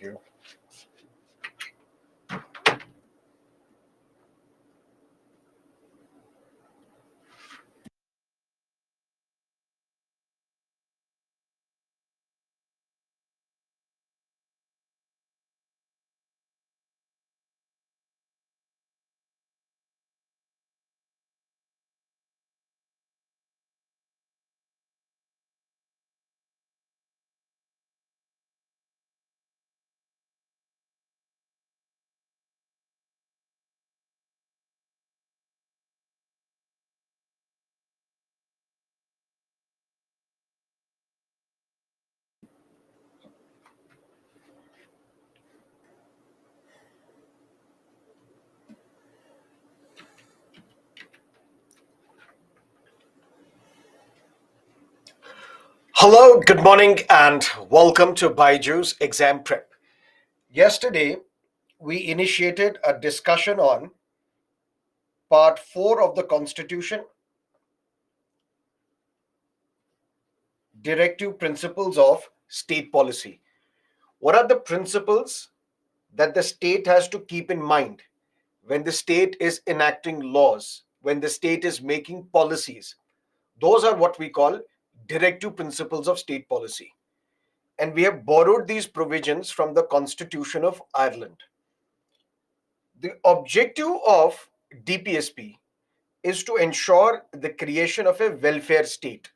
Thank you. Hello, good morning, and welcome to Baiju's Exam Prep. Yesterday, we initiated a discussion on Part 4 of the Constitution, Directive Principles of State Policy. What are the principles that the state has to keep in mind when the state is enacting laws, when the state is making policies? Those are what we call directive principles of state policy. And we have borrowed these provisions from the Constitution of Ireland. The objective of DPSP is to ensure the creation of a welfare state,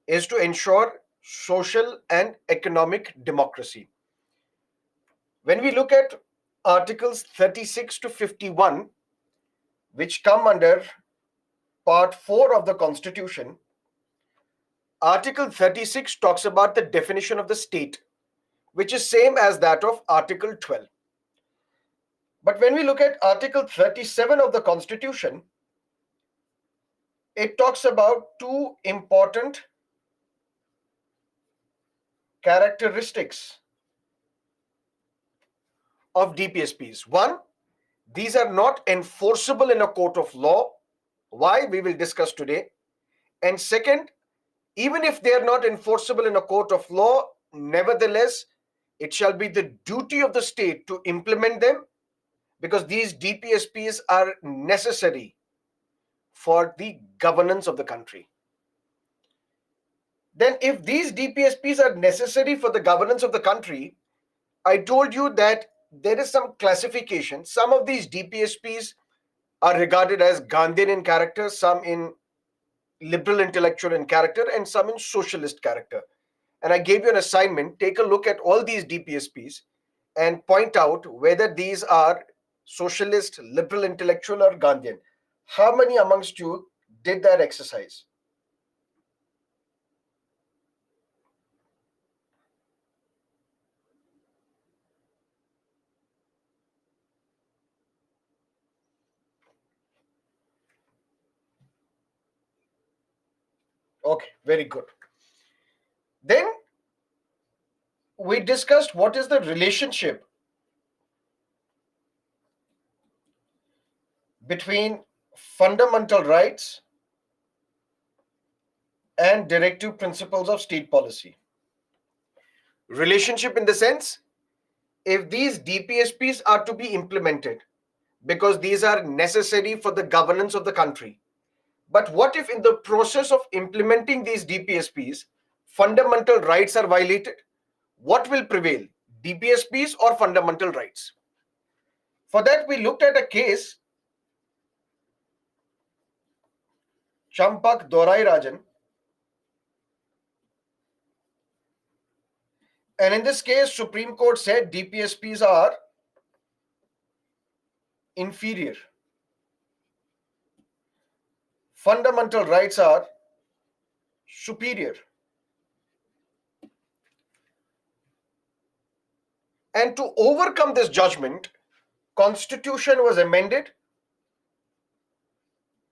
is to ensure social and economic democracy. When we look at Articles 36 to 51, which come under Part 4 of the Constitution, Article 36 talks about the definition of the state, which is same as that of Article 12. But when we look at Article 37 of the Constitution, it talks about two important characteristics of DPSPs. One, these are not enforceable in a court of law. Why? We will discuss today. And second, even if they are not enforceable in a court of law, nevertheless, it shall be the duty of the state to implement them because these DPSPs are necessary for the governance of the country. Then if these DPSPs are necessary for the governance of the country, I told you that there is some classification. Some of these DPSPs are regarded as Gandhian in character, some in liberal intellectual in character, and some in socialist character. And I gave you an assignment. Take a look at all these DPSPs and point out whether these are socialist, liberal intellectual, or Gandhian. How many amongst you did that exercise? Okay, very good. Then we discussed what is the relationship between fundamental rights and directive principles of state policy. Relationship in the sense, if these DPSPs are to be implemented, because these are necessary for the governance of the country. But what if in the process of implementing these DPSPs, fundamental rights are violated? What will prevail, DPSPs or fundamental rights? For that, we looked at a case, Champak Dorai Rajan. And in this case, Supreme Court said DPSPs are inferior. Fundamental rights are superior. And to overcome this judgment, Constitution was amended.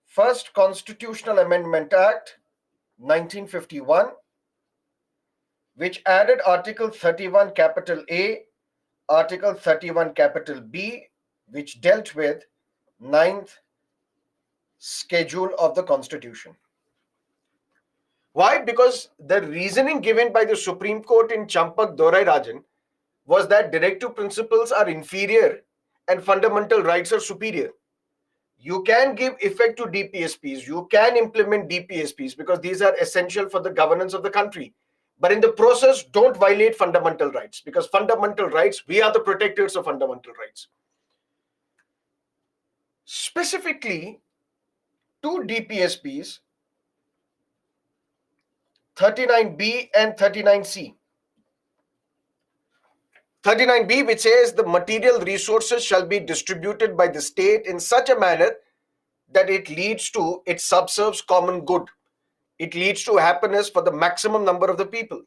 First Constitutional Amendment Act, 1951, which added Article 31 capital A, Article 31 capital B, which dealt with ninth schedule of the Constitution. Why? Because the reasoning given by the Supreme Court in Champak Dorai Rajan was that directive principles are inferior and fundamental rights are superior. You can give effect to DPSPs, you can implement DPSPs because these are essential for the governance of the country. But in the process, don't violate fundamental rights, because fundamental rights, we are the protectors of fundamental rights. Specifically, two DPSPs, 39B and 39C. 39B, which says the material resources shall be distributed by the state in such a manner that it subserves common good. It leads to happiness for the maximum number of the people.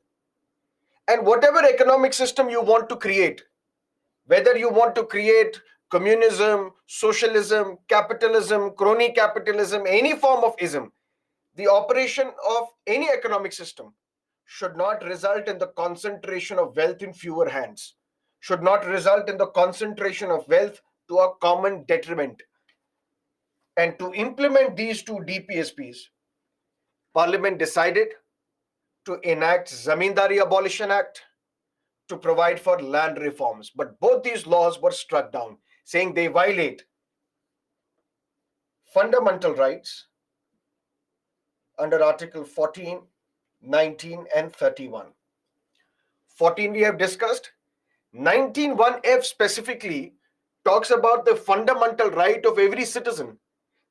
And whatever economic system you want to create, whether you want to create communism, socialism, capitalism, crony capitalism, any form of ism, the operation of any economic system should not result in the concentration of wealth in fewer hands, should not result in the concentration of wealth to a common detriment. And to implement these two DPSPs, Parliament decided to enact Zamindari Abolition Act to provide for land reforms. But both these laws were struck down, saying they violate fundamental rights under Article 14, 19, and 31. 14 we have discussed. 19(1)(f) specifically talks about the fundamental right of every citizen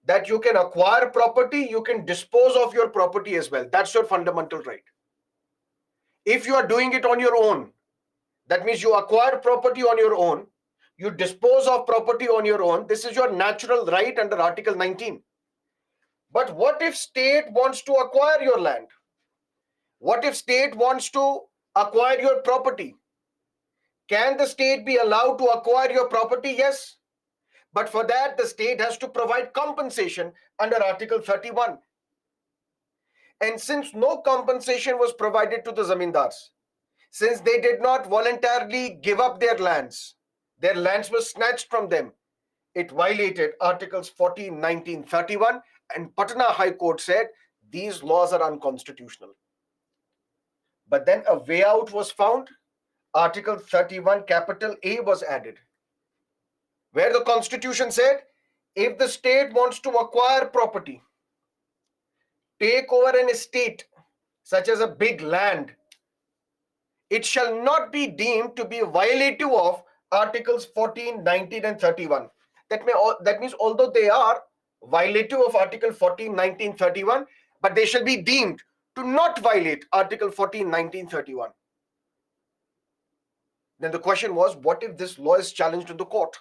that you can acquire property, you can dispose of your property as well. That's your fundamental right. If you are doing it on your own, that means you acquire property on your own, you dispose of property on your own, this is your natural right under Article 19. But what if state wants to acquire your land? What if state wants to acquire your property? Can the state be allowed to acquire your property? Yes. But for that, the state has to provide compensation under Article 31. And since no compensation was provided to the zamindars, since they did not voluntarily give up their lands were snatched from them, it violated Articles 14, 19, 31, and Patna High Court said these laws are unconstitutional. But then a way out was found. Article 31, capital A was added, where the Constitution said, if the state wants to acquire property, take over an estate, such as a big land, it shall not be deemed to be violative of Articles 14, 19, and 31. That means although they are violative of Article 14, 19, 31, but they shall be deemed to not violate Article 14, 19, 31. Then the question was, what if this law is challenged in the court?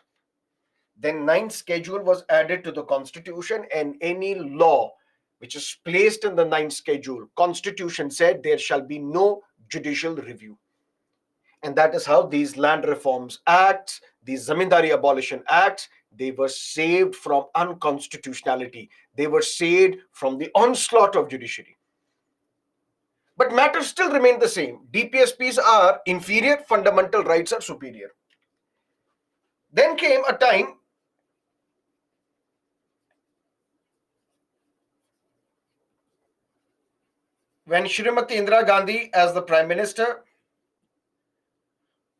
Then 9th schedule was added to the Constitution, and any law which is placed in the 9th schedule, Constitution said there shall be no judicial review. And that is how these land reforms acts, these Zamindari abolition acts, they were saved from unconstitutionality. They were saved from the onslaught of judiciary. But matters still remain the same. DPSPs are inferior, fundamental rights are superior. Then came a time when Shrimati Indira Gandhi, as the Prime Minister,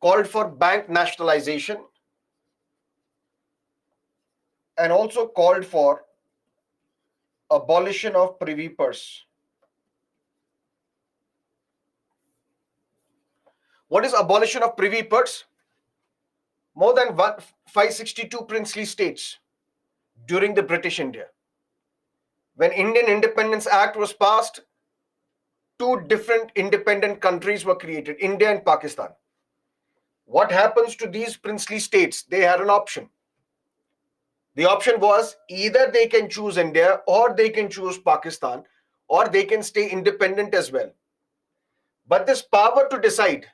called for bank nationalization and also called for abolition of privy purse. What is abolition of privy purse? More than 562 princely states during the British India. When Indian Independence Act was passed, two different independent countries were created, India and Pakistan. What happens to these princely states? They had an option. The option was either they can choose India or they can choose Pakistan, or they can stay independent as well. But this power to decide,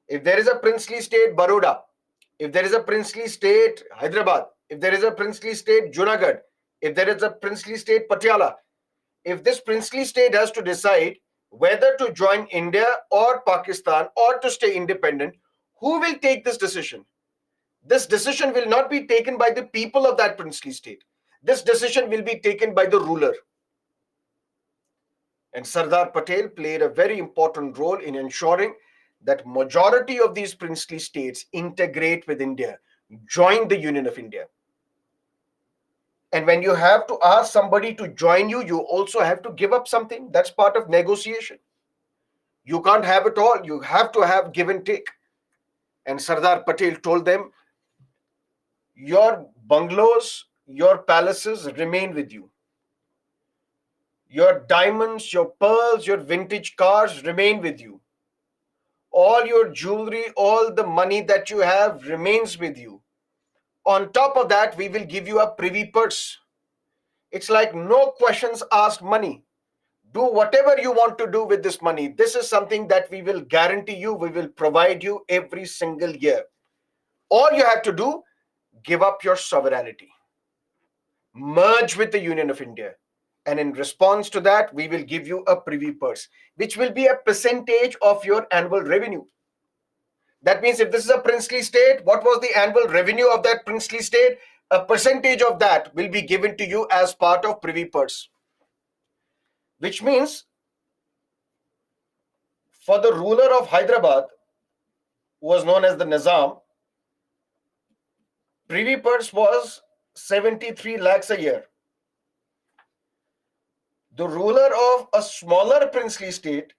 if there is a princely state Baroda, if there is a princely state Hyderabad, if there is a princely state Junagadh, if there is a princely state Patiala, if this princely state has to decide whether to join India or Pakistan or to stay independent, who will take this decision? This decision will not be taken by the people of that princely state. This decision will be taken by the ruler. And Sardar Patel played a very important role in ensuring that majority of these princely states integrate with India, join the Union of India. And when you have to ask somebody to join you, you also have to give up something. That's part of negotiation. You can't have it all. You have to have give and take. And Sardar Patel told them, your bungalows, your palaces remain with you. Your diamonds, your pearls, your vintage cars remain with you. All your jewelry, all the money that you have remains with you. On top of that, we will give you a privy purse. It's like no questions asked money. Do whatever you want to do with this money. This is something that we will guarantee you, we will provide you every single year. All you have to do, give up your sovereignty. Merge with the Union of India. And in response to that, we will give you a privy purse, which will be a percentage of your annual revenue. That means if this is a princely state, what was the annual revenue of that princely state? A percentage of that will be given to you as part of privy purse. Which means for the ruler of Hyderabad, who was known as the Nizam, privy purse was 73 lakhs a year. The ruler of a smaller princely state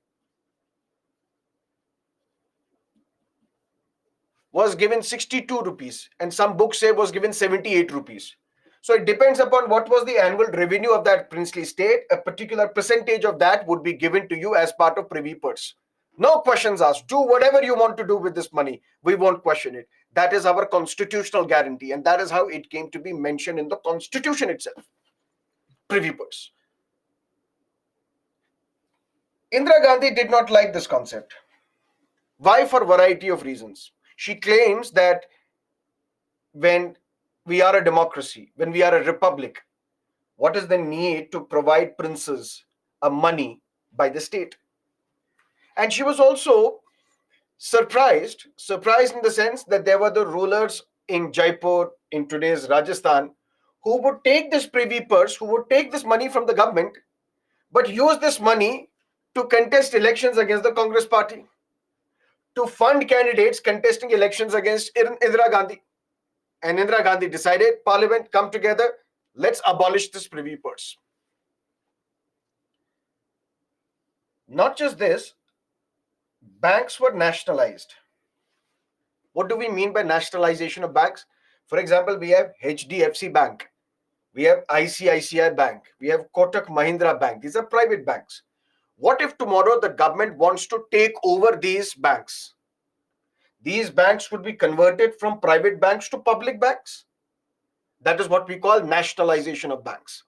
was given 62 rupees, and some books say was given 78 rupees. So it depends upon what was the annual revenue of that princely state. A particular percentage of that would be given to you as part of privy purse. No questions asked. Do whatever you want to do with this money. We won't question it. That is our constitutional guarantee, and that is how it came to be mentioned in the constitution itself. Privy purse. Indira Gandhi did not like this concept. Why? For a variety of reasons. She claims that when we are a democracy, when we are a republic, what is the need to provide princes a money by the state? And she was also surprised in the sense that there were the rulers in Jaipur, in today's Rajasthan, who would take this privy purse, who would take this money from the government, but use this money to contest elections against the Congress party, to fund candidates contesting elections against Indira Gandhi. And Indira Gandhi decided, Parliament, come together, let's abolish this privy purse. Not just this, banks were nationalized. What do we mean by nationalization of banks? For example, we have HDFC Bank, we have ICICI Bank, we have Kotak Mahindra Bank. These are private banks. What if tomorrow the government wants to take over these banks? These banks would be converted from private banks to public banks. That is what we call nationalization of banks.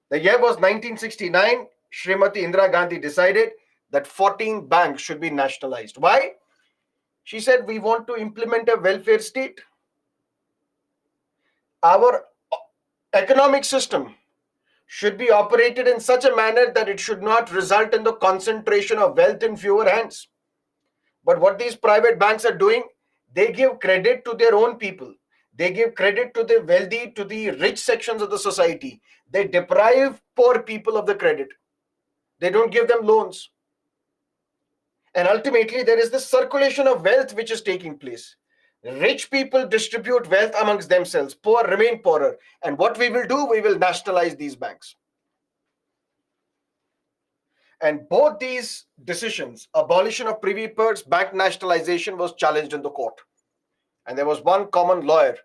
The year was 1969. Srimati Indira Gandhi decided that 14 banks should be nationalized. Why? She said, we want to implement a welfare state. Our economic system should be operated in such a manner that it should not result in the concentration of wealth in fewer hands. But what these private banks are doing, they give credit to their own people. They give credit to the wealthy, to the rich sections of the society. They deprive poor people of the credit. They don't give them loans. And ultimately, there is this circulation of wealth which is taking place. Rich people distribute wealth amongst themselves. Poor remain poorer. And what we will do, we will nationalize these banks. And both these decisions, abolition of privy purse, bank nationalization, was challenged in the court. And there was one common lawyer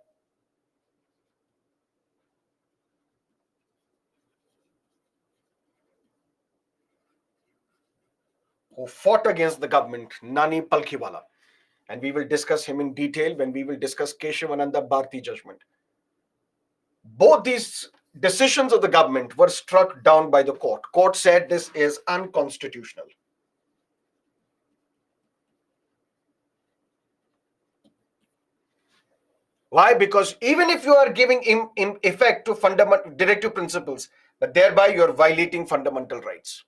who fought against the government, Nani Palkhiwala. And we will discuss him in detail when we will discuss Keshavananda Bharti judgment. Both these decisions of the government were struck down by the court. Court said this is unconstitutional. Why? Because even if you are giving effect to fundamental directive principles, but thereby you are violating fundamental rights.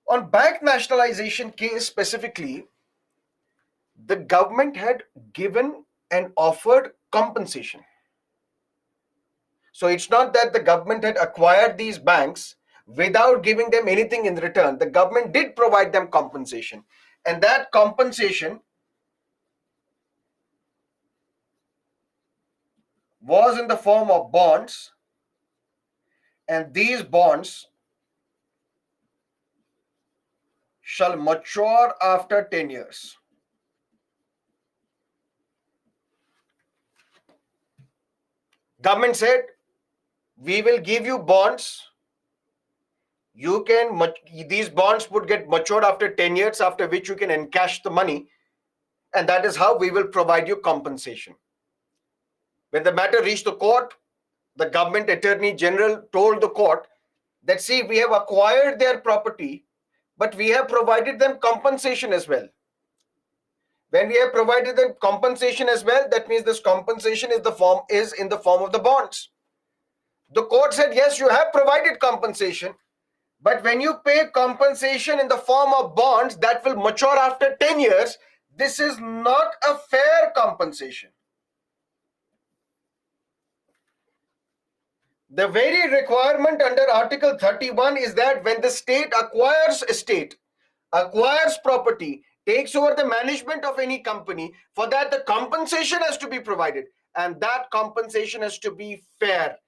On bank nationalization case specifically, the government had given and offered compensation. So it's not that the government had acquired these banks, without giving them anything in return. The government did provide them compensation, and that compensation was in the form of bonds, and these bonds shall mature after 10 years. Government said, we will give you bonds. These bonds would get matured after 10 years, after which you can encash the money, and that is how we will provide you compensation. When the matter reached the court, the government attorney general told the court that, see, we have acquired their property, but we have provided them compensation as well. When we have provided them compensation as well, that means this compensation is in the form of the bonds. The court said, yes, you have provided compensation, but when you pay compensation in the form of bonds that will mature after 10 years, this is not a fair compensation. The very requirement under Article 31 is that when the state acquires property, takes over the management of any company, for that the compensation has to be provided, and that compensation has to be fair.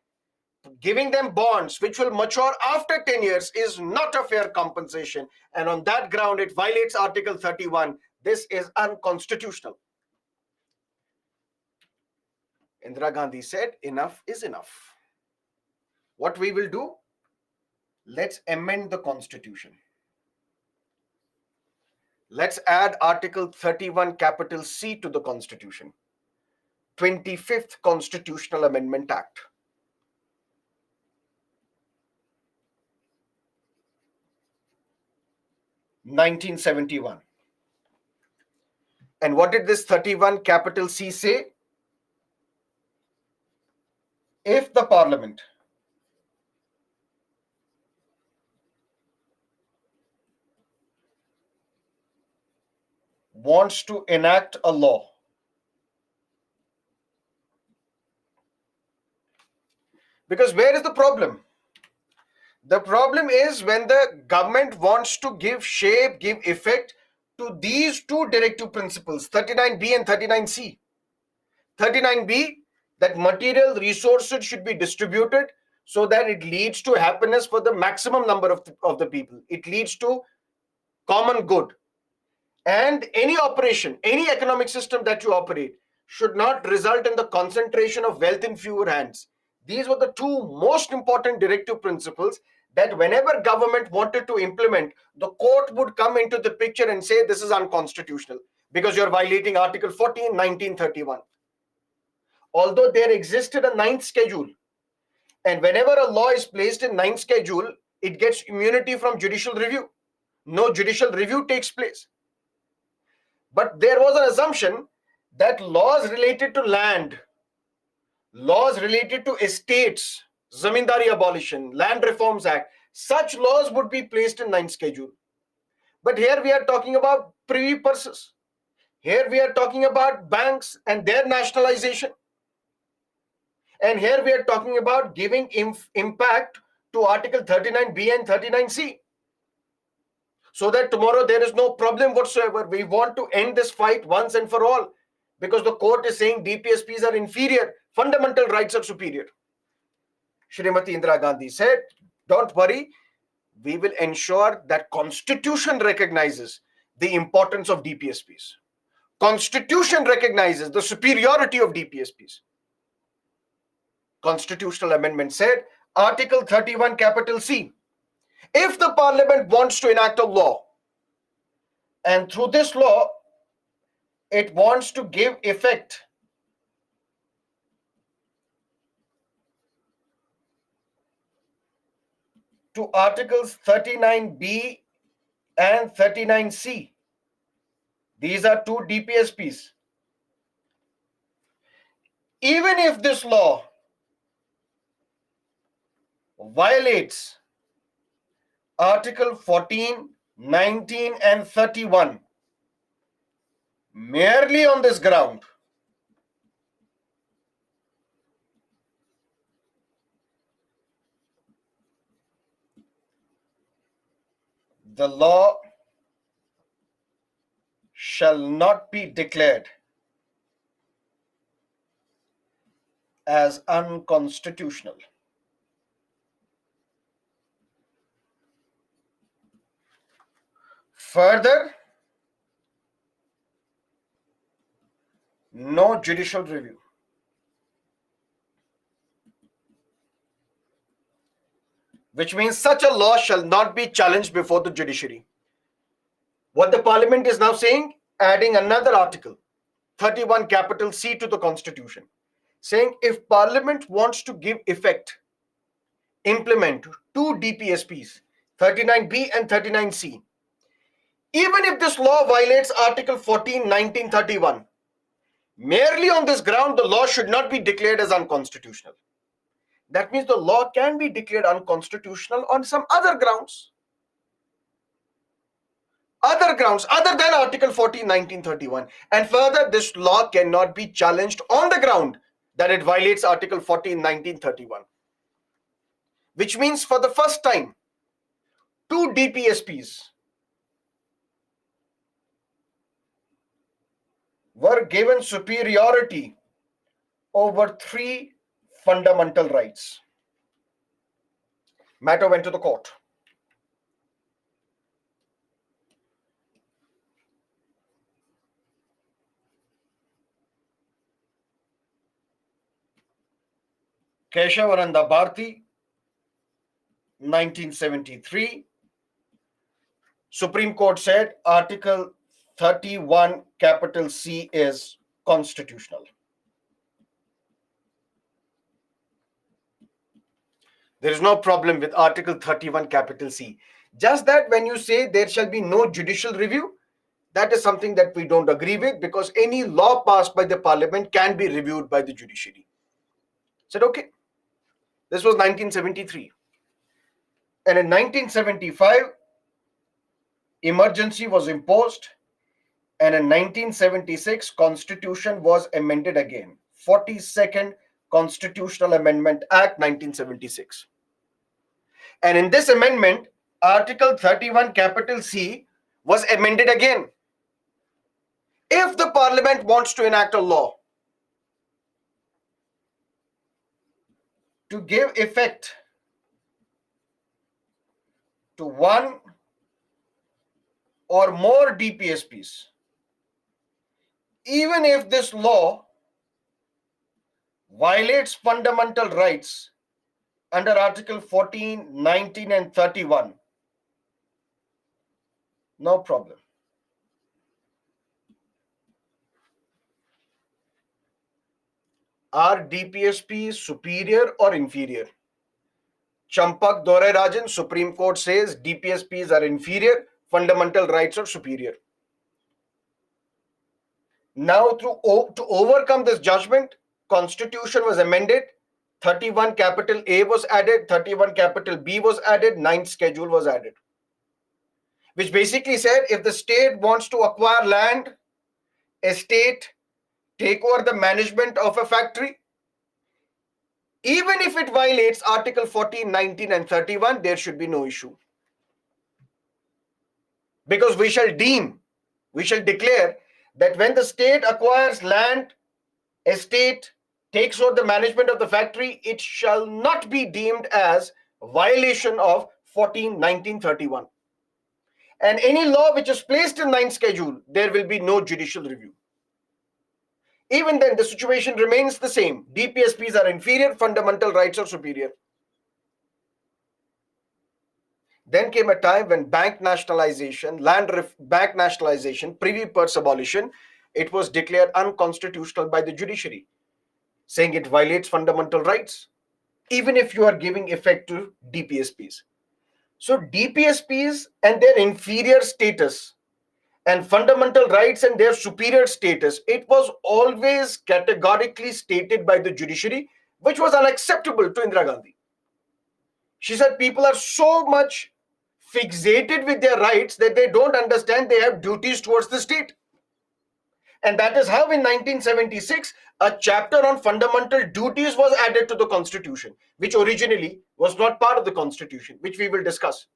Giving them bonds which will mature after 10 years is not a fair compensation, and on that ground it violates Article 31. This is unconstitutional. Indira Gandhi said, enough is enough. What we will do? Let's amend the constitution. Let's add Article 31 capital C to the constitution. 25th Constitutional Amendment Act. (1971). And what did this 31 capital C say? If the Parliament wants to enact a law, because where is the problem? The problem is when the government wants to give shape, give effect to these two directive principles, 39B and 39C. 39B, that material resources should be distributed so that it leads to happiness for the maximum number of the people. It leads to common good. And any operation, any economic system that you operate should not result in the concentration of wealth in fewer hands. These were the two most important directive principles that whenever government wanted to implement, the court would come into the picture and say this is unconstitutional because you're violating Article 14, 1931. Although there existed a ninth schedule, and whenever a law is placed in ninth schedule, it gets immunity from judicial review. No judicial review takes place. But there was an assumption that laws related to land, laws related to estates, Zamindari Abolition, Land Reforms Act, such laws would be placed in ninth schedule. But here we are talking about privy purses. Here we are talking about banks and their nationalization. And here we are talking about giving impact to Article 39B and 39C. So that tomorrow there is no problem whatsoever. We want to end this fight once and for all, because the court is saying DPSPs are inferior, fundamental rights are superior. Shrimati Indira Gandhi said, don't worry, we will ensure that Constitution recognizes the importance of DPSPs. Constitution recognizes the superiority of DPSPs. Constitutional amendment said, Article 31 capital C, if the Parliament wants to enact a law, and through this law, it wants to give effect to Articles 39B and 39C. These are two DPSPs. Even if this law violates Article 14, 19, and 31, merely on this ground, The law shall not be declared as unconstitutional. Further, no judicial review. Which means such a law shall not be challenged before the judiciary. What the parliament is now saying, adding another article, 31 capital C to the constitution, saying if parliament wants to give effect, implement two DPSPs, 39B and 39C, even if this law violates Article 14, 1931, merely on this ground, the law should not be declared as unconstitutional. That means the law can be declared unconstitutional on some other grounds. Other grounds other than Article 14, 1931. And further, this law cannot be challenged on the ground that it violates Article 14, 1931. Which means for the first time, two DPSPs were given superiority over three fundamental rights. Matter went to the court. Keshavananda Bharti, 1973. Supreme Court said Article 31 capital C is constitutional. There is no problem with Article 31 capital C. Just that when you say there shall be no judicial review, that is something that we don't agree with, because any law passed by the parliament can be reviewed by the judiciary. Said okay. This was 1973. And in 1975, emergency was imposed, and in 1976, Constitution was amended again. 42nd Constitutional Amendment Act 1976. And in this amendment, Article 31 capital C was amended again. If the parliament wants to enact a law to give effect to one or more DPSPs, even if this law violates fundamental rights under Article 14, 19 and 31, no problem. Are DPSPs superior or inferior? Champak Dore Rajan, Supreme Court says DPSPs are inferior, fundamental rights are superior. Now, to overcome this judgment, Constitution was amended. 31 capital A was added, 31 capital B was added, 9th schedule was added. Which basically said if the state wants to acquire land, estate, take over the management of a factory, even if it violates Article 14, 19 and 31, there should be no issue. Because we shall declare that when the state acquires land, estate, takes over the management of the factory, it shall not be deemed as a violation of 14, 19, 31. And any law which is placed in 9th schedule, there will be no judicial review. Even then, the situation remains the same. DPSPs are inferior, fundamental rights are superior. Then came a time when bank nationalization, bank nationalization, privy purse abolition, it was declared unconstitutional by the judiciary, saying it violates fundamental rights, even if you are giving effect to DPSPs. So DPSPs and their inferior status and fundamental rights and their superior status, it was always categorically stated by the judiciary, which was unacceptable to Indira Gandhi. She said people are so much fixated with their rights that they don't understand they have duties towards the state. And that is how in 1976, a chapter on fundamental duties was added to the Constitution, which originally was not part of the Constitution, which we will discuss.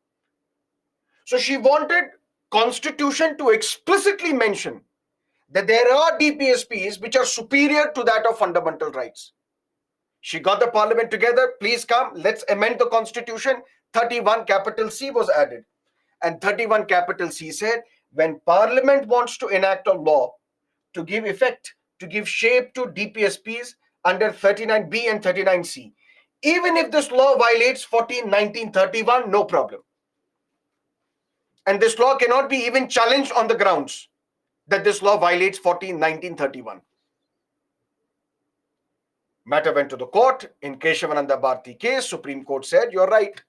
So she wanted constitution to explicitly mention that there are DPSPs which are superior to that of fundamental rights. She got the parliament together, please come, let's amend the constitution. 31 capital C was added. And 31 capital C said, when parliament wants to enact a law to give effect, to give shape to DPSPs under 39B and 39C, even if this law violates 14, 19, 31, no problem. And this law cannot be even challenged on the grounds that this law violates 14, 19, 31. Matter went to the court. In Keshavananda Bharti case, Supreme Court said, you're right,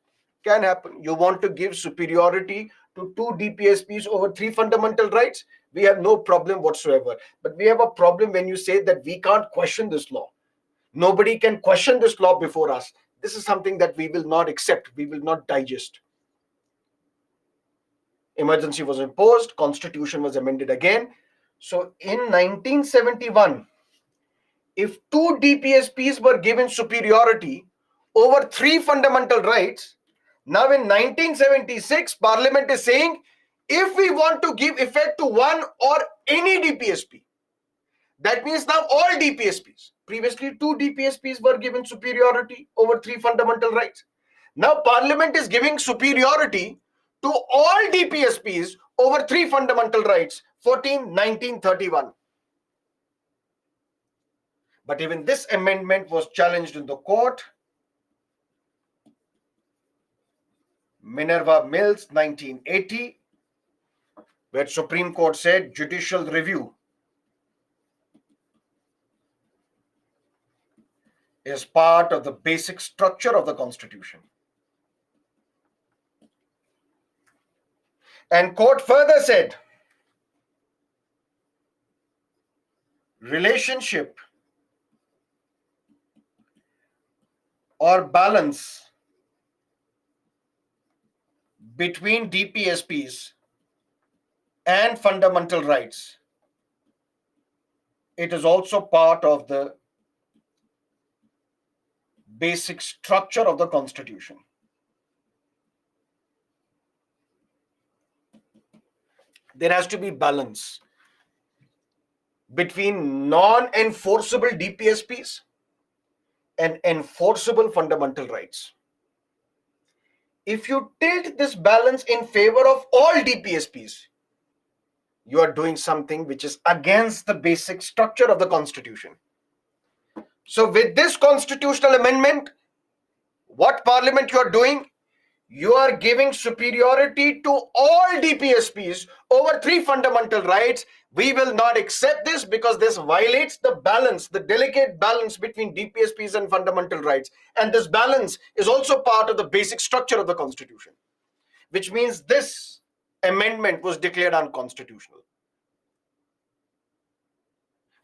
can happen. You want to give superiority to 2 DPSPs over 3 fundamental rights? We have no problem whatsoever. But we have a problem when you say that we can't question this law. Nobody can question this law before us. This is something that we will not accept. We will not digest. Emergency was imposed. Constitution was amended again. So in 1971, if 2 DPSPs were given superiority over 3 fundamental rights, now in 1976, Parliament is saying, if we want to give effect to one or any DPSP, that means now all DPSPs. Previously, 2 DPSPs were given superiority over 3 fundamental rights. Now Parliament is giving superiority to all DPSPs over 3 fundamental rights, 14, 19, 31. But even this amendment was challenged in the court. Minerva Mills, 1980, where Supreme Court said judicial review is part of the basic structure of the Constitution. And court further said, relationship or balance between DPSPs and fundamental rights, it is also part of the basic structure of the Constitution. There has to be balance between non-enforceable DPSPs and enforceable fundamental rights. If you tilt this balance in favor of all DPSPs, you are doing something which is against the basic structure of the Constitution. So with this constitutional amendment, what Parliament you are doing? You are giving superiority to all DPSPs over 3 fundamental rights. We will not accept this because this violates the balance, the delicate balance between DPSPs and fundamental rights. And this balance is also part of the basic structure of the Constitution, which means this amendment was declared unconstitutional.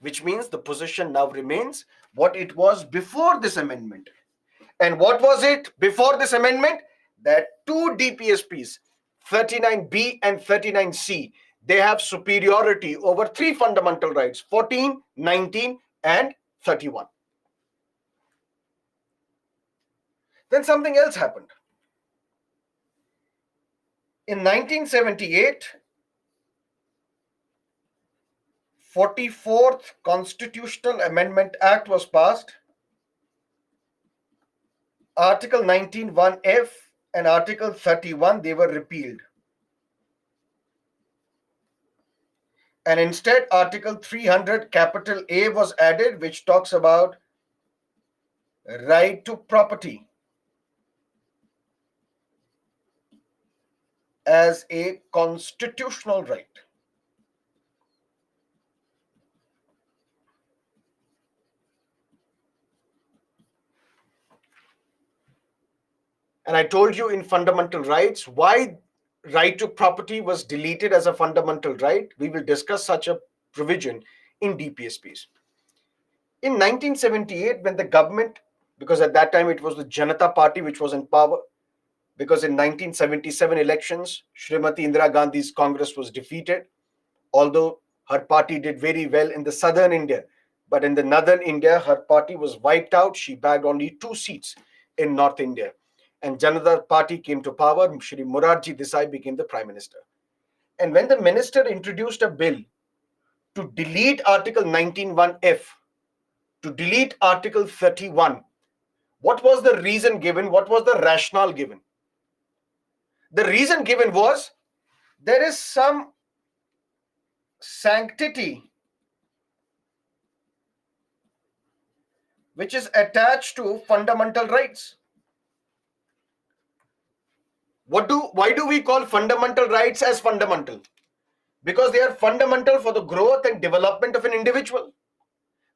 Which means the position now remains what it was before this amendment. And what was it before this amendment? That 2 DPSPs, 39B and 39C, they have superiority over 3 fundamental rights, 14, 19, and 31. Then something else happened. In 1978, 44th Constitutional Amendment Act was passed. Article 19(1)(f) and Article 31, they were repealed. And instead, Article 300 capital A was added, which talks about right to property as a constitutional right. And I told you in fundamental rights why right to property was deleted as a fundamental right. We will discuss such a provision in DPSPs. In 1978, when the government, because at that time it was the Janata Party which was in power, because in 1977 elections, Srimati Indira Gandhi's Congress was defeated, although her party did very well in the southern India. But in the northern India, her party was wiped out. She bagged only 2 seats in North India. and Janata Party came to power. Shri Morarji Desai became the Prime Minister. And when the minister introduced a bill to delete Article 19(1)(f), to delete Article 31, what was the reason given? What was the rationale given? The reason given was there is some sanctity which is attached to fundamental rights. Why do we call fundamental rights as fundamental? Because they are fundamental for the growth and development of an individual.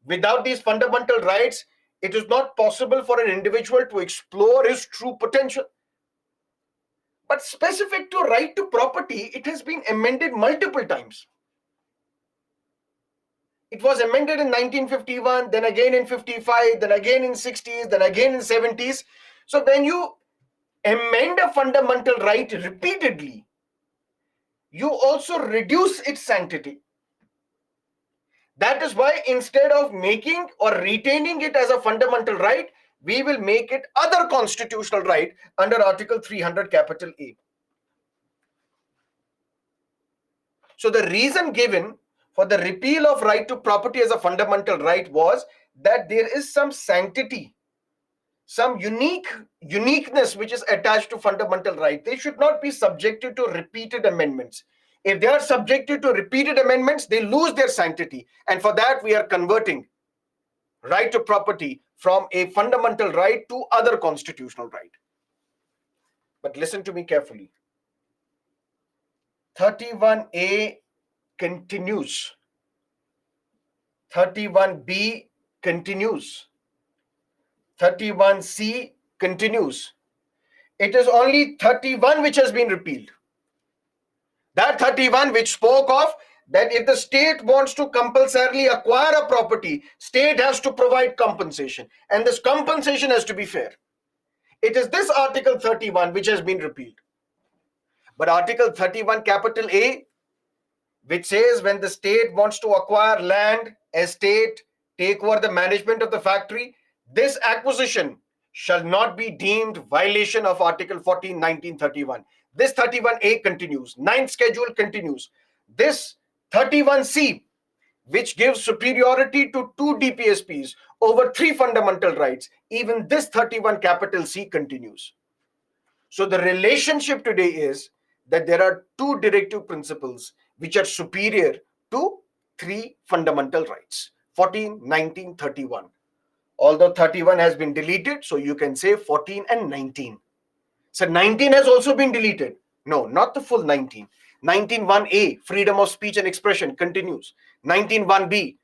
Without these fundamental rights, it is not possible for an individual to explore his true potential. But specific to right to property, it has been amended multiple times. It was amended in 1951, then again in 55, then again in 60s, then again in 70s. So when you amend a fundamental right repeatedly, you also reduce its sanctity. That is why instead of making or retaining it as a fundamental right, we will make it other constitutional right under Article 300 capital A. So the reason given for the repeal of right to property as a fundamental right was that there is some sanctity, some uniqueness which is attached to fundamental right. They should not be subjected to repeated amendments. If they are subjected to repeated amendments, they lose their sanctity. And for that, we are converting right to property from a fundamental right to other constitutional right. But listen to me carefully. 31A continues. 31B continues. 31C continues. It is only 31 which has been repealed. That 31 which spoke of that if the state wants to compulsorily acquire a property, state has to provide compensation, and this compensation has to be fair. It is this Article 31 which has been repealed. But Article 31 capital A, which says when the state wants to acquire land, estate, take over the management of the factory, this acquisition shall not be deemed violation of Article 14, 1931. This 31A continues. Ninth schedule continues. This 31C, which gives superiority to 2 DPSPs over 3 fundamental rights, even this 31 capital C continues. So the relationship today is that there are 2 directive principles which are superior to 3 fundamental rights, 14, 19, 31. Although 31 has been deleted, so you can say 14 and 19. So 19 has also been deleted. No, not the full 19. 19(1)(a), freedom of speech and expression continues. 19(1)(b),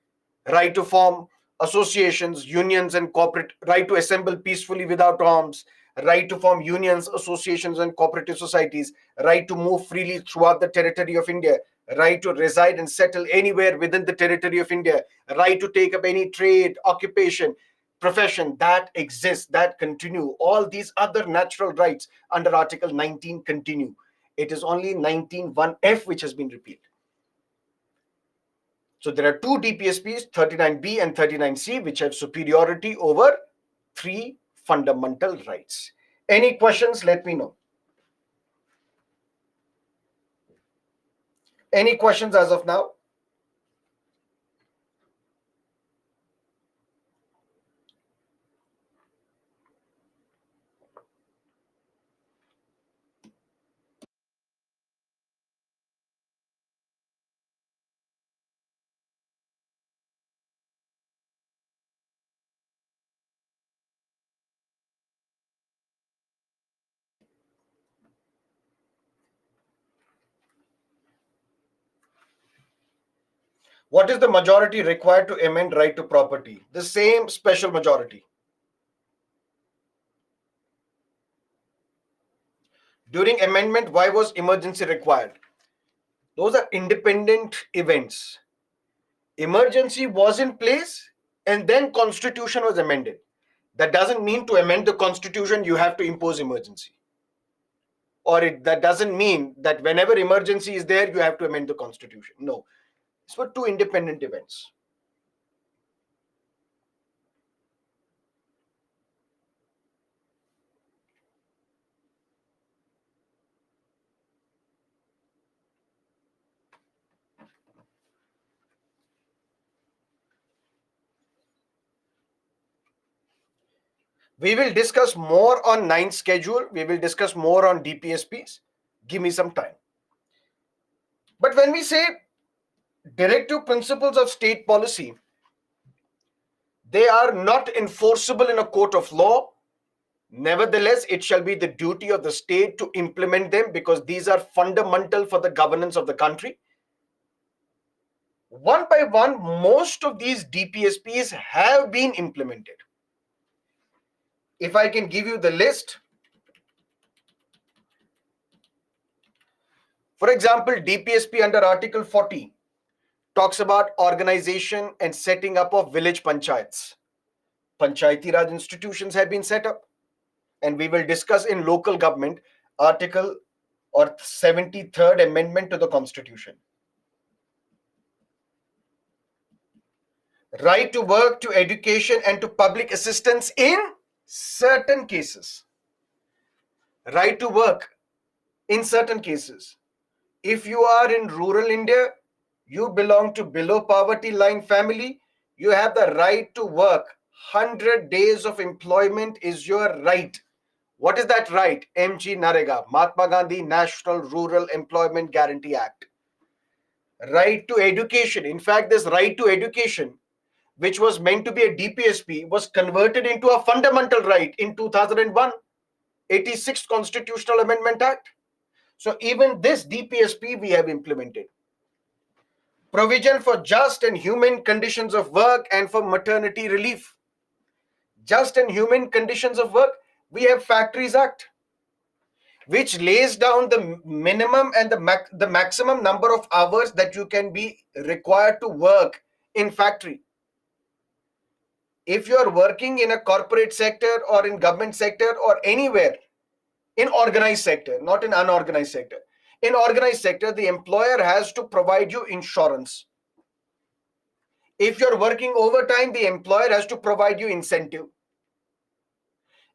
right to form associations, unions, and corporate, right to assemble peacefully without arms, right to form unions, associations, and cooperative societies, right to move freely throughout the territory of India, right to reside and settle anywhere within the territory of India, right to take up any trade, occupation, profession that exists, that continue. All these other natural rights under Article 19 continue. It is only 19(1)(f) which has been repealed. So there are 2 DPSPs, 39B and 39C, which have superiority over 3 fundamental rights. Any questions? Let me know. Any questions as of now? What is the majority required to amend right to property? The same special majority. During amendment, why was emergency required? Those are independent events. Emergency was in place and then constitution was amended. That doesn't mean to amend the constitution you have to impose emergency. Or that doesn't mean that whenever emergency is there you have to amend the constitution. No, it's for 2 independent events. We will discuss more on ninth schedule. We will discuss more on DPSPs. Give me some time. But when we say directive principles of state policy, they are not enforceable in a court of law. Nevertheless, it shall be the duty of the state to implement them because these are fundamental for the governance of the country. One by one, most of these DPSPs have been implemented. If I can give you the list, for example, DPSP under Article 40 talks about organization and setting up of village panchayats. Panchayati Raj institutions have been set up, and we will discuss in local government article or 73rd amendment to the constitution. Right to work, to education, and to public assistance in certain cases. Right to work in certain cases. If you are in rural India, you belong to below poverty line family, you have the right to work. 100 days of employment is your right. What is that right? MG Narega, Mahatma Gandhi National Rural Employment Guarantee Act. Right to education. In fact, this right to education, which was meant to be a DPSP, was converted into a fundamental right in 2001, 86th Constitutional Amendment Act. So even this DPSP we have implemented. Provision for just and human conditions of work and for maternity relief. Just and human conditions of work. We have Factories Act, which lays down the minimum and the maximum number of hours that you can be required to work in factory. If you are working in a corporate sector or in government sector or anywhere, in organized sector, not in unorganized sector. In organized sector, the employer has to provide you insurance. If you're working overtime, the employer has to provide you incentive.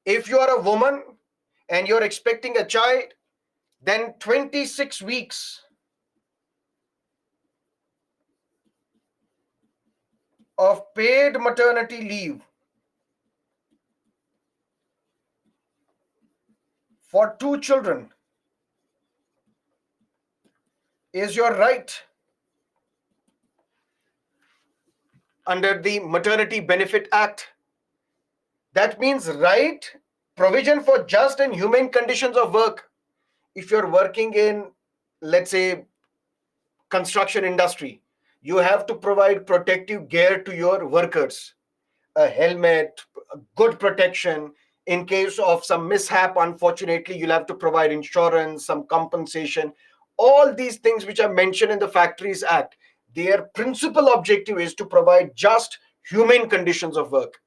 If you are a woman and you're expecting a child, then 26 weeks of paid maternity leave for 2 children is your right under the Maternity Benefit Act. That means right provision for just and humane conditions of work. If you're working in, let's say, construction industry, you have to provide protective gear to your workers, a helmet, good protection. In case of some mishap, unfortunately, you'll have to provide insurance, some compensation. All these things which are mentioned in the Factories Act, their principal objective is to provide just humane conditions of work.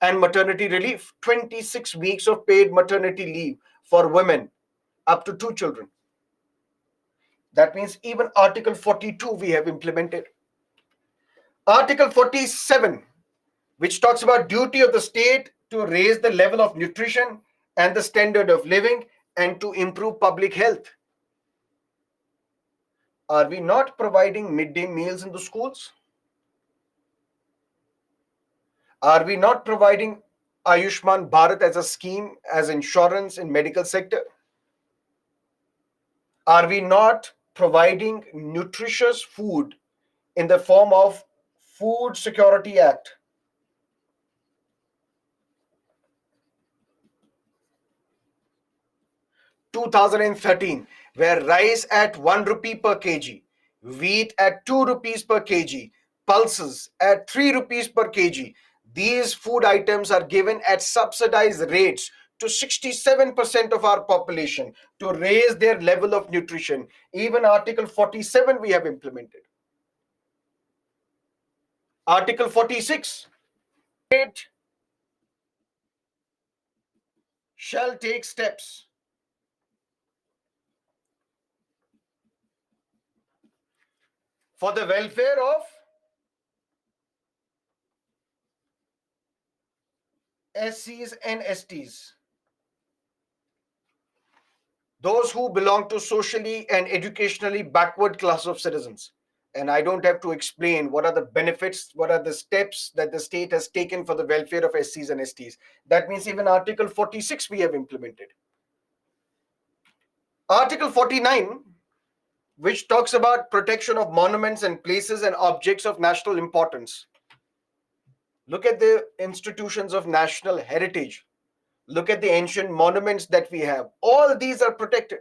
And maternity relief, 26 weeks of paid maternity leave for women up to 2 children. That means even Article 42 we have implemented. Article 47, which talks about duty of the state to raise the level of nutrition and the standard of living and to improve public health. Are we not providing midday meals in the schools? Are we not providing Ayushman Bharat as a scheme, as insurance in medical sector? Are we not providing nutritious food in the form of Food Security Act? 2013, where rice at 1 rupee per kg, wheat at 2 rupees per kg, pulses at 3 rupees per kg. These food items are given at subsidized rates to 67% of our population to raise their level of nutrition. Even Article 47 we have implemented. Article 46, it shall take steps for the welfare of SCs and STs, those who belong to socially and educationally backward class of citizens. And I don't have to explain what are the benefits, what are the steps that the state has taken for the welfare of SCs and STs. That means even Article 46 we have implemented. Article 49, which talks about protection of monuments and places and objects of national importance. Look at the institutions of national heritage. Look at the ancient monuments that we have. All these are protected.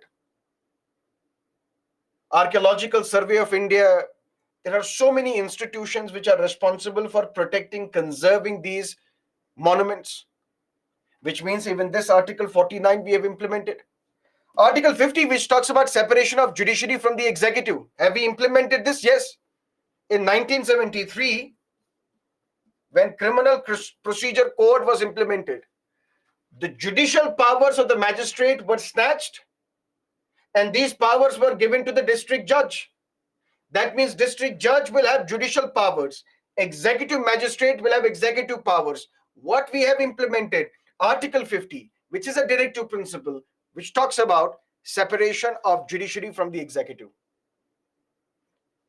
Archaeological Survey of India. There are so many institutions which are responsible for protecting, conserving these monuments, which means even this Article 49 we have implemented. Article 50, which talks about separation of judiciary from the executive. Have we implemented this? Yes. In 1973, when Criminal Procedure Code was implemented, the judicial powers of the magistrate were snatched, and these powers were given to the district judge. That means district judge will have judicial powers, executive magistrate will have executive powers. What we have implemented, Article 50, which is a directive principle, which talks about separation of judiciary from the executive.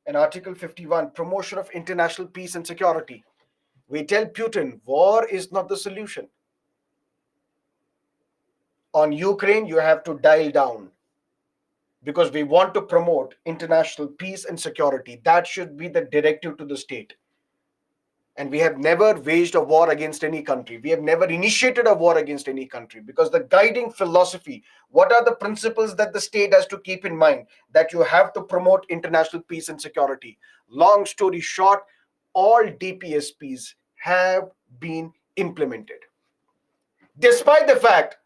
And Article 51, promotion of international peace and security. We tell Putin, war is not the solution. On Ukraine, you have to dial down, because we want to promote international peace and security. That should be the directive to the state. And we have never waged a war against any country. We have never initiated a war against any country, because the guiding philosophy, what are the principles that the state has to keep in mind? That you have to promote international peace and security. Long story short, all DPSPs have been implemented. Despite the fact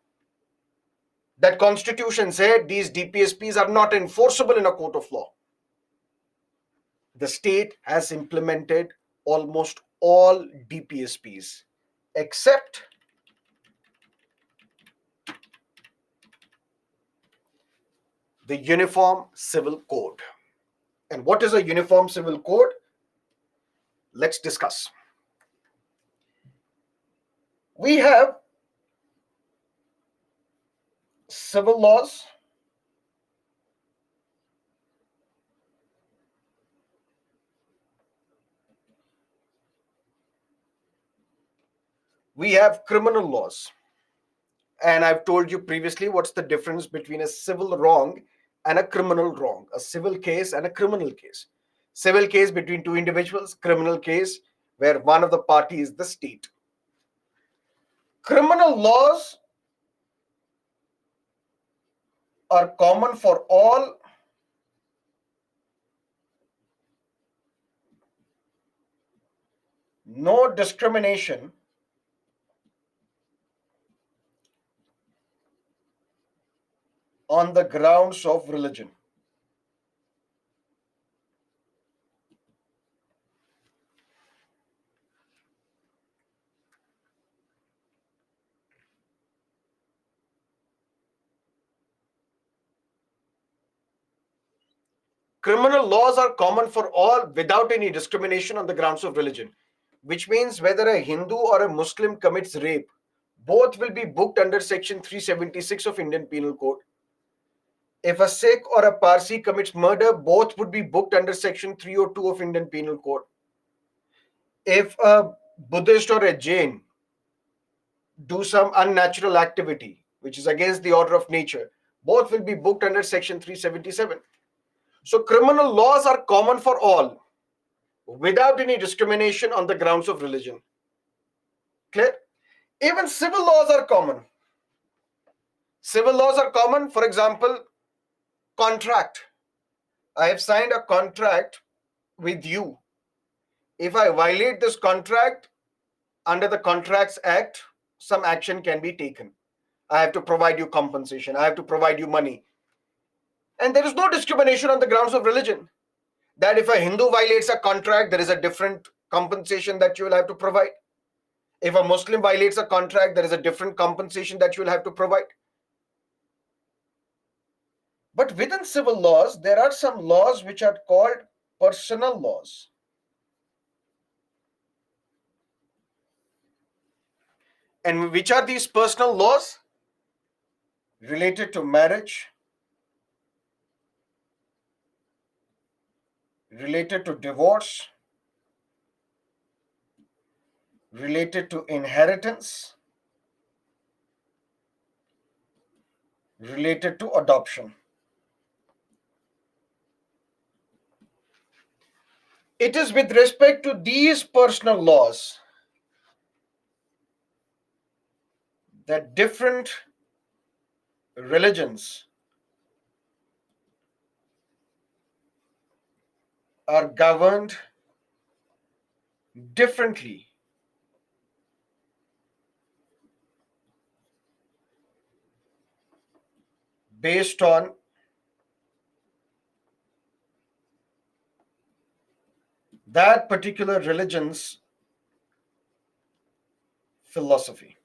that Constitution said these DPSPs are not enforceable in a court of law, the state has implemented almost all DPSPs except the Uniform Civil Code. And what is a Uniform Civil Code? Let's discuss. We have civil laws, we have criminal laws. And I've told you previously what's the difference between a civil wrong and a criminal wrong, a civil case and a criminal case. Civil case between two individuals, criminal case where one of the party is the state. Criminal laws are common for all no discrimination on the grounds of religion. Criminal laws are common for all without any discrimination on the grounds of religion, which means whether a Hindu or a Muslim commits rape, both will be booked under Section 376 of Indian Penal Code. If a Sikh or a Parsi commits murder, both would be booked under Section 302 of Indian Penal Code. If a Buddhist or a Jain do some unnatural activity, which is against the order of nature, both will be booked under Section 377. So criminal laws are common for all without any discrimination on the grounds of religion. Clear? Even civil laws are common. Civil laws are common. For example, contract. I have signed a contract with you. If I violate this contract, under the Contracts Act, some action can be taken. I have to provide you compensation. I have to provide you money. And there is no discrimination on the grounds of religion. That if a Hindu violates a contract, there is a different compensation that you will have to provide. If a Muslim violates a contract, there is a different compensation that you will have to provide. But within civil laws, there are some laws which are called personal laws. And which are these personal laws? Related to marriage, related to divorce, related to inheritance, related to adoption. It is with respect to these personal laws that different religions are governed differently based on that particular religion's philosophy.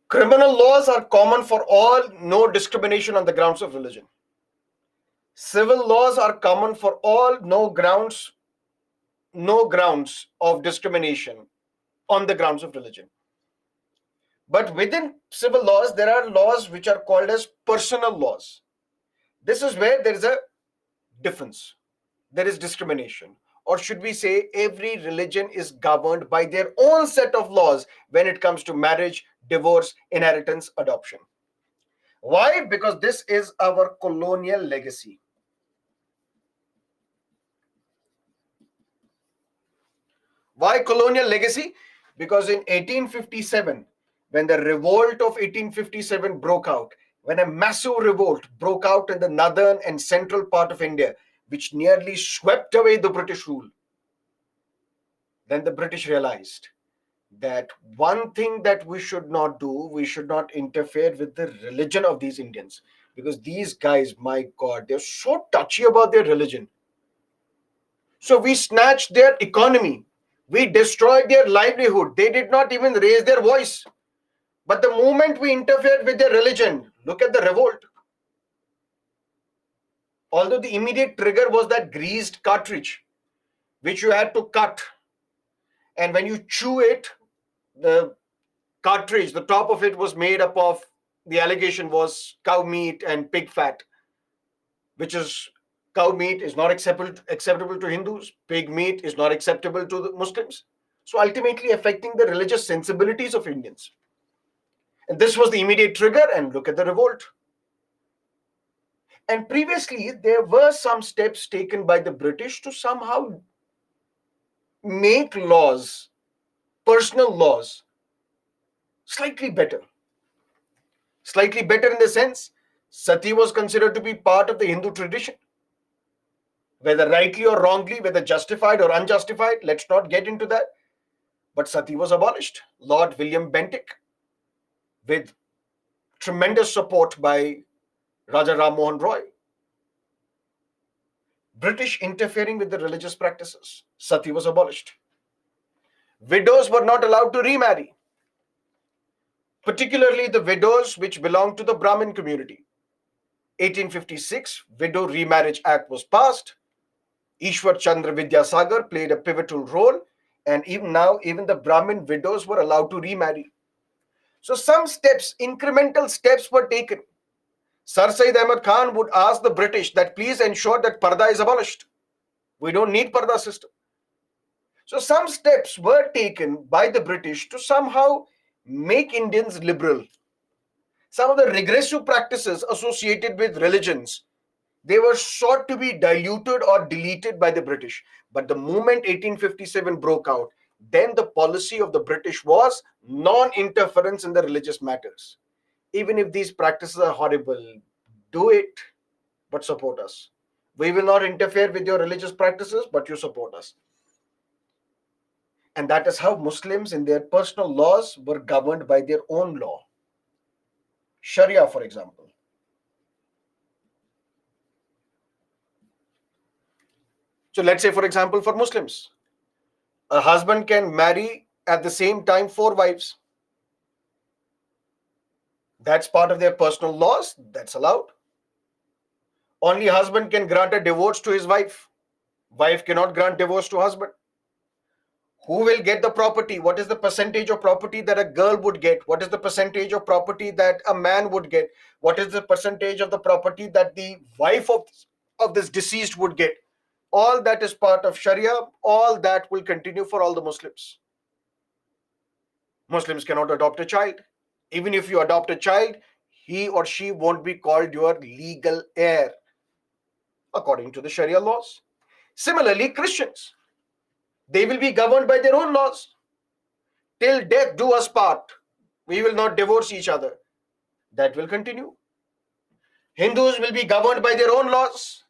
Criminal laws are common for all, no discrimination on the grounds of religion. Civil laws are common for all, no grounds of discrimination on the grounds of religion. But within civil laws, there are laws which are called as personal laws. This is where there is a difference. There is discrimination. Or should we say, every religion is governed by their own set of laws when it comes to marriage, divorce, inheritance, adoption. Why? Because this is our colonial legacy. Why colonial legacy? Because in 1857, when the revolt of 1857 broke out, when a massive revolt broke out in the northern and central part of India, which nearly swept away the British rule, then the British realized that one thing that we should not do, we should not interfere with the religion of these Indians. Because these guys, my God, they're so touchy about their religion. So we snatched their economy. We destroyed their livelihood. They did not even raise their voice. But the moment we interfered with their religion, look at the revolt. Although the immediate trigger was that greased cartridge, which you had to cut. And when you chew it, the cartridge, the top of it was made up of, the allegation was cow meat and pig fat, which is, cow meat is not acceptable to Hindus, pig meat is not acceptable to the Muslims. So ultimately affecting the religious sensibilities of Indians. And this was the immediate trigger, and look at the revolt. And previously, there were some steps taken by the British to somehow make laws, personal laws, slightly better. Slightly better in the sense, sati was considered to be part of the Hindu tradition. Whether rightly or wrongly, whether justified or unjustified, let's not get into that. But sati was abolished. Lord William Bentinck, with tremendous support by Raja Ram Mohan Roy. British interfering with the religious practices. Sati was abolished. Widows were not allowed to remarry, particularly the widows which belonged to the Brahmin community. 1856, Widow Remarriage Act was passed. Ishwar Chandra Vidyasagar played a pivotal role, and even the Brahmin widows were allowed to remarry. So some steps, incremental steps were taken. Sir Syed Ahmad Khan would ask the British that please ensure that parda is abolished. We don't need parda system. So some steps were taken by the British to somehow make Indians liberal. Some of the regressive practices associated with religions, they were sought to be diluted or deleted by the British. But the moment 1857 broke out, then the policy of the British was non-interference in the religious matters. Even if these practices are horrible, do it, but support us. We will not interfere with your religious practices, but you support us. And that is how Muslims in their personal laws were governed by their own law. Sharia, for example. So let's say, for example, for Muslims, a husband can marry at the same time 4 wives. That's part of their personal laws. That's allowed. Only husband can grant a divorce to his wife. Wife cannot grant divorce to husband. Who will get the property? What is the percentage of property that a girl would get? What is the percentage of property that a man would get? What is the percentage of the property that the wife of this deceased would get? All that is part of Sharia. All that will continue for all the Muslims. Muslims cannot adopt a child. Even if you adopt a child, he or she won't be called your legal heir according to the Sharia laws. Similarly, Christians, they will be governed by their own laws. Till death do us part. We will not divorce each other. That will continue. Hindus will be governed by their own laws.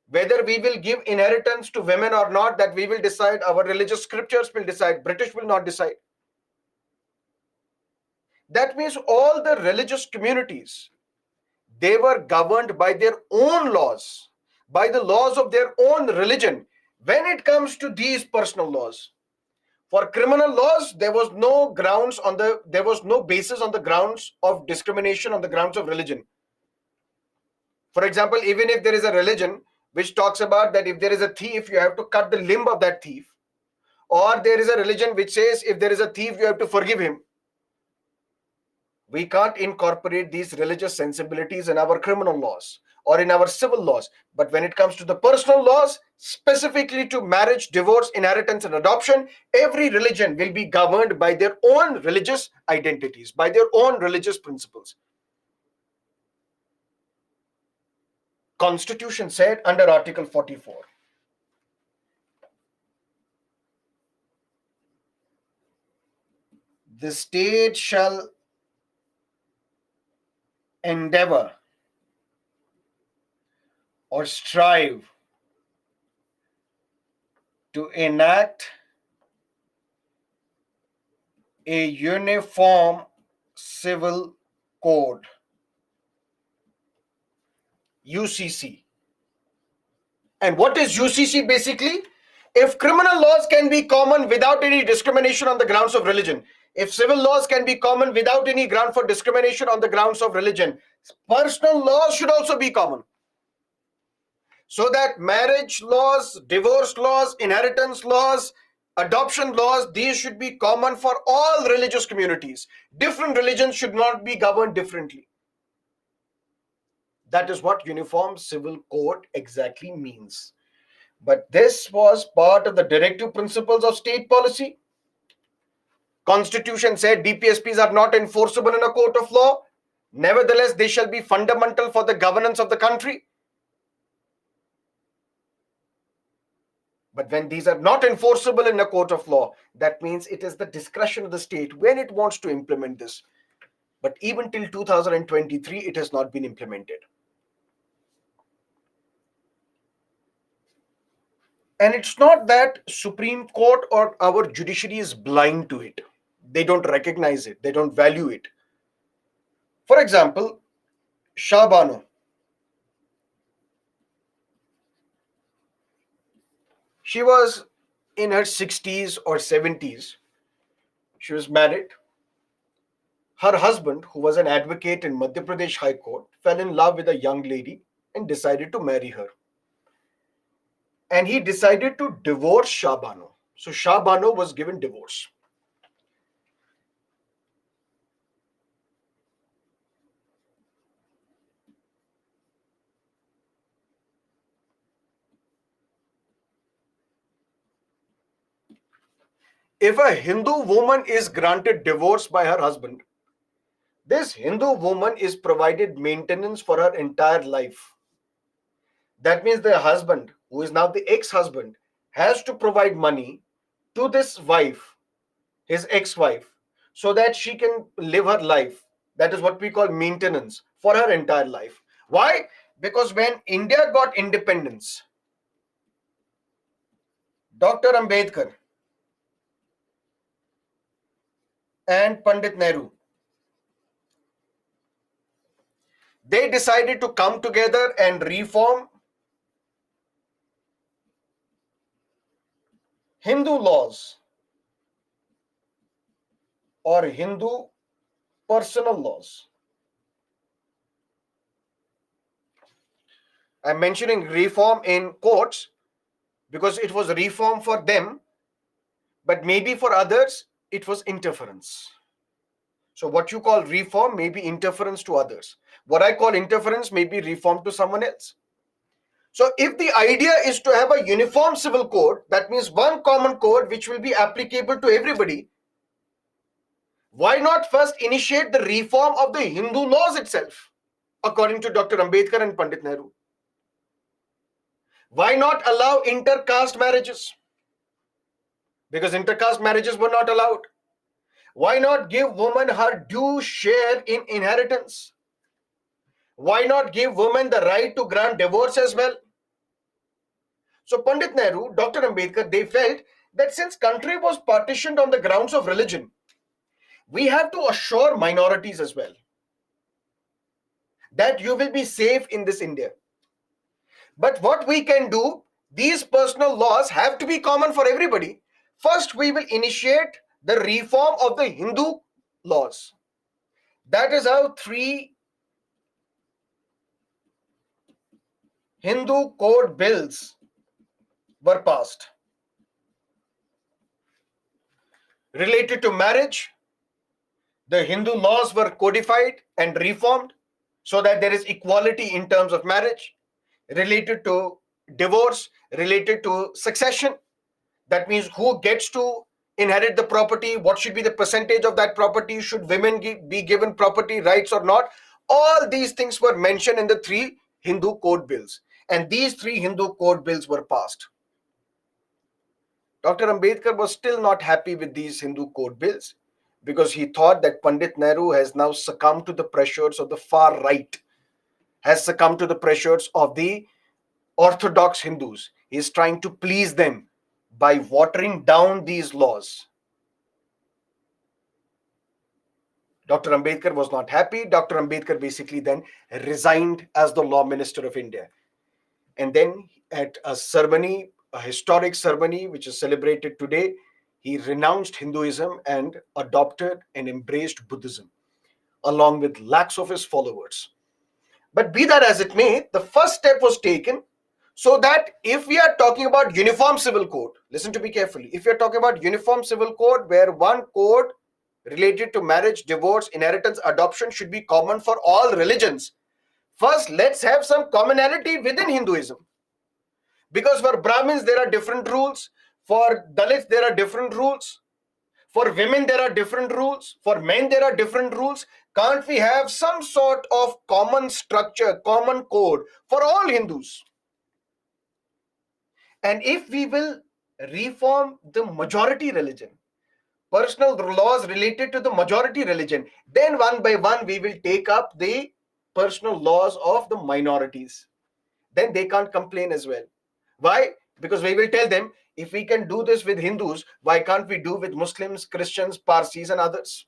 Whether we will give inheritance to women or not, that we will decide. Our religious scriptures will decide. British will not decide. That means all the religious communities, they were governed by their own laws, by the laws of their own religion. When it comes to these personal laws, for criminal laws, there was no basis on the grounds of discrimination on the grounds of religion. For example, even if there is a religion which talks about that if there is a thief, you have to cut the limb of that thief, or there is a religion which says if there is a thief, you have to forgive him. We can't incorporate these religious sensibilities in our criminal laws or in our civil laws. But when it comes to the personal laws, specifically to marriage, divorce, inheritance, and adoption, every religion will be governed by their own religious identities, by their own religious principles. Constitution said under Article 44, the state shall endeavor or strive to enact a uniform civil code, UCC. And what is UCC basically? If criminal laws can be common without any discrimination on the grounds of religion, if civil laws can be common without any ground for discrimination on the grounds of religion, personal laws should also be common. So that marriage laws, divorce laws, inheritance laws, adoption laws, these should be common for all religious communities. Different religions should not be governed differently. That is what uniform civil code exactly means. But this was part of the directive principles of state policy. Constitution said DPSPs are not enforceable in a court of law. Nevertheless, they shall be fundamental for the governance of the country. But when these are not enforceable in a court of law, that means it is the discretion of the state when it wants to implement this. But even till 2023, it has not been implemented. And it's not that Supreme Court or our judiciary is blind to it. They don't recognize it. They don't value it. For example, Shah Bano. She was in her 60s or 70s. She was married. Her husband, who was an advocate in Madhya Pradesh High Court, fell in love with a young lady and decided to marry her. And he decided to divorce Shah Bano. So Shah Bano was given divorce. If a Hindu woman is granted divorce by her husband, this Hindu woman is provided maintenance for her entire life. That means the husband, who is now the ex-husband, has to provide money to this wife, his ex-wife, so that she can live her life. That is what we call maintenance for her entire life. Why? Because when India got independence, Dr. Ambedkar and Pandit Nehru, they decided to come together and reform Hindu laws or Hindu personal laws. I'm mentioning reform in quotes because it was reform for them, but maybe for others, it was interference. So what you call reform may be interference to others. What I call interference may be reform to someone else. So if the idea is to have a uniform civil code, that means one common code which will be applicable to everybody, why not first initiate the reform of the Hindu laws itself, according to Dr. Ambedkar and Pandit Nehru? Why not allow intercaste marriages? Because intercaste marriages were not allowed. Why not give women her due share in inheritance? Why not give women the right to grant divorce as well? So Pandit Nehru, Dr. Ambedkar, they felt that since country was partitioned on the grounds of religion, we have to assure minorities as well that you will be safe in this India. But what we can do, these personal laws have to be common for everybody. First, we will initiate the reform of the Hindu laws. That is how 3 Hindu code bills were passed. Related to marriage, the Hindu laws were codified and reformed so that there is equality in terms of marriage. Related to divorce, related to succession, that means who gets to inherit the property, what should be the percentage of that property, should women be given property rights or not. All these things were mentioned in the 3 Hindu code bills, and these 3 Hindu code bills were passed. Dr. Ambedkar was still not happy with these Hindu code bills because he thought that Pandit Nehru has now succumbed to the pressures of the far right, has succumbed to the pressures of the orthodox Hindus. He is trying to please them by watering down these laws. Dr. Ambedkar was not happy. Dr. Ambedkar basically then resigned as the Law Minister of India. And then at a ceremony, a historic ceremony which is celebrated today, he renounced Hinduism and adopted and embraced Buddhism, along with lakhs of his followers. But be that as it may, the first step was taken so that if we are talking about uniform civil code, listen to me carefully, if we are talking about uniform civil code where one code related to marriage, divorce, inheritance, adoption should be common for all religions, first let's have some commonality within Hinduism. Because for Brahmins there are different rules, for Dalits there are different rules, for women there are different rules, for men there are different rules. Can't we have some sort of common structure, common code for all Hindus? And if we will reform the majority religion, personal laws related to the majority religion, then one by one we will take up the personal laws of the minorities. Then they can't complain as well. Why? Because we will tell them, if we can do this with Hindus, why can't we do with Muslims, Christians, Parsis and others?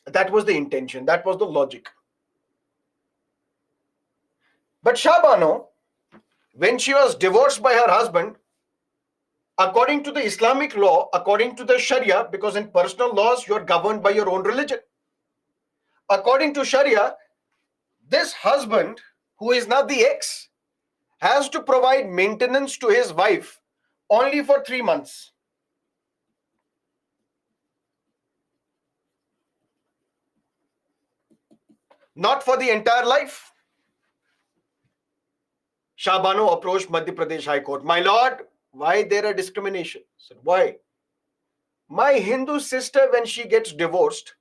That was the intention. That was the logic. But Shah Bano, when she was divorced by her husband, according to the Islamic law, according to the Sharia, because in personal laws you are governed by your own religion. According to Sharia, this husband, who is now the ex, has to provide maintenance to his wife only for 3 months. Not for the entire life. Shah Bano approached Madhya Pradesh High Court. My lord, why there are discrimination? I said, why? My Hindu sister, when she gets divorced,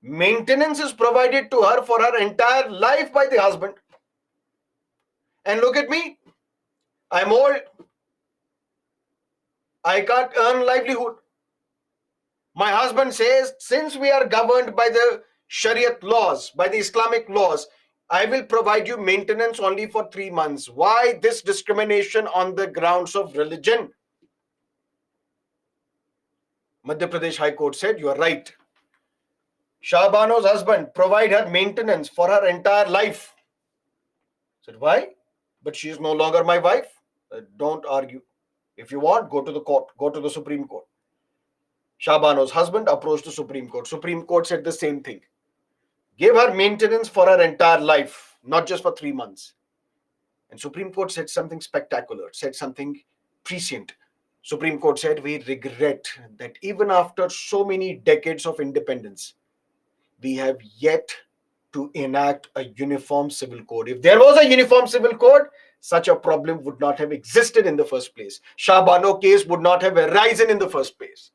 maintenance is provided to her for her entire life by the husband. And look at me, I'm old. I can't earn livelihood. My husband says, since we are governed by the Shariat laws, by the Islamic laws, I will provide you maintenance only for 3 months. Why this discrimination on the grounds of religion? Madhya Pradesh High Court said, you are right. Shah Bano's husband, provide her maintenance for her entire life. I said, why? But she is no longer my wife. Don't argue. If you want, go to the court, go to the Supreme Court. Shah Bano's husband approached the Supreme Court. Supreme Court said the same thing. Give her maintenance for her entire life, not just for 3 months. And Supreme Court said something spectacular, said something prescient. Supreme Court said, we regret that even after so many decades of independence, we have yet to enact a uniform civil code. If there was a uniform civil code, such a problem would not have existed in the first place. Shah Bano case would not have arisen in the first place.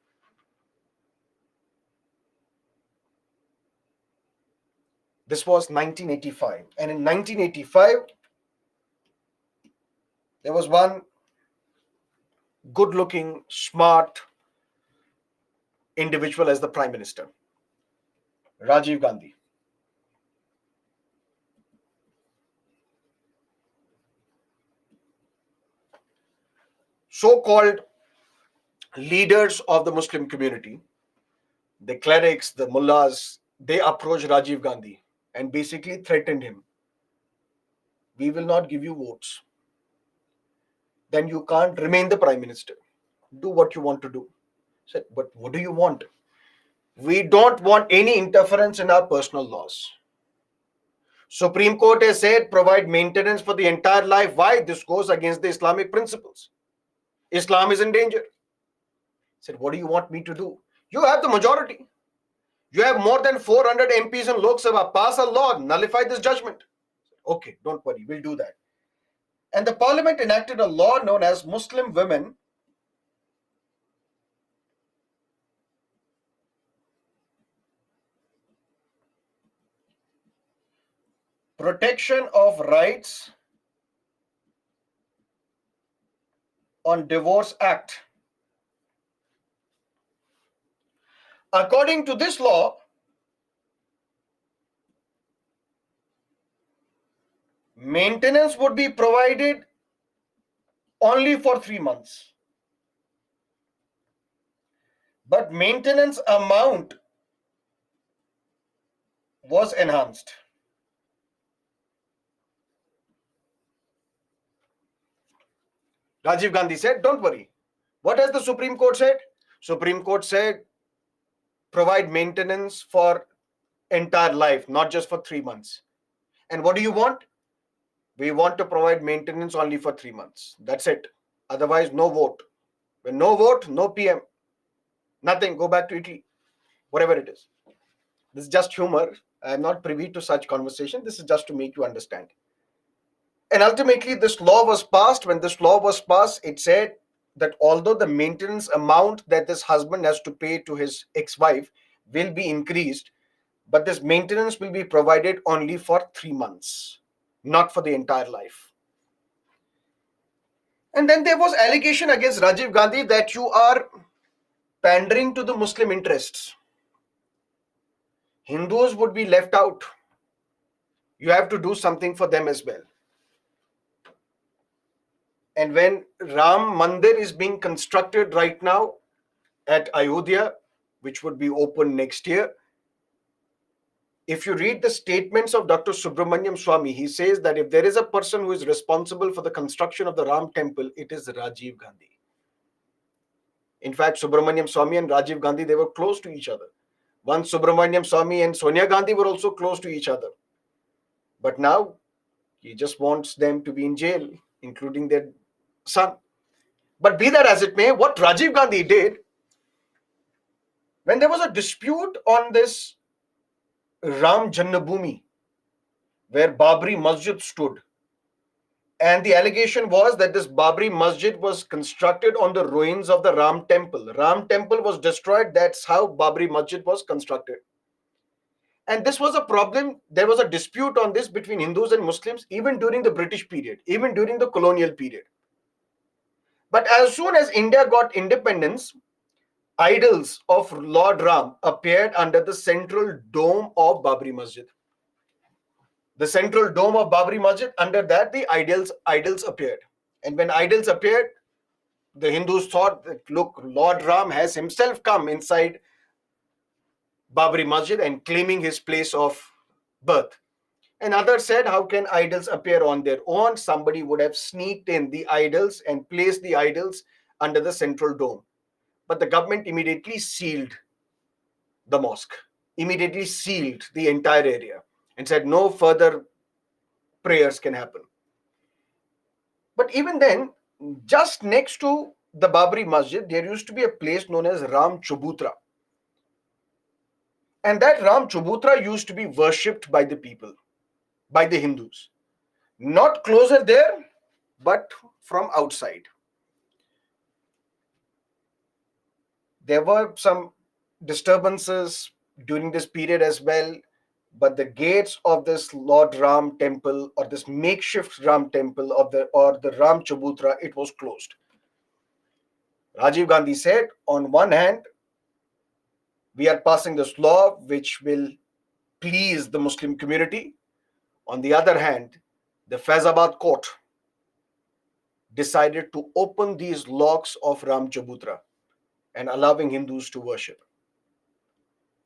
This was 1985. And in 1985, there was one good looking, smart individual as the Prime Minister, Rajiv Gandhi. So called leaders of the Muslim community, the clerics, the mullahs, they approached Rajiv Gandhi and basically threatened him. We will not give you votes. Then you can't remain the Prime Minister. Do what you want to do. I said, but what do you want? We don't want any interference in our personal laws. Supreme Court has said provide maintenance for the entire life. Why? This goes against the Islamic principles. Islam is in danger. I said, what do you want me to do? You have the majority. You have more than 400 MPs in Lok Sabha. Pass a law, nullify this judgment. Okay, don't worry, we'll do that. And the parliament enacted a law known as Muslim Women Protection of Rights on Divorce Act. According to this law, maintenance would be provided only for 3 months. But maintenance amount was enhanced. Rajiv Gandhi said, don't worry. What has the Supreme Court said? Supreme Court said, provide maintenance for entire life, not just for 3 months. And what do you want? We want to provide maintenance only for 3 months. That's it. Otherwise, no vote. When no vote, no PM. Nothing. Go back to Italy. Whatever it is. This is just humor. I'm not privy to such conversation. This is just to make you understand. And ultimately, this law was passed. When this law was passed, it said that although the maintenance amount that this husband has to pay to his ex-wife will be increased, but this maintenance will be provided only for 3 months, not for the entire life. And then there was allegation against Rajiv Gandhi that you are pandering to the Muslim interests. Hindus would be left out. You have to do something for them as well. And when Ram Mandir is being constructed right now at Ayodhya, which would be open next year, if you read the statements of Dr. Subramaniam Swamy, he says that if there is a person who is responsible for the construction of the Ram temple, it is Rajiv Gandhi. In fact, Subramaniam Swamy and Rajiv Gandhi, they were close to each other. Once Subramaniam Swamy and Sonia Gandhi were also close to each other. But now, he just wants them to be in jail, including their son. But be that as it may, what Rajiv Gandhi did, when there was a dispute on this Ram Jannabhoomi, where Babri Masjid stood, and the allegation was that this Babri Masjid was constructed on the ruins of the Ram temple. Ram temple was destroyed. That's how Babri Masjid was constructed. And this was a problem. There was a dispute on this between Hindus and Muslims, even during the British period, even during the colonial period. But as soon as India got independence, idols of Lord Ram appeared under the central dome of Babri Masjid. The central dome of Babri Masjid, under that the idols appeared. And when idols appeared, the Hindus thought that, look, Lord Ram has himself come inside Babri Masjid and claiming his place of birth. And others said, how can idols appear on their own? Somebody would have sneaked in the idols and placed the idols under the central dome. But the government immediately sealed the mosque, immediately sealed the entire area and said no further prayers can happen. But even then, just next to the Babri Masjid, there used to be a place known as Ram Chabutra. And that Ram Chabutra used to be worshipped by the people, by the Hindus. Not closer there, but from outside. There were some disturbances during this period as well, but the gates of this Lord Ram temple, or this makeshift Ram temple of the Ram Chabutra, it was closed. Rajiv Gandhi said, on one hand, we are passing this law which will please the Muslim community. On the other hand, the Faizabad court decided to open these locks of Ram Chabutra and allowing Hindus to worship.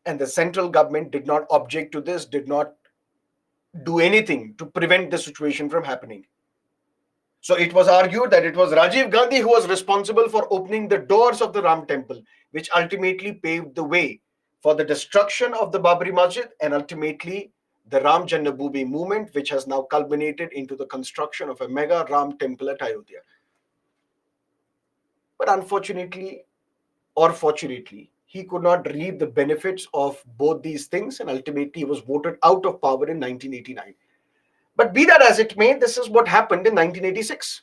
And the central government did not object to this, did not do anything to prevent the situation from happening. So it was argued that it was Rajiv Gandhi who was responsible for opening the doors of the Ram temple, which ultimately paved the way for the destruction of the Babri Masjid and ultimately the Ram Janmabhoomi movement, which has now culminated into the construction of a mega Ram temple at Ayodhya. But unfortunately, or fortunately, he could not reap the benefits of both these things, and ultimately he was voted out of power in 1989. But be that as it may, this is what happened in 1986.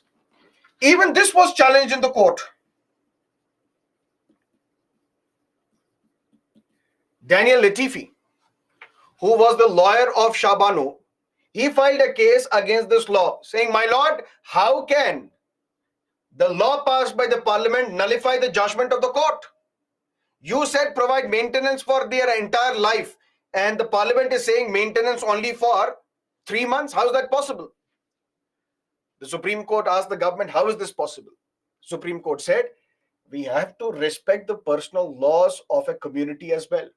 Even this was challenged in the court. Daniel Latifi, who was the lawyer of Shah Bano, he filed a case against this law, saying, "My lord, how can the law passed by the parliament nullify the judgment of the court? You said provide maintenance for their entire life, and the parliament is saying maintenance only for 3 months. How is that possible?" The Supreme Court asked the government, how is this possible? Supreme Court said, we have to respect the personal laws of a community as well.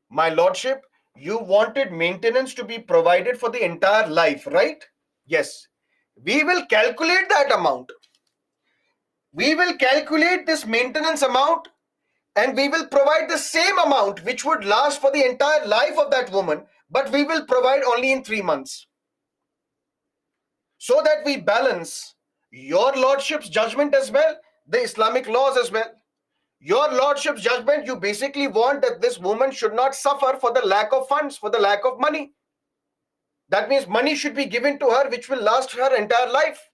My lordship, you wanted maintenance to be provided for the entire life, right? Yes. We will calculate that amount. We will calculate this maintenance amount and we will provide the same amount which would last for the entire life of that woman, but we will provide only in 3 months. So that we balance your lordship's judgment as well, the Islamic laws as well. Your lordship's judgment, you basically want that this woman should not suffer for the lack of funds, for the lack of money. That means money should be given to her which will last her entire life.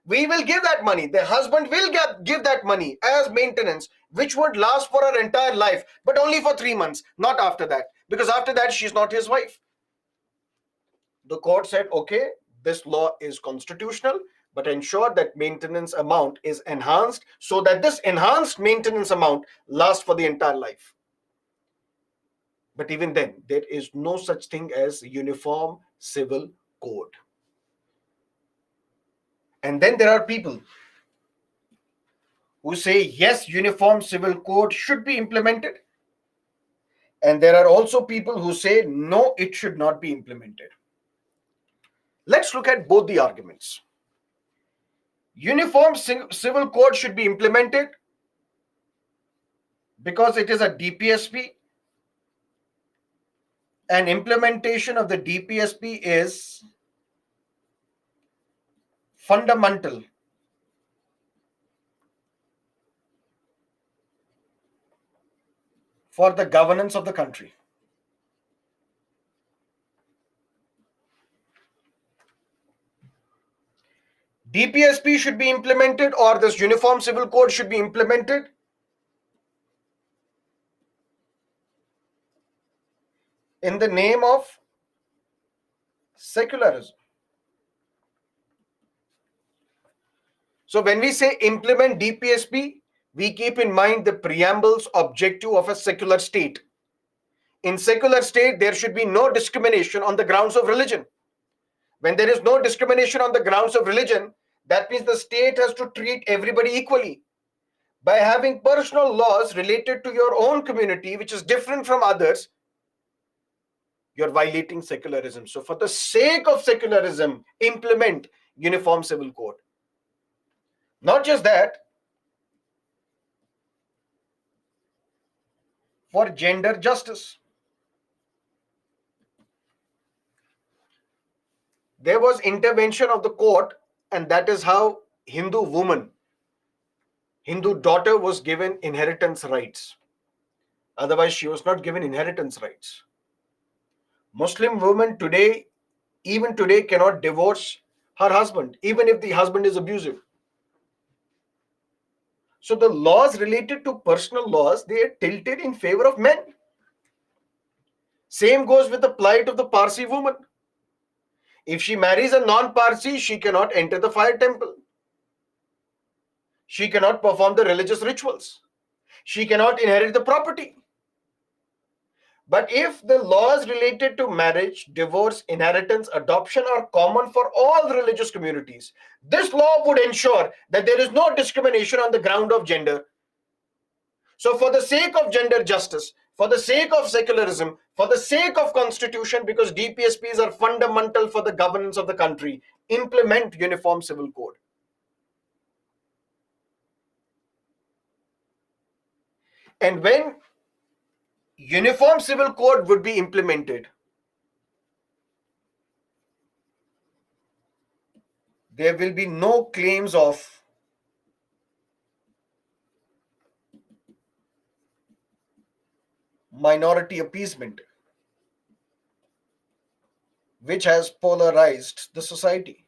We will give that money. The husband will give that money as maintenance, which would last for her entire life, but only for 3 months, not after that. Because after that, she's not his wife. The court said, okay, this law is constitutional, but ensure that maintenance amount is enhanced so that this enhanced maintenance amount lasts for the entire life. But even then, there is no such thing as uniform civil code. And then there are people who say, yes, uniform civil code should be implemented. And there are also people who say, no, it should not be implemented. Let's look at both the arguments. Uniform civil code should be implemented because it is a DPSP, and implementation of the DPSP is fundamental for the governance of the country. DPSP should be implemented, or this uniform civil code should be implemented in the name of secularism. So when we say implement DPSP, we keep in mind the preamble's objective of a secular state. In secular state, there should be no discrimination on the grounds of religion. When there is no discrimination on the grounds of religion, that means the state has to treat everybody equally. By having personal laws related to your own community, which is different from others, you're violating secularism. So for the sake of secularism, implement uniform civil code. Not just that, for gender justice. There was intervention of the court, and that is how Hindu woman, Hindu daughter was given inheritance rights. Otherwise, she was not given inheritance rights. Muslim women today, even today, cannot divorce her husband, even if the husband is abusive. So the laws related to personal laws, they are tilted in favor of men. Same goes with the plight of the Parsi woman. If she marries a non-Parsi, she cannot enter the fire temple. She cannot perform the religious rituals. She cannot inherit the property. But if the laws related to marriage, divorce, inheritance, adoption are common for all religious communities, this law would ensure that there is no discrimination on the ground of gender. So for the sake of gender justice, for the sake of secularism, for the sake of constitution, because DPSPs are fundamental for the governance of the country, implement Uniform Civil Code. And when Uniform Civil Code would be implemented, there will be no claims of minority appeasement, which has polarized the society.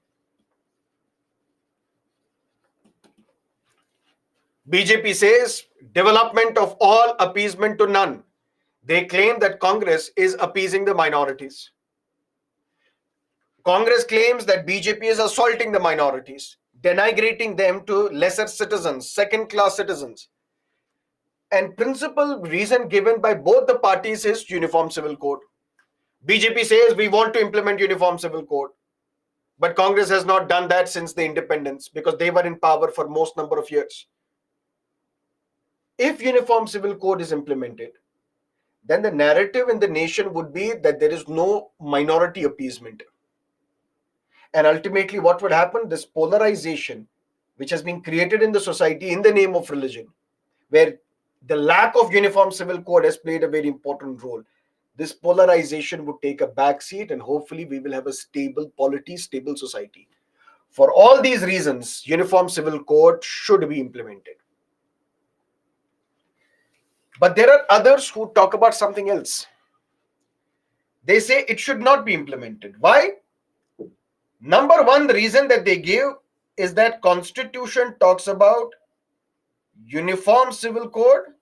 BJP says development of all, appeasement to none. They claim that Congress is appeasing the minorities. Congress claims that BJP is assaulting the minorities, denigrating them to lesser citizens, second-class citizens. And principal reason given by both the parties is Uniform Civil Code. BJP says we want to implement Uniform Civil Code, but Congress has not done that since the independence because they were in power for most number of years. If Uniform Civil Code is implemented, then the narrative in the nation would be that there is no minority appeasement. And ultimately, what would happen? This polarization, which has been created in the society in the name of religion, where the lack of Uniform Civil Code has played a very important role. This polarization would take a backseat, and hopefully, we will have a stable polity, stable society. For all these reasons, Uniform Civil Code should be implemented. But there are others who talk about something else. They say it should not be implemented. Why? Number one, the reason that they give is that Constitution talks about Uniform Civil Code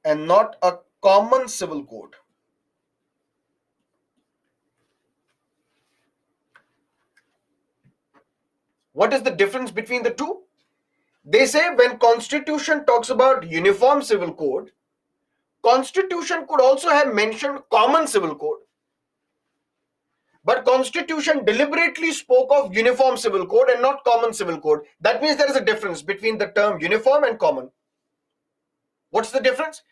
and not a common civil code. What is the difference between the two? They say when Constitution talks about Uniform Civil Code, Constitution could also have mentioned common civil code. But Constitution deliberately spoke of Uniform Civil Code and not common civil code. That means there is a difference between the term uniform and common. What's the difference?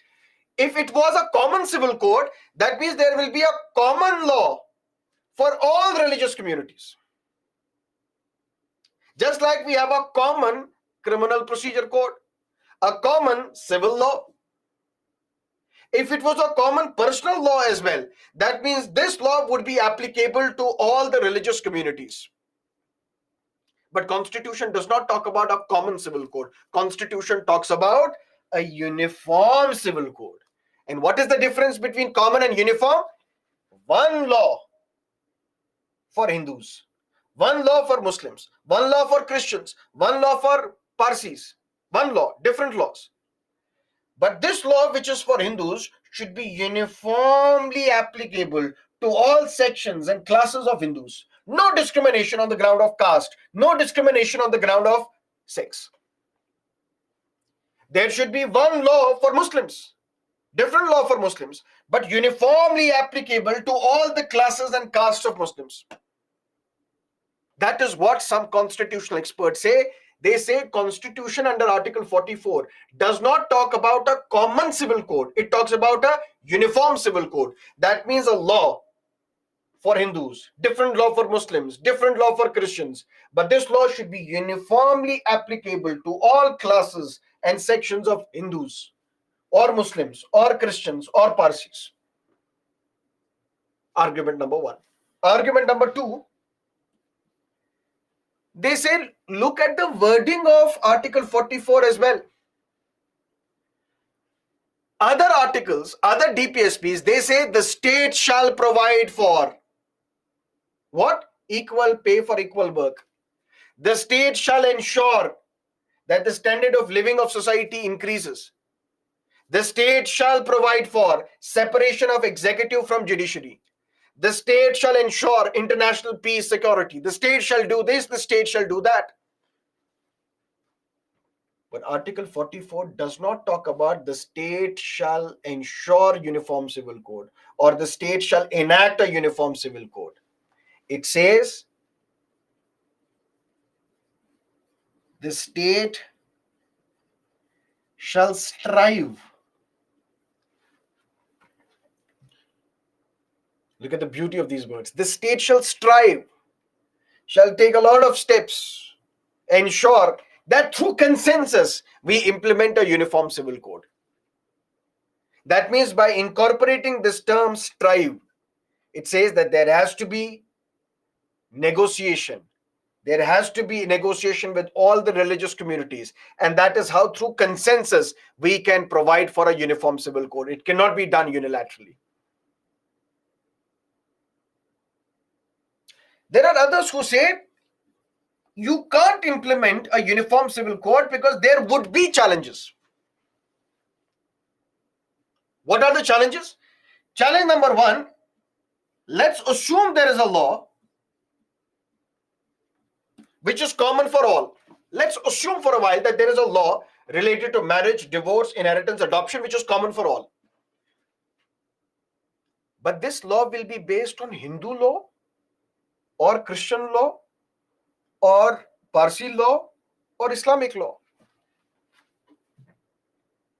If it was a common civil code, that means there will be a common law for all religious communities. Just like we have a common criminal procedure code, a common civil law. If it was a common personal law as well, that means this law would be applicable to all the religious communities. But Constitution does not talk about a common civil code. Constitution talks about a uniform civil code. And what is the difference between common and uniform? One law for Hindus, one law for Muslims, one law for Christians, one law for Parsis, one law, different laws. But this law, which is for Hindus, should be uniformly applicable to all sections and classes of Hindus. No discrimination on the ground of caste, no discrimination on the ground of sex. There should be one law for Muslims, different law for Muslims, but uniformly applicable to all the classes and castes of Muslims. That is what some constitutional experts say. They say Constitution under Article 44 does not talk about a common civil code. It talks about a uniform civil code. That means a law for Hindus, different law for Muslims, different law for Christians. But this law should be uniformly applicable to all classes and sections of Hindus or Muslims or Christians or Parsis. Argument number one. Argument number two. They say, look at the wording of Article 44 as well. Other articles, other DPSPs, they say the state shall provide for what? Equal pay for equal work. The state shall ensure that the standard of living of society increases. The state shall provide for separation of executive from judiciary. The state shall ensure international peace, security. The state shall do this, the state shall do that. But Article 44 does not talk about the state shall ensure uniform civil code or the state shall enact a uniform civil code. It says the state shall strive. Look at the beauty of these words. The state shall strive, shall take a lot of steps, ensure that through consensus we implement a uniform civil code. That means by incorporating this term strive, it says that there has to be negotiation. There has to be negotiation with all the religious communities. And that is how through consensus we can provide for a uniform civil code. It cannot be done unilaterally. There are others who say you can't implement a uniform civil code because there would be challenges. What are the challenges? Challenge number one, let's assume there is a law which is common for all. Let's assume for a while that there is a law related to marriage, divorce, inheritance, adoption, which is common for all. But this law will be based on Hindu law or Christian law or Parsi law or Islamic law.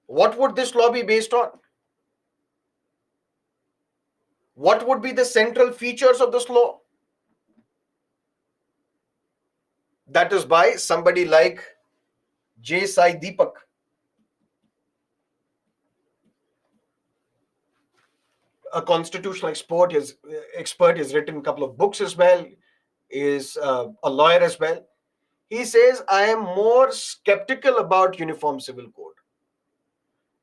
What would this law be based on? What would be the central features of this law? That is by somebody like J. Sai Deepak. A constitutional expert has written a couple of books as well, is a lawyer as well. He says, I am more skeptical about uniform civil code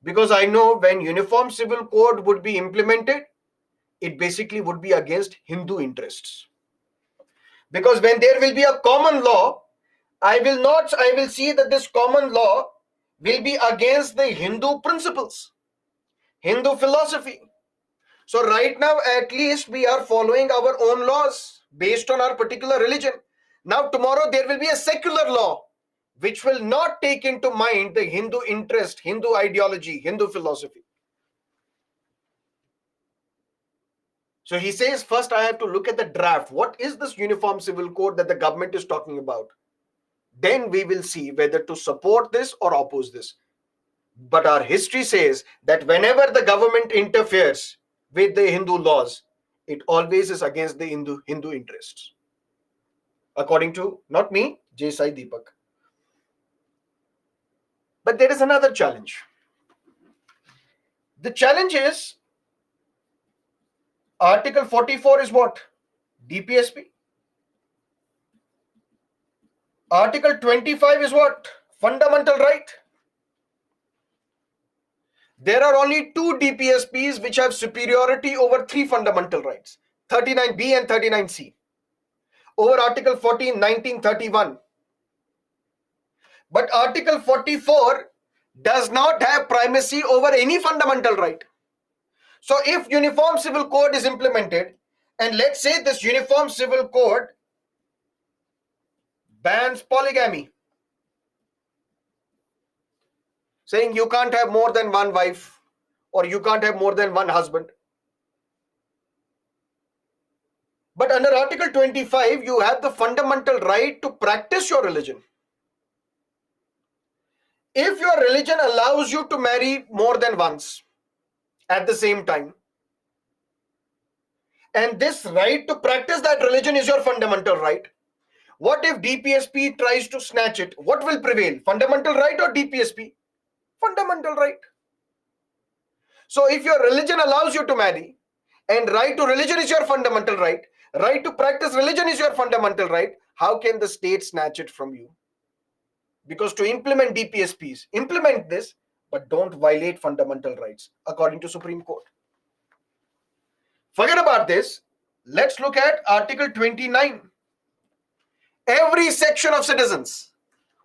because I know when uniform civil code would be implemented, it basically would be against Hindu interests. Because when there will be a common law, I will see that this common law will be against the Hindu principles, Hindu philosophy. So right now, at least we are following our own laws based on our particular religion. Now tomorrow there will be a secular law which will not take into mind the Hindu interest, Hindu ideology, Hindu philosophy. So he says, first I have to look at the draft. What is this uniform civil code that the government is talking about? Then we will see whether to support this or oppose this. But our history says that whenever the government interferes with the Hindu laws, it always is against the Hindu interests. According to, not me, J. Sai Deepak. But there is another challenge. The challenge is Article 44 is what? DPSP. Article 25 is what? Fundamental right. There are only two DPSPs which have superiority over three fundamental rights, 39B and 39C, over Article 14, 1931. But Article 44 does not have primacy over any fundamental right. So if Uniform Civil Code is implemented, and let's say this Uniform Civil Code bans polygamy, saying you can't have more than one wife or you can't have more than one husband. But under Article 25, you have the fundamental right to practice your religion. If your religion allows you to marry more than once at the same time, and this right to practice that religion is your fundamental right, what if DPSP tries to snatch it? What will prevail? Fundamental right or DPSP? Fundamental right. So if your religion allows you to marry and right to religion is your fundamental right, Right to practice religion is your fundamental right. How can the state snatch it from you? Because to implement DPSPs, implement this, but don't violate fundamental rights according to Supreme Court. Forget about this. Let's look at Article 29. Every section of citizens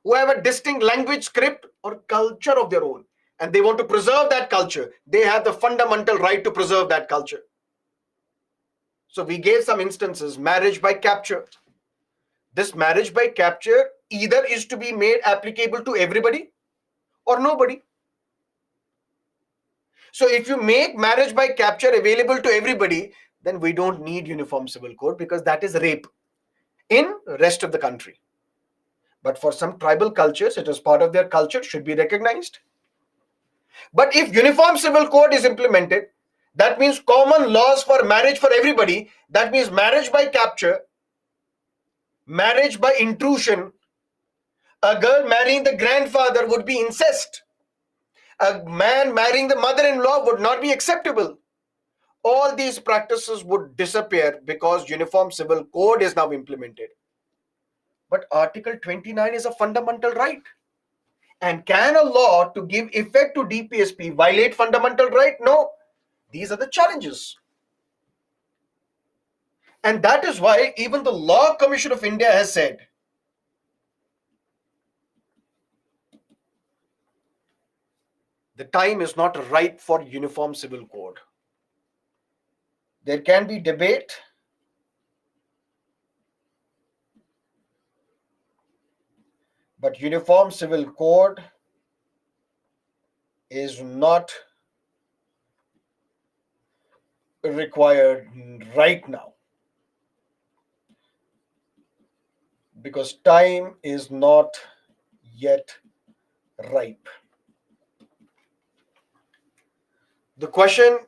who have a distinct language, script, or culture of their own, and they want to preserve that culture, they have the fundamental right to preserve that culture. So we gave some instances. Marriage by capture. This marriage by capture either is to be made applicable to everybody or nobody. So if you make marriage by capture available to everybody, then we don't need uniform civil code, because that is rape in rest of the country. But for some tribal cultures, it is part of their culture, should be recognized. But if uniform civil code is implemented, that means common laws for marriage for everybody. That means marriage by capture, marriage by intrusion. A girl marrying the grandfather would be incest. A man marrying the mother-in-law would not be acceptable. All these practices would disappear because uniform civil code is now implemented. But Article 29 is a fundamental right. And can a law to give effect to DPSP violate fundamental right? No. These are the challenges. And that is why even the Law Commission of India has said the time is not ripe for uniform civil code. There can be debate, but uniform civil code is not required right now, because time is not yet ripe. The question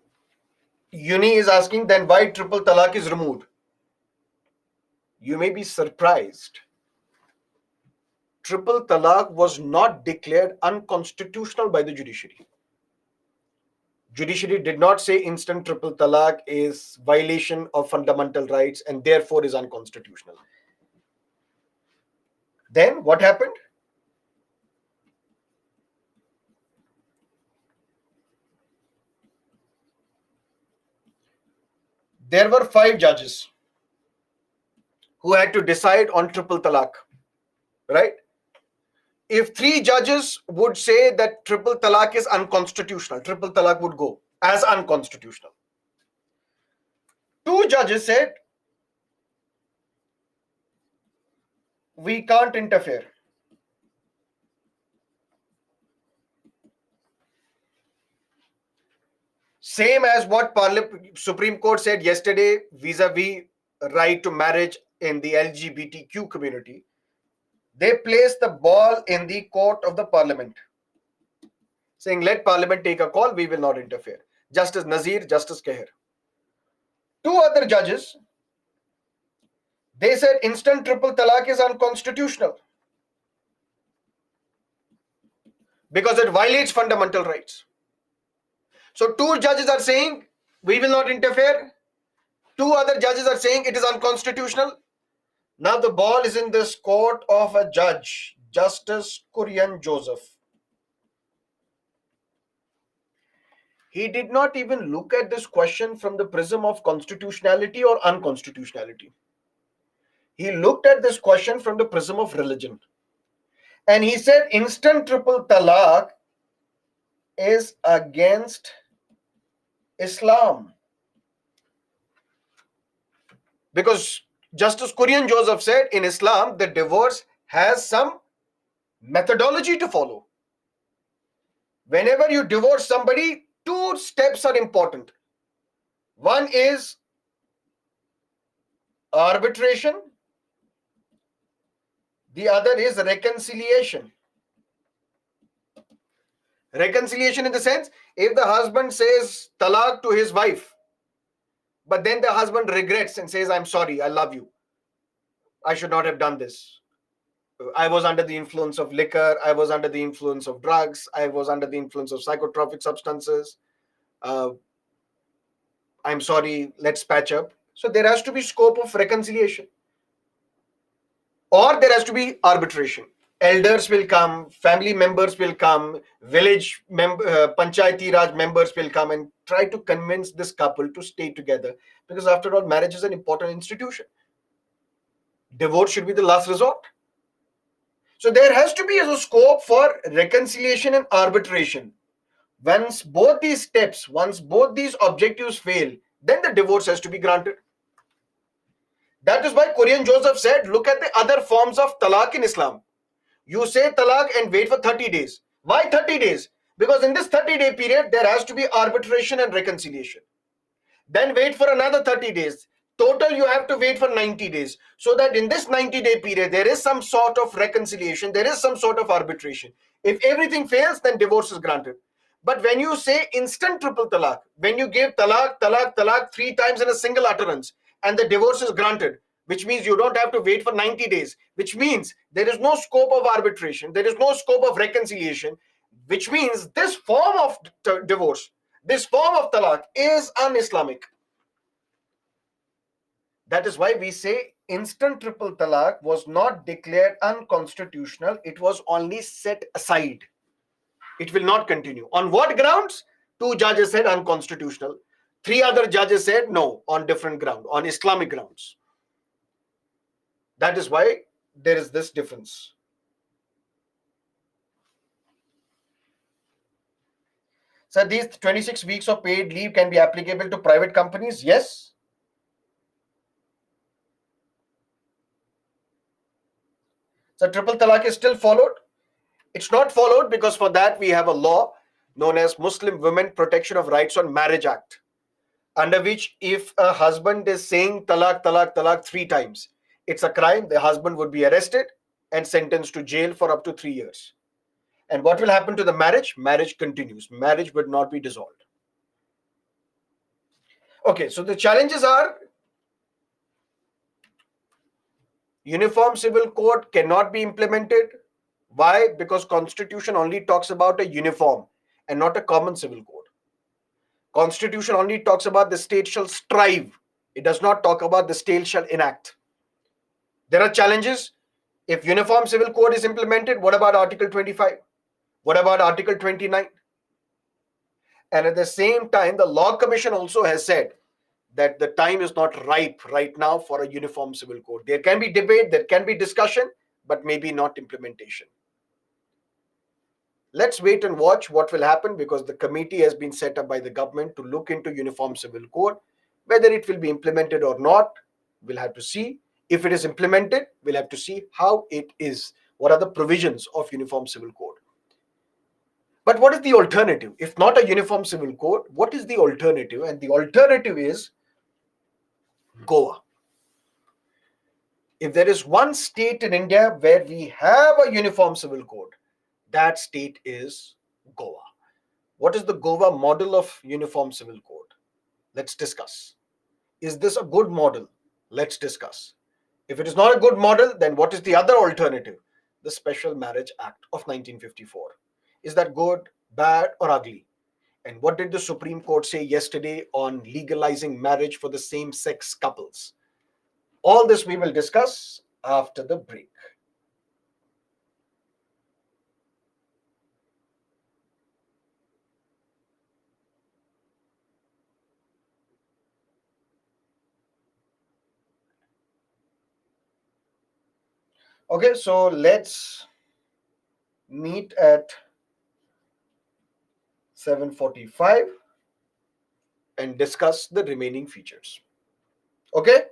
Uni is asking, then why triple talaq is removed? You may be surprised. Triple talaq was not declared unconstitutional by the judiciary. Judiciary did not say instant triple talaq is violation of fundamental rights and therefore is unconstitutional. Then what happened? There were 5 judges who had to decide on triple talaq, right? If 3 judges would say that triple talaq is unconstitutional, triple talaq would go as unconstitutional. 2 judges said, we can't interfere. Same as what Supreme Court said yesterday vis-a-vis right to marriage in the LGBTQ community. They placed the ball in the court of the parliament, saying, let parliament take a call, we will not interfere. Justice Nazir, Justice Kehar. 2 other judges, they said instant triple talaq is unconstitutional because it violates fundamental rights. So 2 judges are saying we will not interfere. 2 other judges are saying it is unconstitutional. Now the ball is in this court of a judge, Justice Kurian Joseph. He did not even look at this question from the prism of constitutionality or unconstitutionality. He looked at this question from the prism of religion. And he said instant triple talaq is against Islam. Because Justice Kurian Joseph said in Islam, the divorce has some methodology to follow. Whenever you divorce somebody, 2 steps are important. One is arbitration. The other is reconciliation. Reconciliation in the sense, if the husband says talaq to his wife, but then the husband regrets and says, I'm sorry, I love you, I should not have done this. I was under the influence of liquor, I was under the influence of drugs, I was under the influence of psychotropic substances. I'm sorry, let's patch up. So there has to be scope of reconciliation, or there has to be arbitration. Elders will come, family members will come, panchayati raj members will come and try to convince this couple to stay together, because after all, marriage is an important institution. Divorce should be the last resort. So there has to be a scope for reconciliation and arbitration. Once both these objectives fail, then the divorce has to be granted. That is why Korean Joseph said, look at the other forms of talaq in Islam. You say talaq and wait for 30 days. Why 30 days? Because in this 30-day period, there has to be arbitration and reconciliation. Then wait for another 30 days. Total, you have to wait for 90 days. So that in this 90-day period, there is some sort of reconciliation, there is some sort of arbitration. If everything fails, then divorce is granted. But when you say instant triple talaq, when you give talaq, talaq, talaq 3 times in a single utterance, and the divorce is granted, which means you don't have to wait for 90 days, which means there is no scope of arbitration, there is no scope of reconciliation, which means this form of divorce, this form of talaq is un-Islamic. That is why we say instant triple talaq was not declared unconstitutional, it was only set aside. It will not continue. On what grounds? 2 judges said unconstitutional. 3 other judges said no, on different ground, on Islamic grounds. That is why there is this difference. So these 26 weeks of paid leave can be applicable to private companies? Yes. So triple talaq is still followed? It's not followed because for that we have a law known as Muslim Women Protection of Rights on Marriage Act, under which if a husband is saying talaq, talaq, talaq 3 times, it's a crime. The husband would be arrested and sentenced to jail for up to 3 years. And what will happen to the marriage? Marriage continues. Marriage would not be dissolved. Okay, so the challenges are Uniform Civil Code cannot be implemented. Why? Because Constitution only talks about a uniform and not a common civil code. Constitution only talks about the state shall strive. It does not talk about the state shall enact. There are challenges. If Uniform Civil Code is implemented, what about Article 25? What about Article 29? And at the same time, the Law Commission also has said that the time is not ripe right now for a Uniform Civil Code. There can be debate, there can be discussion, but maybe not implementation. Let's wait and watch what will happen, because the committee has been set up by the government to look into Uniform Civil Code. Whether it will be implemented or not, we'll have to see. If it is implemented, we'll have to see how it is. What are the provisions of Uniform Civil Code? But what is the alternative? If not a Uniform Civil Code, what is the alternative? And the alternative is Goa. If there is one state in India where we have a Uniform Civil Code, that state is Goa. What is the Goa model of Uniform Civil Code? Let's discuss. Is this a good model? Let's discuss. If it is not a good model, then what is the other alternative? The Special Marriage Act of 1954. Is that good, bad, or ugly? And what did the Supreme Court say yesterday on legalizing marriage for the same-sex couples? All this we will discuss after the break. Okay, so let's meet at 7:45 and discuss the remaining features. Okay?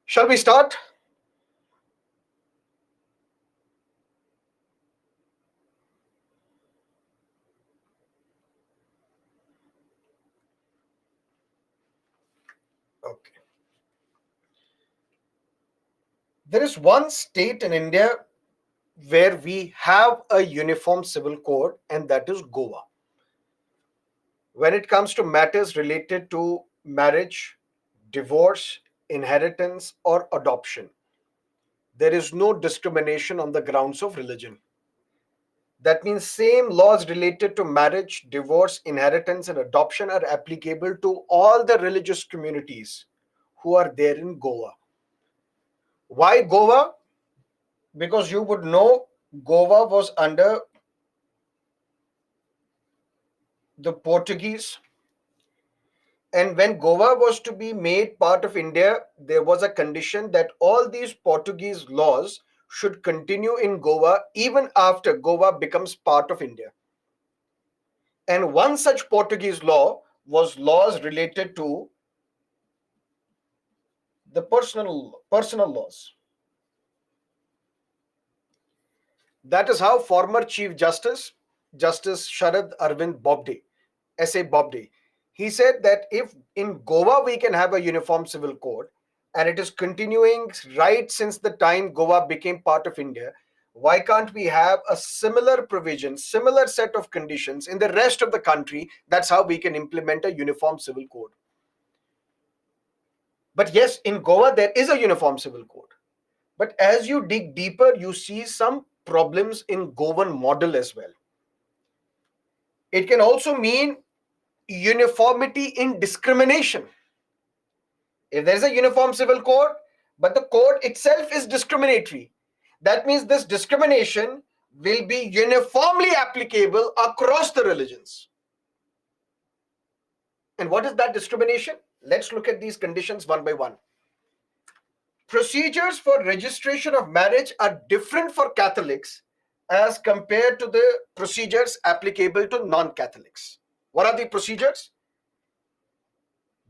Shall we start? Okay. There is one state in India where we have a uniform civil code, and that is Goa. When it comes to matters related to marriage, divorce, inheritance, or adoption, there is no discrimination on the grounds of religion. That means same laws related to marriage, divorce, inheritance, and adoption are applicable to all the religious communities who are there in Goa. Why Goa? Because you would know Goa was under the Portuguese. And when Goa was to be made part of India, there was a condition that all these Portuguese laws should continue in Goa even after Goa becomes part of India. And one such Portuguese law was laws related to the personal laws. That is how former Chief Justice, Justice Sharad Arvind Bobde, S.A. Bobde, he said that if in Goa we can have a uniform civil code and it is continuing right since the time Goa became part of India, why can't we have a similar provision, similar set of conditions in the rest of the country? That's how we can implement a uniform civil code. But yes, in Goa there is a uniform civil code. But as you dig deeper, you see some problems in Goan model as well. It can also mean uniformity in discrimination. If there is a uniform civil code, but the code itself is discriminatory, that means this discrimination will be uniformly applicable across the religions. And what is that discrimination? Let's look at these conditions one by one. Procedures for registration of marriage are different for Catholics as compared to the procedures applicable to non-Catholics. What are the procedures?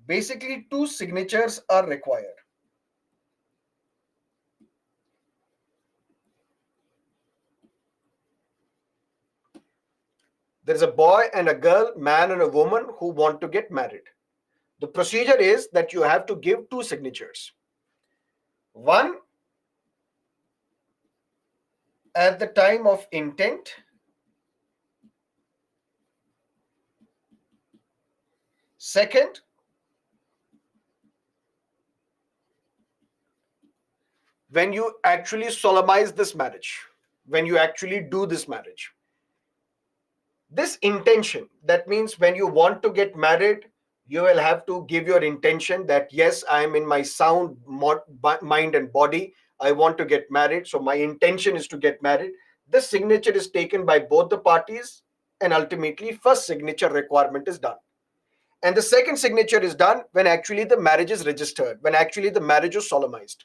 Basically, two signatures are required. There is a boy and a girl, man and a woman who want to get married. The procedure is that you have to give two signatures. One at the time of intent, second when you actually solemnize this marriage, when you actually do this marriage. This intention, that means when you want to get married, you will have to give your intention that yes, I am in my sound mind and body, I want to get married, so my intention is to get married. This signature is taken by both the parties, and ultimately first signature requirement is done, and the second signature is done when actually the marriage is registered, when actually the marriage is solemnized.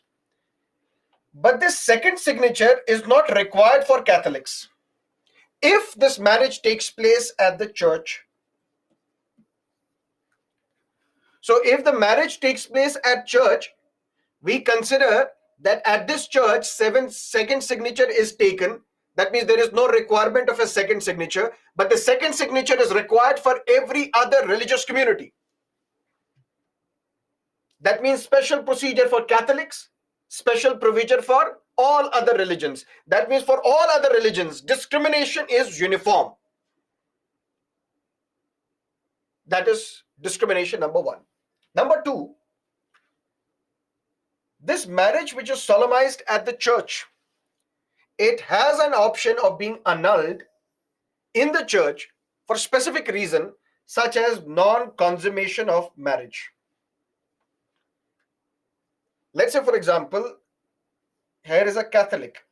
But this second signature is not required for Catholics. If this marriage takes place at the church, so if the marriage takes place at church, we consider that at this church, second signature is taken. That means there is no requirement of a second signature, but the second signature is required for every other religious community. That means special procedure for Catholics, special provision for all other religions. That means for all other religions, discrimination is uniform. That is discrimination number one. Number two, this marriage which is solemnized at the church, it has an option of being annulled in the church for specific reason, such as non-consummation of marriage. Let's say, for example, here is a Catholic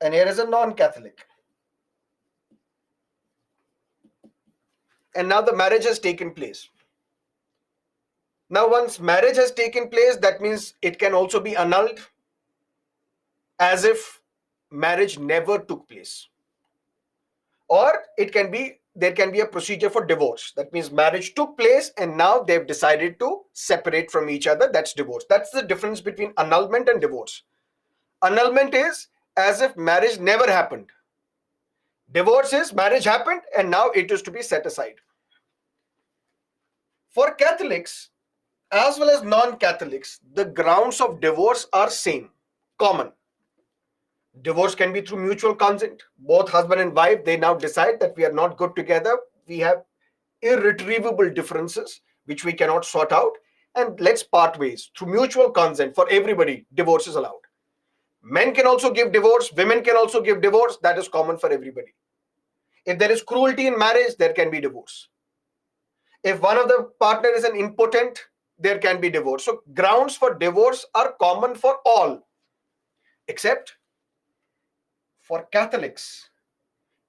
and here is a non-Catholic. And now the marriage has taken place. Now, once marriage has taken place, that means it can also be annulled as if marriage never took place. Or it can be there can be a procedure for divorce. That means marriage took place and now they've decided to separate from each other. That's divorce. That's the difference between annulment and divorce. Annulment is as if marriage never happened. Divorce is marriage happened and now it is to be set aside. For Catholics as well as non-Catholics, the grounds of divorce are same, common. Divorce can be through mutual consent. Both husband and wife, they now decide that we are not good together. We have irretrievable differences which we cannot sort out, and let's part ways. Through mutual consent for everybody, divorce is allowed. Men can also give divorce, women can also give divorce. That is common for everybody. If there is cruelty in marriage, there can be divorce. If one of the partner is an impotent, there can be divorce. So grounds for divorce are common for all, except for Catholics.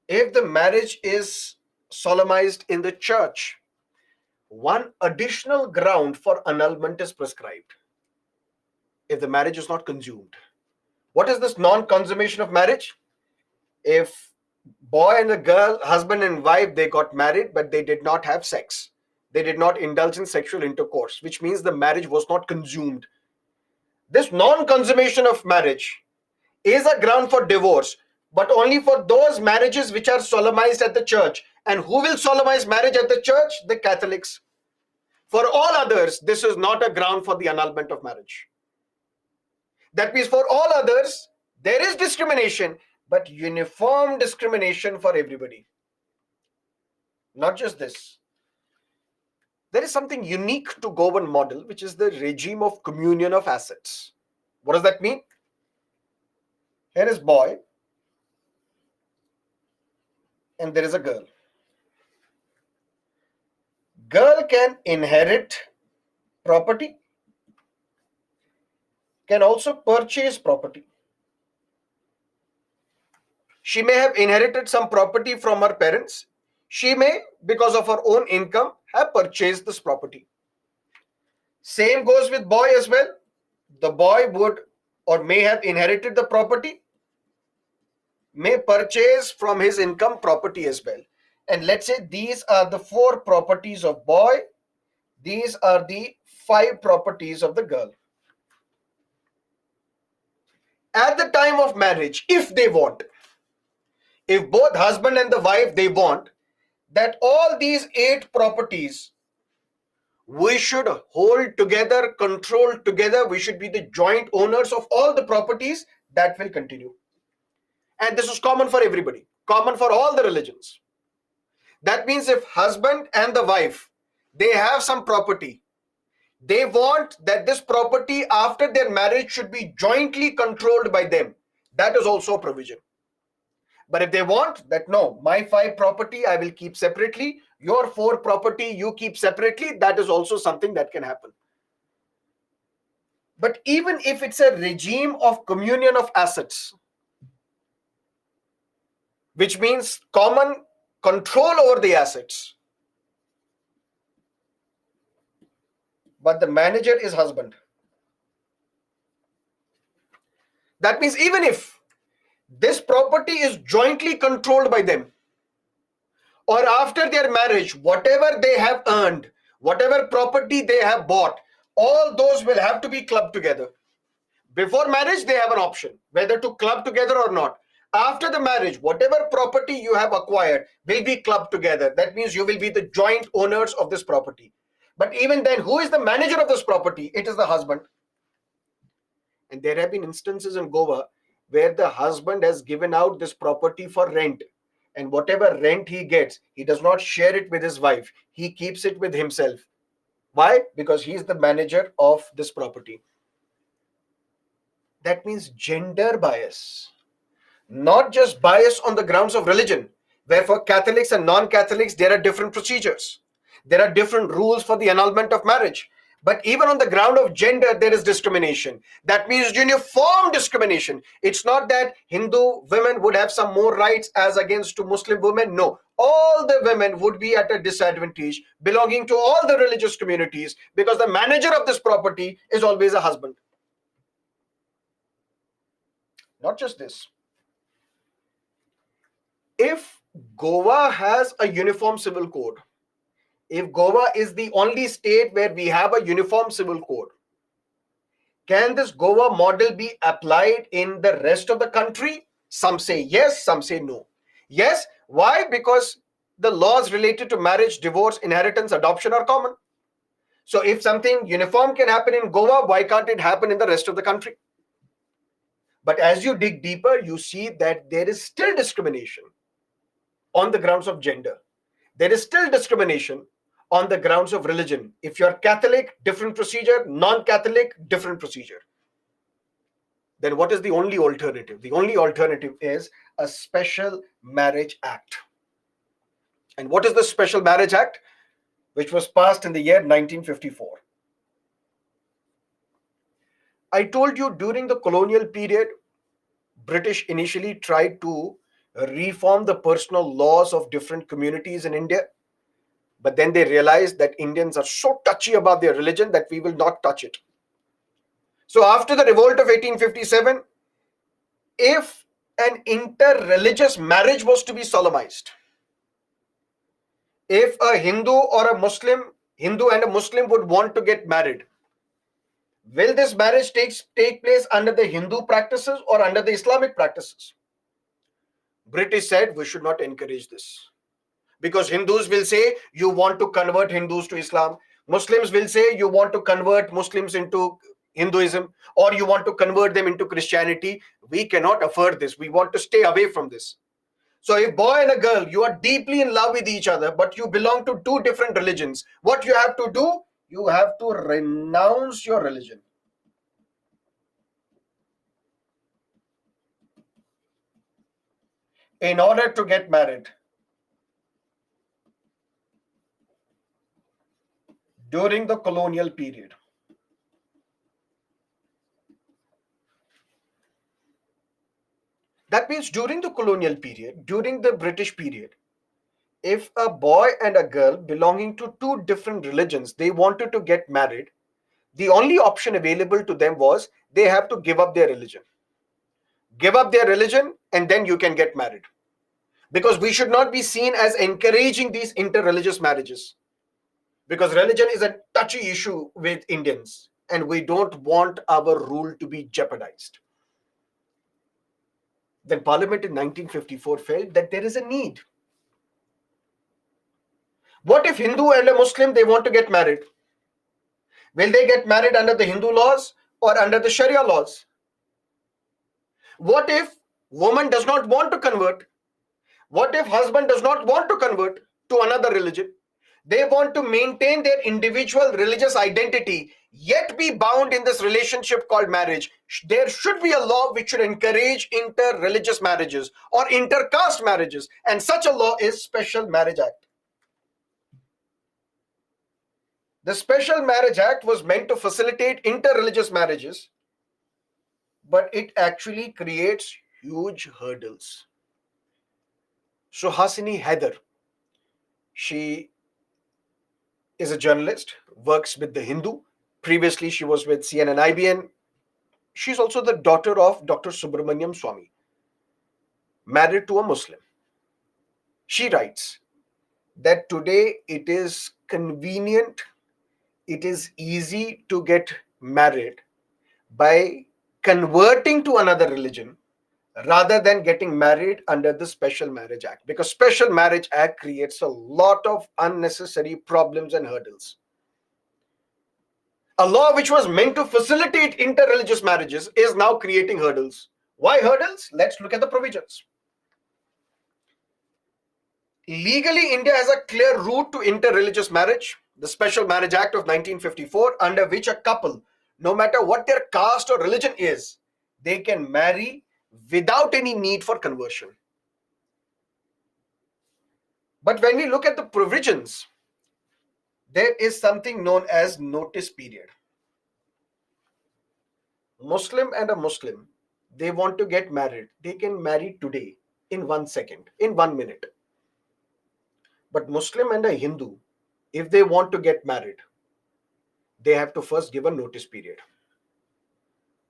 If the marriage is solemnized in the church, one additional ground for annulment is prescribed. If the marriage is not consumed. What is this non-consummation of marriage? If boy and a girl, husband and wife, they got married, but they did not have sex. They did not indulge in sexual intercourse, which means the marriage was not consumed. This non-consummation of marriage is a ground for divorce, but only for those marriages which are solemnized at the church. And who will solemnize marriage at the church? The Catholics. For all others, this is not a ground for the annulment of marriage. That means for all others, there is discrimination, but uniform discrimination for everybody. Not just this. There is something unique to Govan model, which is the regime of communion of assets. What does that mean? Here is boy, and there is a girl. Girl can inherit property, can also purchase property. She may have inherited some property from her parents. She may, because of her own income, have purchased this property. Same goes with boy as well. The boy would or may have inherited the property, may purchase from his income property as well. And let's say these are the 4 properties of boy. These are the 5 properties of the girl. At the time of marriage, if they want, if both husband and the wife, they want that all these 8 properties we should hold together, control together, we should be the joint owners of all the properties, that will continue. And this is common for everybody, common for all the religions. That means if husband and the wife, they have some property, they want that this property after their marriage should be jointly controlled by them. That is also a provision. But if they want that, no, my 5 property I will keep separately, your 4 property you keep separately, that is also something that can happen. But even if it's a regime of communion of assets, which means common control over the assets, but the manager is husband. That means even if this property is jointly controlled by them, or after their marriage, whatever they have earned, whatever property they have bought, all those will have to be clubbed together. Before marriage, they have an option whether to club together or not. After the marriage, whatever property you have acquired will be clubbed together. That means you will be the joint owners of this property. But even then, who is the manager of this property? It is the husband. And there have been instances in Goa where the husband has given out this property for rent. And whatever rent he gets, he does not share it with his wife. He keeps it with himself. Why? Because he is the manager of this property. That means gender bias. Not just bias on the grounds of religion, where for Catholics and non-Catholics, there are different procedures. There are different rules for the annulment of marriage. But even on the ground of gender, there is discrimination. That means uniform discrimination. It's not that Hindu women would have some more rights as against to Muslim women. No, all the women would be at a disadvantage belonging to all the religious communities because the manager of this property is always a husband. Not just this. If Goa has a uniform civil code, if Goa is the only state where we have a uniform civil code, can this Goa model be applied in the rest of the country? Some say yes, some say no. Yes, why? Because the laws related to marriage, divorce, inheritance, adoption are common. So if something uniform can happen in Goa, why can't it happen in the rest of the country? But as you dig deeper, you see that there is still discrimination on the grounds of gender. There is still discrimination on the grounds of religion. If you're Catholic, different procedure, non-Catholic, different procedure. Then what is the only alternative? The only alternative is a Special Marriage Act. And what is the Special Marriage Act? Which was passed in the year 1954. I told you during the colonial period, British initially tried to reform the personal laws of different communities in India. But then they realized that Indians are so touchy about their religion that we will not touch it. So after the revolt of 1857, if an inter-religious marriage was to be solemnized, if a Hindu or a Muslim, Hindu and a Muslim would want to get married, will this marriage take place under the Hindu practices or under the Islamic practices? British said we should not encourage this. Because Hindus will say you want to convert Hindus to Islam. Muslims will say you want to convert Muslims into Hinduism, or you want to convert them into Christianity. We cannot afford this. We want to stay away from this. So if boy and a girl, you are deeply in love with each other, but you belong to two different religions, what you have to do? You have to renounce your religion. In order to get married. During the colonial period. That means during the colonial period, during the British period, if a boy and a girl belonging to two different religions, they wanted to get married, the only option available to them was they have to give up their religion. Give up their religion and then you can get married. Because we should not be seen as encouraging these inter-religious marriages. Because religion is a touchy issue with Indians and we don't want our rule to be jeopardized. Then Parliament in 1954 felt that there is a need. What if Hindu and a Muslim, they want to get married? Will they get married under the Hindu laws or under the Sharia laws? What if woman does not want to convert? What if husband does not want to convert to another religion? They want to maintain their individual religious identity, yet be bound in this relationship called marriage. There should be a law which should encourage inter-religious marriages or inter-caste marriages, and such a law is Special Marriage Act. The Special Marriage Act was meant to facilitate inter-religious marriages, but it actually creates huge hurdles. Suhasini Haider, she is a journalist, works with The Hindu. Previously, she was with CNN IBN. She's also the daughter of Dr. Subramaniam Swamy, married to a Muslim. She writes that today it is convenient, it is easy to get married by converting to another religion rather than getting married under the Special Marriage Act, because Special Marriage Act creates a lot of unnecessary problems and hurdles. A law which was meant to facilitate inter-religious marriages is now creating hurdles. Why hurdles? Let's look at the provisions. Legally, India has a clear route to inter-religious marriage, the Special Marriage Act of 1954, under which a couple, no matter what their caste or religion is, they can marry without any need for conversion. But when we look at the provisions, there is something known as notice period. Muslim and a Muslim, they want to get married. They can marry today, in 1 second, in 1 minute. But Muslim and a Hindu, if they want to get married, they have to first give a notice period.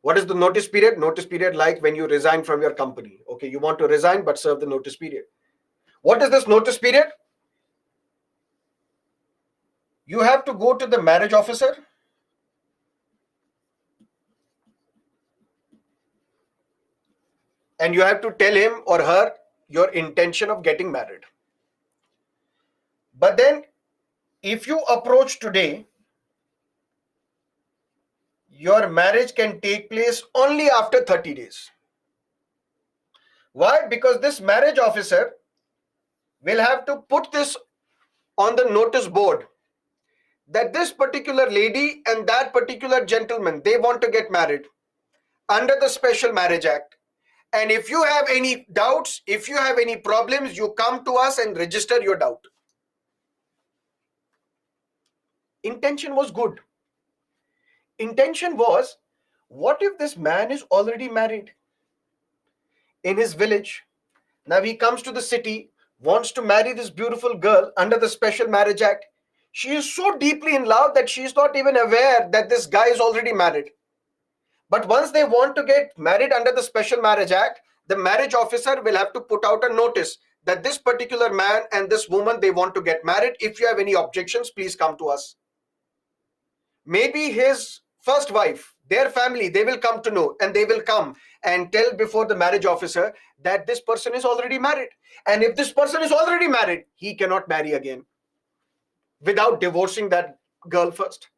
What is the notice period? Notice period like when you resign from your company. Okay, you want to resign but serve the notice period. What is this notice period? You have to go to the marriage officer and you have to tell him or her your intention of getting married. But then, if you approach today, your marriage can take place only after 30 days. Why? Because this marriage officer will have to put this on the notice board that this particular lady and that particular gentleman, they want to get married under the Special Marriage Act. And if you have any doubts, if you have any problems, you come to us and register your doubt. Intention was good. Intention was, what if this man is already married in his village? Now he comes to the city, wants to marry this beautiful girl under the Special Marriage Act. She is so deeply in love that she is not even aware that this guy is already married. But once they want to get married under the Special Marriage Act, the marriage officer will have to put out a notice that this particular man and this woman, they want to get married. If you have any objections, please come to us. Maybe his first wife, their family, they will come to know, and they will come and tell before the marriage officer that this person is already married. And if this person is already married, he cannot marry again without divorcing that girl first.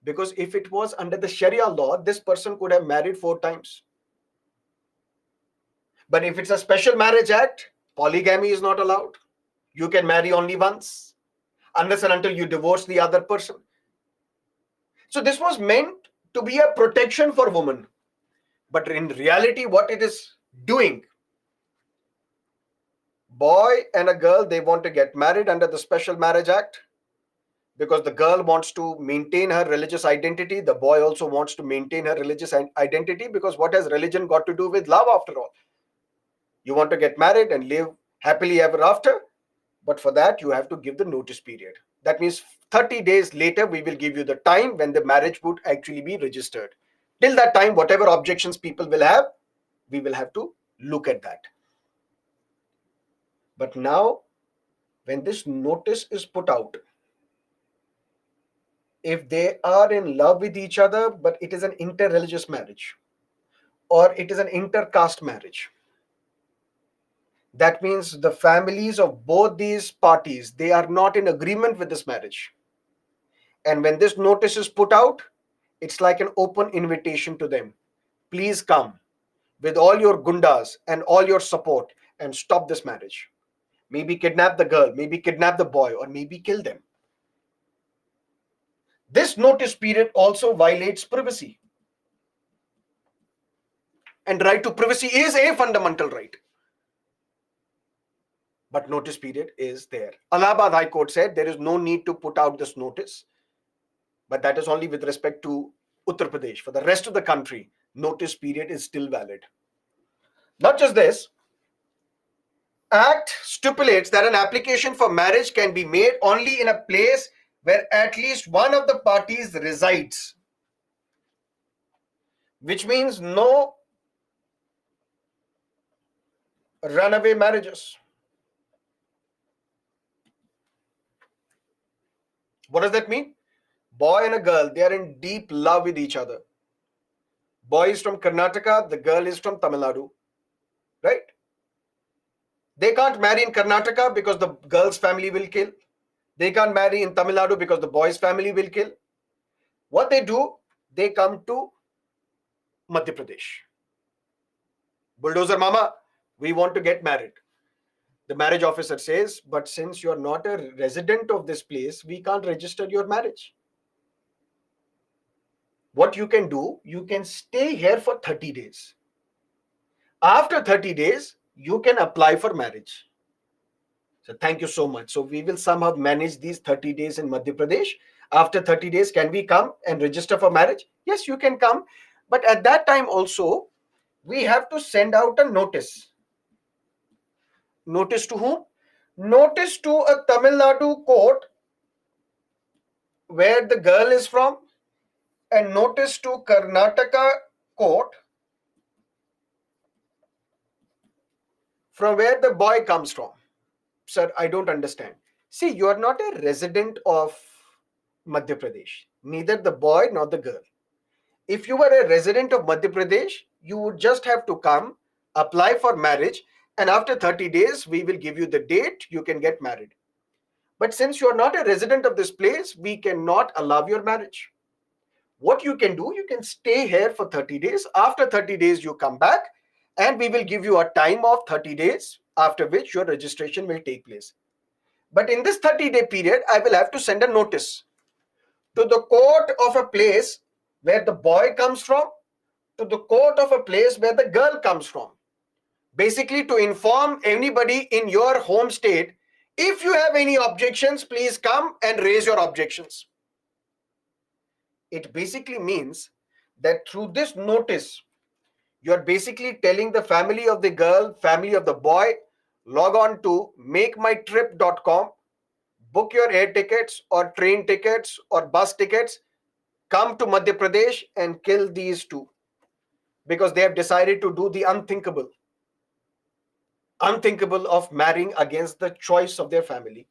Because if it was under the Sharia law, this person could have married 4 times. But if it's a Special Marriage Act, polygamy is not allowed. You can marry only once, unless and until you divorce the other person. So this was meant to be a protection for women. But in reality, what it is doing, boy and a girl, they want to get married under the Special Marriage Act because the girl wants to maintain her religious identity. The boy also wants to maintain her religious identity, because what has religion got to do with love after all? You want to get married and live happily ever after, but for that you have to give the notice period. That means 30 days later we will give you the time when the marriage would actually be registered. Till that time, whatever objections people will have, we will have to look at that. But now, when this notice is put out, if they are in love with each other, but it is an inter-religious marriage or it is an inter-caste marriage, that means the families of both these parties, they are not in agreement with this marriage. And when this notice is put out, it's like an open invitation to them. Please come with all your gundas and all your support and stop this marriage. Maybe kidnap the girl, maybe kidnap the boy, or maybe kill them. This notice period also violates privacy. And right to privacy is a fundamental right. But notice period is there. Allahabad High Court said there is no need to put out this notice. But that is only with respect to Uttar Pradesh. For the rest of the country, notice period is still valid. Not just this, Act stipulates that an application for marriage can be made only in a place where at least one of the parties resides, which means no runaway marriages. What does that mean? Boy and a girl, they are in deep love with each other. Boy is from Karnataka, the girl is from Tamil Nadu, right? They can't marry in Karnataka because the girl's family will kill. They can't marry in Tamil Nadu because the boy's family will kill. What they do, they come to Madhya Pradesh. Bulldozer Mama, we want to get married. The marriage officer says, but since you're not a resident of this place, we can't register your marriage. What you can do, you can stay here for 30 days. After 30 days, you can apply for marriage. So thank you so much. So we will somehow manage these 30 days in Madhya Pradesh. After 30 days, can we come and register for marriage? Yes, you can come. But at that time also, we have to send out a notice. Notice to whom? Notice to a Tamil Nadu court where the girl is from, and notice to Karnataka court from where the boy comes from. Sir, I don't understand. See, you are not a resident of Madhya Pradesh, neither the boy nor the girl. If you were a resident of Madhya Pradesh, you would just have to come, apply for marriage, and after 30 days, we will give you the date you can get married. But since you are not a resident of this place, we cannot allow your marriage. What you can do, you can stay here for 30 days. After 30 days, you come back, and we will give you a time of 30 days, after which your registration will take place. But in this 30-day period, I will have to send a notice to the court of a place where the boy comes from, to the court of a place where the girl comes from. Basically, to inform anybody in your home state, if you have any objections, please come and raise your objections. It basically means that through this notice, you're basically telling the family of the girl, family of the boy, log on to makemytrip.com, book your air tickets or train tickets or bus tickets, come to Madhya Pradesh and kill these two, because they have decided to do the unthinkable of marrying against the choice of their family.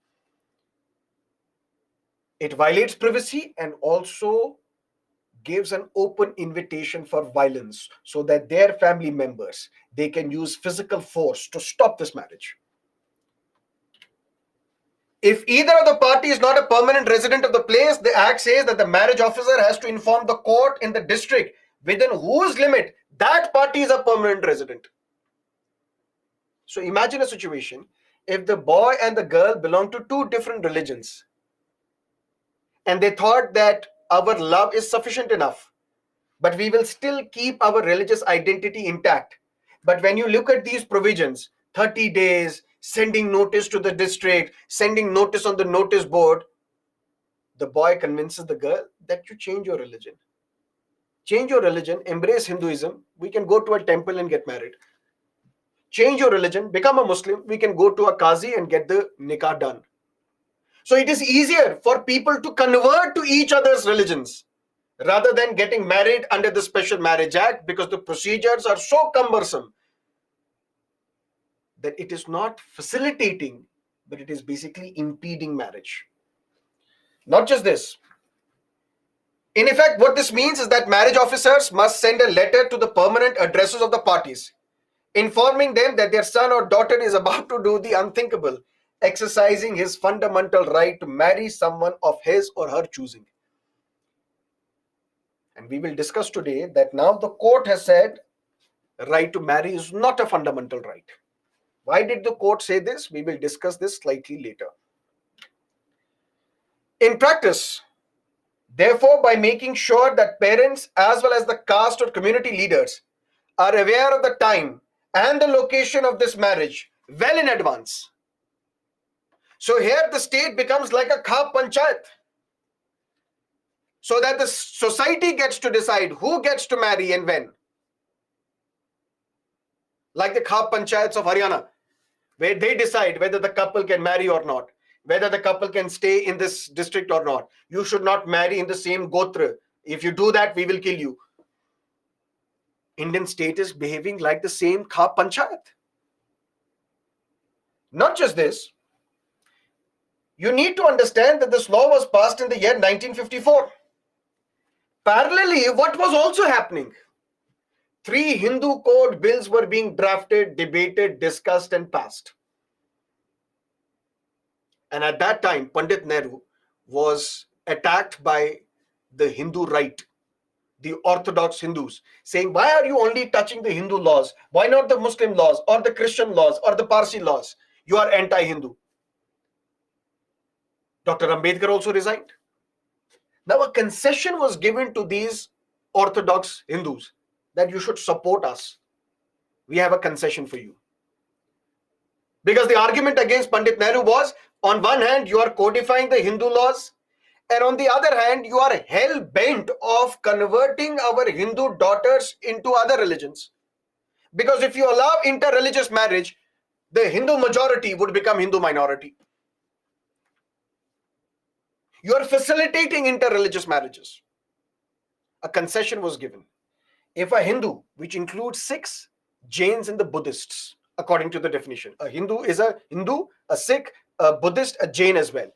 It violates privacy and also gives an open invitation for violence, so that their family members, they can use physical force to stop this marriage. If either of the party is not a permanent resident of the place, the act says that the marriage officer has to inform the court in the district within whose limit that party is a permanent resident. So imagine a situation if the boy and the girl belong to two different religions, and they thought that our love is sufficient enough, but we will still keep our religious identity intact. But when you look at these provisions, 30 days, sending notice to the district, sending notice on the notice board, the boy convinces the girl that you change your religion. Change your religion, embrace Hinduism, we can go to a temple and get married. Change your religion, become a Muslim, we can go to a Qazi and get the nikah done. So it is easier for people to convert to each other's religions rather than getting married under the Special Marriage Act, because the procedures are so cumbersome that it is not facilitating, but it is basically impeding marriage. Not just this. In effect, what this means is that marriage officers must send a letter to the permanent addresses of the parties, informing them that their son or daughter is about to do the unthinkable, exercising his fundamental right to marry someone of his or her choosing. And we will discuss today that now the court has said right to marry is not a fundamental right. Why did the court say this? We will discuss this slightly later. In practice, therefore, by making sure that parents as well as the caste or community leaders are aware of the time and the location of this marriage well in advance. So here the state becomes like a khap panchayat, so that the society gets to decide who gets to marry and when. Like the khap panchayats of Haryana, where they decide whether the couple can marry or not, whether the couple can stay in this district or not. You should not marry in the same gotra. If you do that, we will kill you. Indian state is behaving like the same khap panchayat. Not just this, you need to understand that this law was passed in the year 1954. Parallelly, what was also happening? 3 Hindu code bills were being drafted, debated, discussed, and passed. And at that time, Pandit Nehru was attacked by the Hindu right, the orthodox Hindus, saying, why are you only touching the Hindu laws? Why not the Muslim laws or the Christian laws or the Parsi laws? You are anti-Hindu. Dr. Ambedkar also resigned. Now a concession was given to these orthodox Hindus that you should support us. We have a concession for you. Because the argument against Pandit Nehru was, on one hand, you are codifying the Hindu laws, and on the other hand, you are hell-bent of converting our Hindu daughters into other religions. Because if you allow inter-religious marriage, the Hindu majority would become Hindu minority. You are facilitating inter-religious marriages. A concession was given. If a Hindu, which includes Sikhs, Jains, and the Buddhists, according to the definition. A Hindu is a Hindu, a Sikh, a Buddhist, a Jain as well.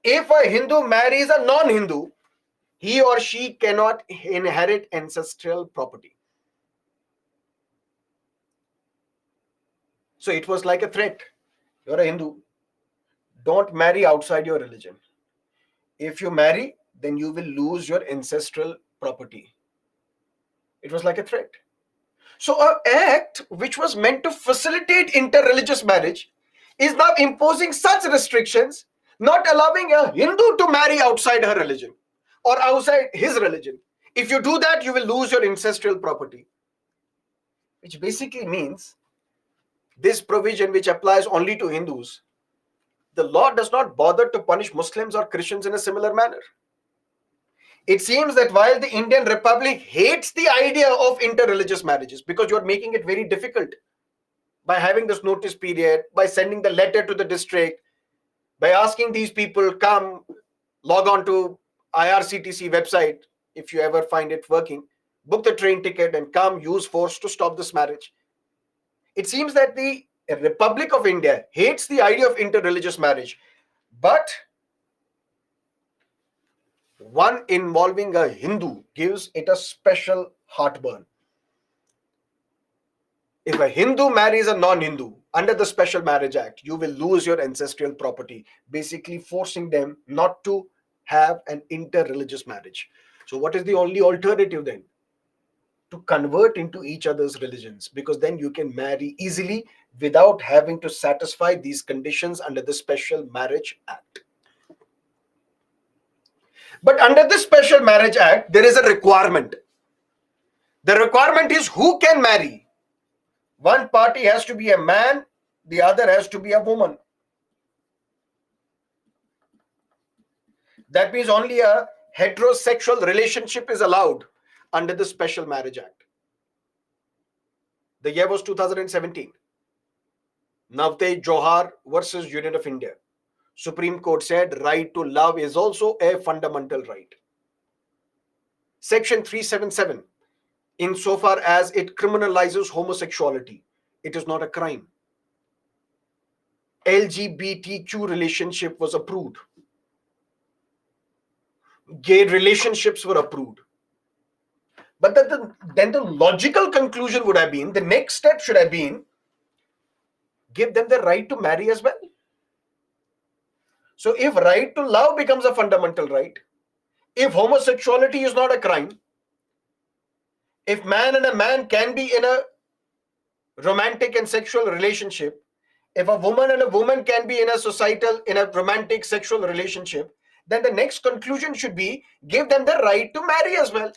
If a Hindu marries a non-Hindu, he or she cannot inherit ancestral property. So it was like a threat. You're a Hindu. Don't marry outside your religion. If you marry, then you will lose your ancestral property. It was like a threat. So, an act which was meant to facilitate interreligious marriage is now imposing such restrictions, not allowing a Hindu to marry outside her religion or outside his religion. If you do that, you will lose your ancestral property, which basically means this provision, which applies only to Hindus, the law does not bother to punish Muslims or Christians in a similar manner. It seems that while the Indian Republic hates the idea of interreligious marriages because you are making it very difficult by having this notice period, by sending the letter to the district, by asking these people, come log on to IRCTC website, if you ever find it working, book the train ticket and come, use force to stop this marriage. It seems that the Republic of India hates the idea of interreligious marriage, but one involving a Hindu gives it a special heartburn. If a Hindu marries a non-Hindu under the Special Marriage Act, you will lose your ancestral property, basically forcing them not to have an interreligious marriage. So what is the only alternative then? To convert into each other's religions, because then you can marry easily without having to satisfy these conditions under the Special Marriage Act. But under the Special Marriage Act, there is a requirement. The requirement is who can marry. One party has to be a man, the other has to be a woman. That means only a heterosexual relationship is allowed under the Special Marriage Act. The year was 2017. Navtej Johar versus Union of India. Supreme Court said right to love is also a fundamental right. Section 377, insofar as it criminalizes homosexuality, it is not a crime. LGBTQ relationship was approved. Gay relationships were approved. But then the logical conclusion would have been, the next step should have been, give them the right to marry as well. So if right to love becomes a fundamental right, if homosexuality is not a crime, if man and a man can be in a romantic and sexual relationship, if a woman and a woman can be in a romantic sexual relationship, then the next conclusion should be, give them the right to marry as well.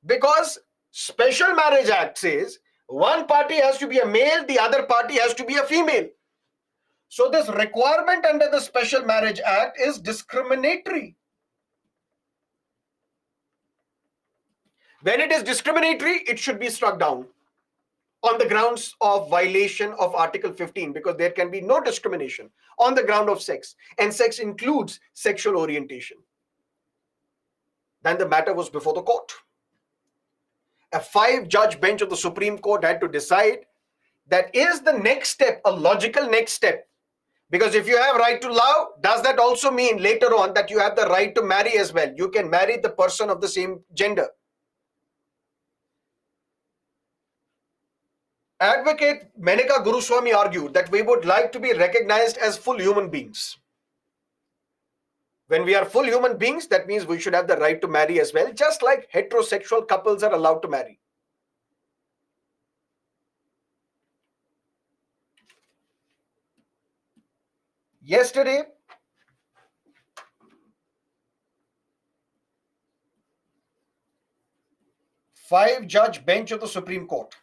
Because Special Marriage Act says one party has to be a male, the other party has to be a female. So this requirement under the Special Marriage Act is discriminatory. When it is discriminatory, it should be struck down on the grounds of violation of Article 15, because there can be no discrimination on the ground of sex, and sex includes sexual orientation. Then the matter was before the court. A 5-judge bench of the Supreme Court had to decide that is the next step a logical next step. Because if you have right to love, does that also mean later on that you have the right to marry as well? You can marry the person of the same gender. Advocate Menaka Guruswamy argued that we would like to be recognized as full human beings. When we are full human beings, that means we should have the right to marry as well, just like heterosexual couples are allowed to marry. Yesterday, five-judge bench of the Supreme Court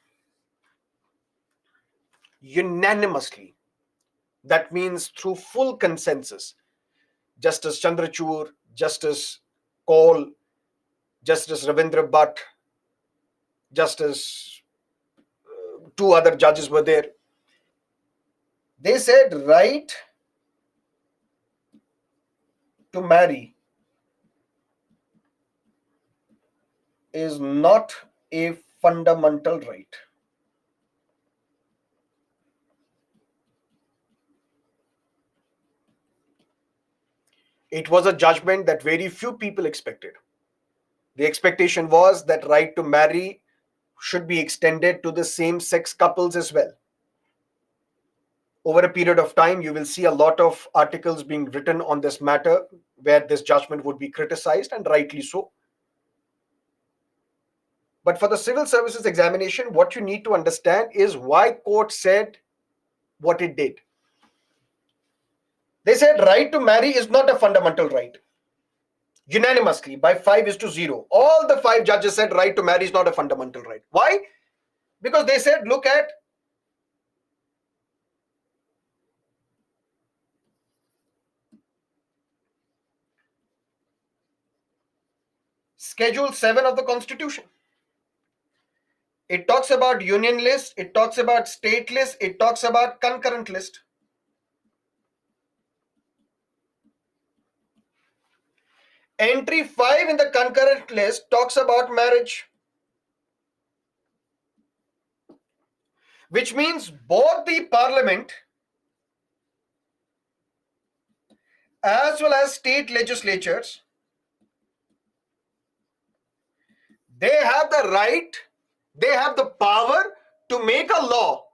unanimously, that means through full consensus, Justice Chandrachud, Justice Kaul, Justice Ravindra Bhatt, Justice, two other judges were there. They said right to marry is not a fundamental right. It was a judgment that very few people expected. The expectation was that right to marry should be extended to the same sex couples as well. Over a period of time, you will see a lot of articles being written on this matter where this judgment would be criticized, and rightly so. But for the civil services examination, what you need to understand is why court said what it did. They said right to marry is not a fundamental right. Unanimously, by 5-0, all the 5 judges said right to marry is not a fundamental right. Why? Because they said, look at Schedule 7 of the Constitution. It talks about union list, it talks about state list, it talks about concurrent list. Entry 5 in the concurrent list talks about marriage, which means both the parliament as well as state legislatures, they have the right, they have the power to make a law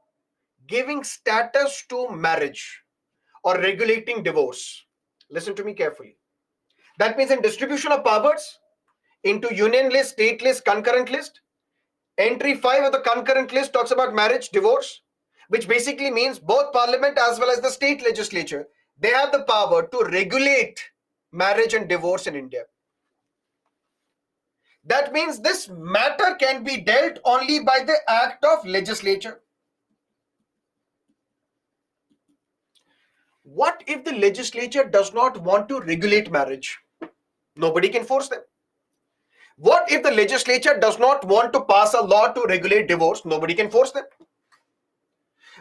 giving status to marriage or regulating divorce. Listen to me carefully. That means in distribution of powers into union list, state list, concurrent list, entry 5 of the concurrent list talks about marriage, divorce, which basically means both parliament as well as the state legislature, they have the power to regulate marriage and divorce in India. That means this matter can be dealt only by the act of legislature. What if the legislature does not want to regulate marriage? Nobody can force them. What if the legislature does not want to pass a law to regulate divorce? Nobody can force them.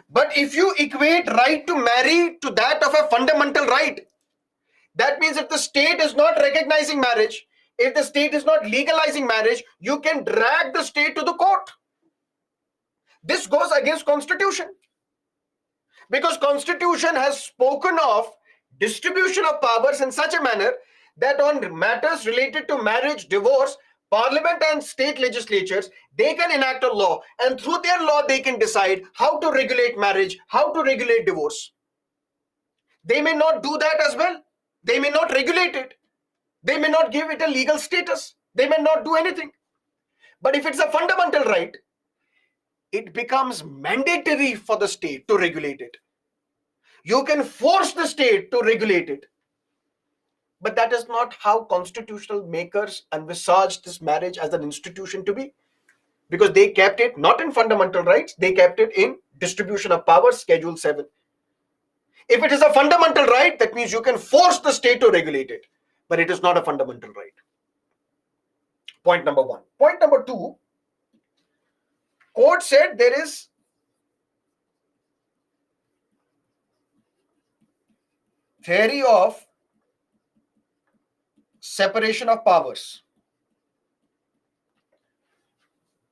But if you equate right to marry to that of a fundamental right, that means if the state is not recognizing marriage, if the state is not legalizing marriage, you can drag the state to the court. This goes against Constitution. Because Constitution has spoken of distribution of powers in such a manner that on matters related to marriage, divorce, parliament and state legislatures, they can enact a law, and through their law they can decide how to regulate marriage, how to regulate divorce. They may not do that as well. They may not regulate it. They may not give it a legal status. They may not do anything. But if it's a fundamental right, it becomes mandatory for the state to regulate it. You can force the state to regulate it. But that is not how constitutional makers envisaged this marriage as an institution to be. Because they kept it not in fundamental rights, they kept it in distribution of powers, Schedule 7. If it is a fundamental right, that means you can force the state to regulate it. But it is not a fundamental right. Point number 1. Point number 2, court said there is theory of separation of powers,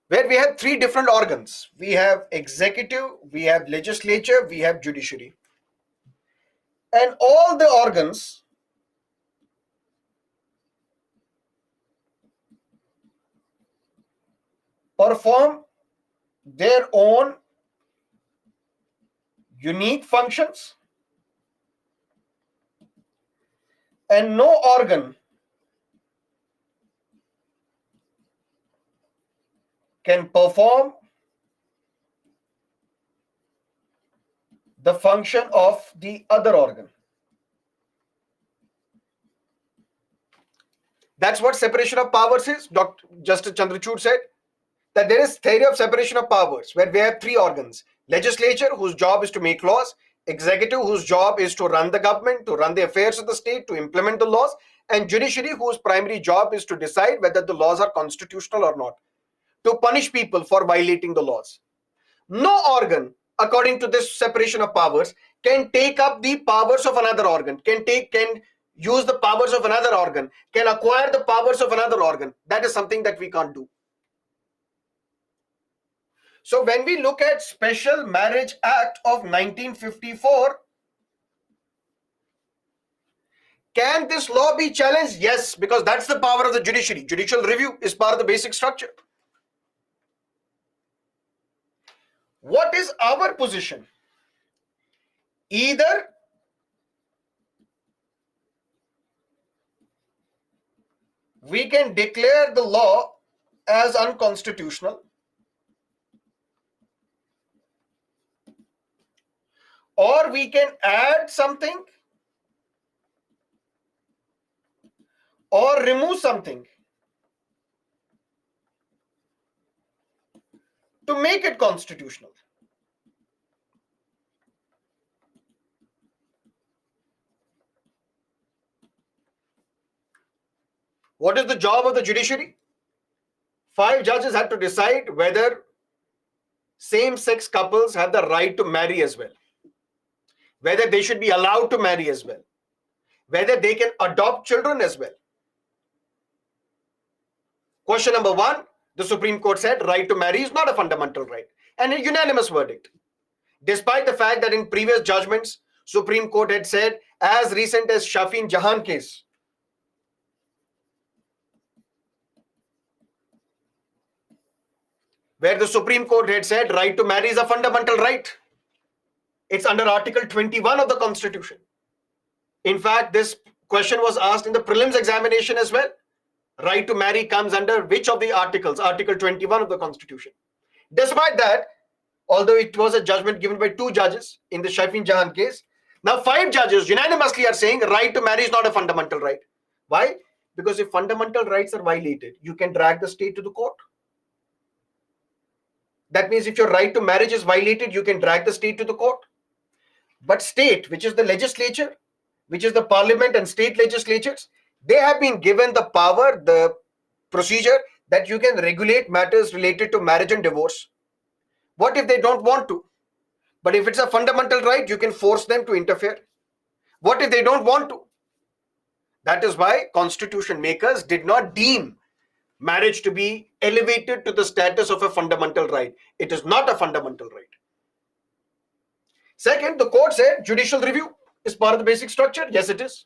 where we have 3 different organs. We have executive, we have legislature, we have judiciary. And all the organs perform their own unique functions, and no organ can perform the function of the other organ. That's what separation of powers is. Dr. Justice Chandrachud said that there is theory of separation of powers where we have 3 organs. Legislature, whose job is to make laws. Executive, whose job is to run the government, to run the affairs of the state, to implement the laws. And judiciary, whose primary job is to decide whether the laws are constitutional or not, to punish people for violating the laws. No organ, according to this separation of powers, can take up the powers of another organ, can use the powers of another organ, can acquire the powers of another organ. That is something that we can't do. So when we look at Special Marriage Act of 1954, Can this law be challenged? Yes, because that's the power of the judiciary. Judicial review is part of the basic structure. What is our position? Either we can declare the law as unconstitutional, or we can add something or remove something to make it constitutional. What is the job of the judiciary? 5 judges had to decide whether same-sex couples have the right to marry as well, whether they should be allowed to marry as well, whether they can adopt children as well. Question number 1, the Supreme Court said right to marry is not a fundamental right, and a unanimous verdict. Despite the fact that in previous judgments, Supreme Court had said, as recent as Shafin Jahan case, where the Supreme Court had said right to marry is a fundamental right. It's under Article 21 of the Constitution. In fact, this question was asked in the prelims examination as well. Right to marry comes under which of the articles? Article 21 of the Constitution. Despite that, although it was a judgment given by 2 judges in the Shafin Jahan case, now 5 judges unanimously are saying right to marry is not a fundamental right. Why? Because if fundamental rights are violated, you can drag the state to the court. That means if your right to marriage is violated, you can drag the state to the court. But state, which is the legislature, which is the parliament and state legislatures, they have been given the power, the procedure that you can regulate matters related to marriage and divorce. What if they don't want to? But if it's a fundamental right, you can force them to interfere. What if they don't want to? That is why constitution makers did not deem marriage to be elevated to the status of a fundamental right. It is not a fundamental right. Second, the court said judicial review is part of the basic structure. Yes, it is.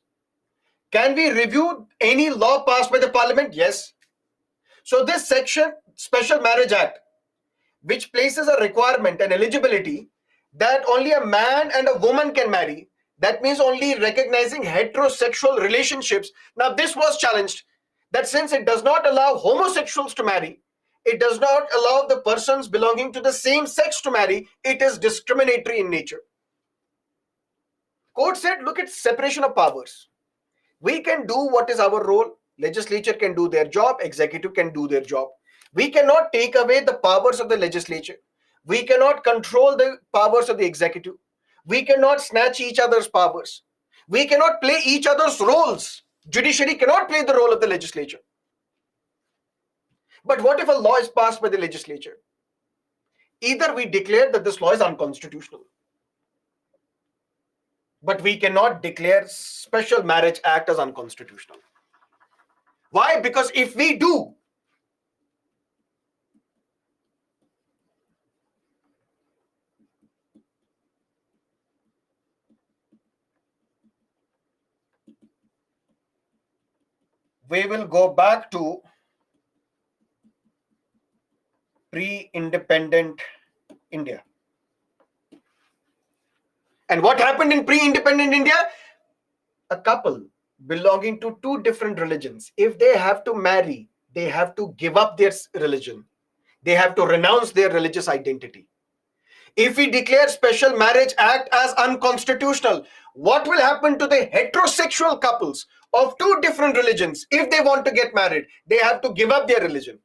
Can we review any law passed by the parliament? Yes. So this section, Special Marriage Act, which places a requirement and eligibility that only a man and a woman can marry, that means only recognizing heterosexual relationships. Now this was challenged, that since it does not allow homosexuals to marry, it does not allow the persons belonging to the same sex to marry, it is discriminatory in nature. Court said, look at separation of powers. We can do what is our role. Legislature can do their job, executive can do their job. We cannot take away the powers of the legislature. We cannot control the powers of the executive. We cannot snatch each other's powers. We cannot play each other's roles. Judiciary cannot play the role of the legislature. But what if a law is passed by the legislature? Either we declare that this law is unconstitutional, but we cannot declare Special Marriage Act as unconstitutional. Why? Because if we do, we will go back to pre-independent India. And what happened in pre-independent India? A couple belonging to 2 different religions, if they have to marry, they have to give up their religion. They have to renounce their religious identity. If we declare Special Marriage Act as unconstitutional, what will happen to the heterosexual couples of 2 different religions? If they want to get married, they have to give up their religion.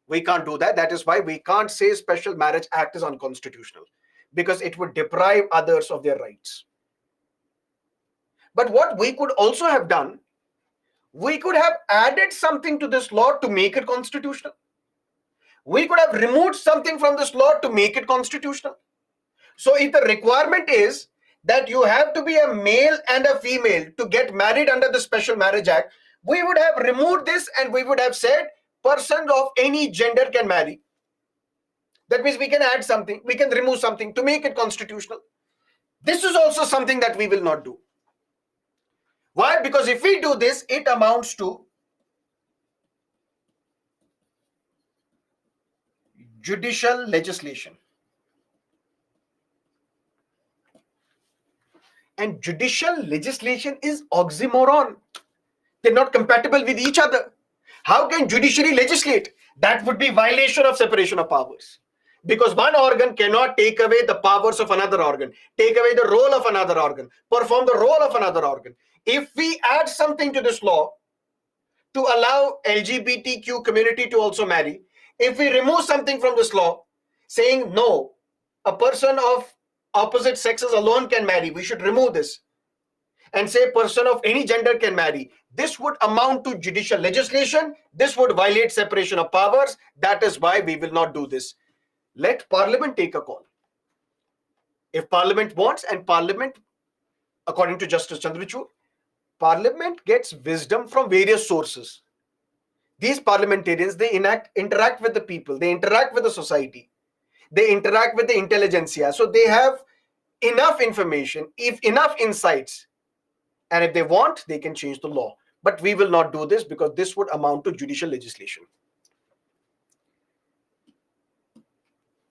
We can't do that. That is why we can't say Special Marriage Act is unconstitutional, because it would deprive others of their rights. But what we could also have done, we could have added something to this law to make it constitutional. We could have removed something from this law to make it constitutional. So if the requirement is that you have to be a male and a female to get married under the Special Marriage Act, we would have removed this and we would have said persons of any gender can marry. That means we can add something, we can remove something to make it constitutional. This is also something that we will not do. Why? Because if we do this, it amounts to judicial legislation. And judicial legislation is oxymoron. They're not compatible with each other. How can judiciary legislate? That would be violation of separation of powers. Because one organ cannot take away the powers of another organ, take away the role of another organ, perform the role of another organ. If we add something to this law to allow LGBTQ community to also marry, if we remove something from this law saying no, a person of opposite sexes alone can marry, we should remove this and say person of any gender can marry, this would amount to judicial legislation. This would violate separation of powers. That is why we will not do this. Let Parliament take a call. If Parliament wants, and Parliament, according to Justice Chandrachud, Parliament gets wisdom from various sources. These parliamentarians, they interact with the people, they interact with the society, they interact with the intelligentsia. So they have enough information, if enough insights, and if they want, they can change the law. But we will not do this because this would amount to judicial legislation.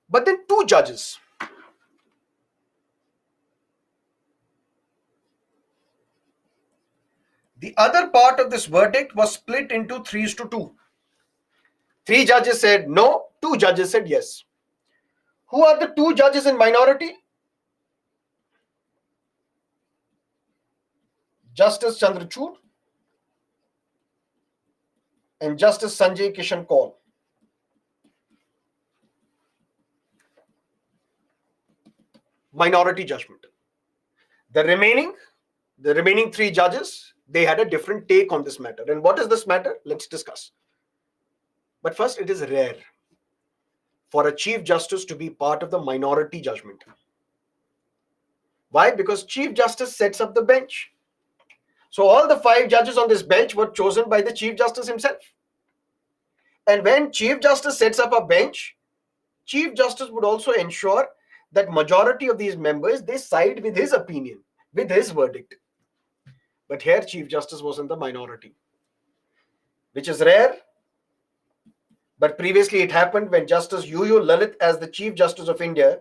But then two judges, the other part of this verdict was split into 3:2. 3 judges said no, 2 judges said yes. Who are the 2 judges in minority? Justice Chandrachud and Justice Sanjay Kishan Kaul. Minority judgment. The remaining 3 judges, they had a different take on this matter. And what is this matter? Let's discuss. But first, it is rare for a Chief Justice to be part of the minority judgment. Why? Because Chief Justice sets up the bench. So all the 5 judges on this bench were chosen by the Chief Justice himself. And when Chief Justice sets up a bench, Chief Justice would also ensure that majority of these members, they side with his opinion, with his verdict. But here Chief Justice was in the minority, which is rare. But previously it happened when Justice UU Lalit, as the Chief Justice of India,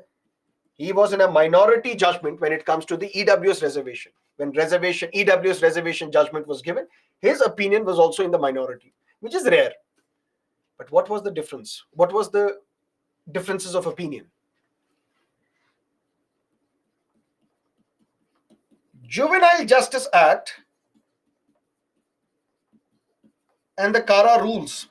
he was in a minority judgment when it comes to the EWS reservation. When EWS reservation judgment was given, his opinion was also in the minority, which is rare. But what was the difference? What was the differences of opinion? Juvenile Justice Act and the CARA rules.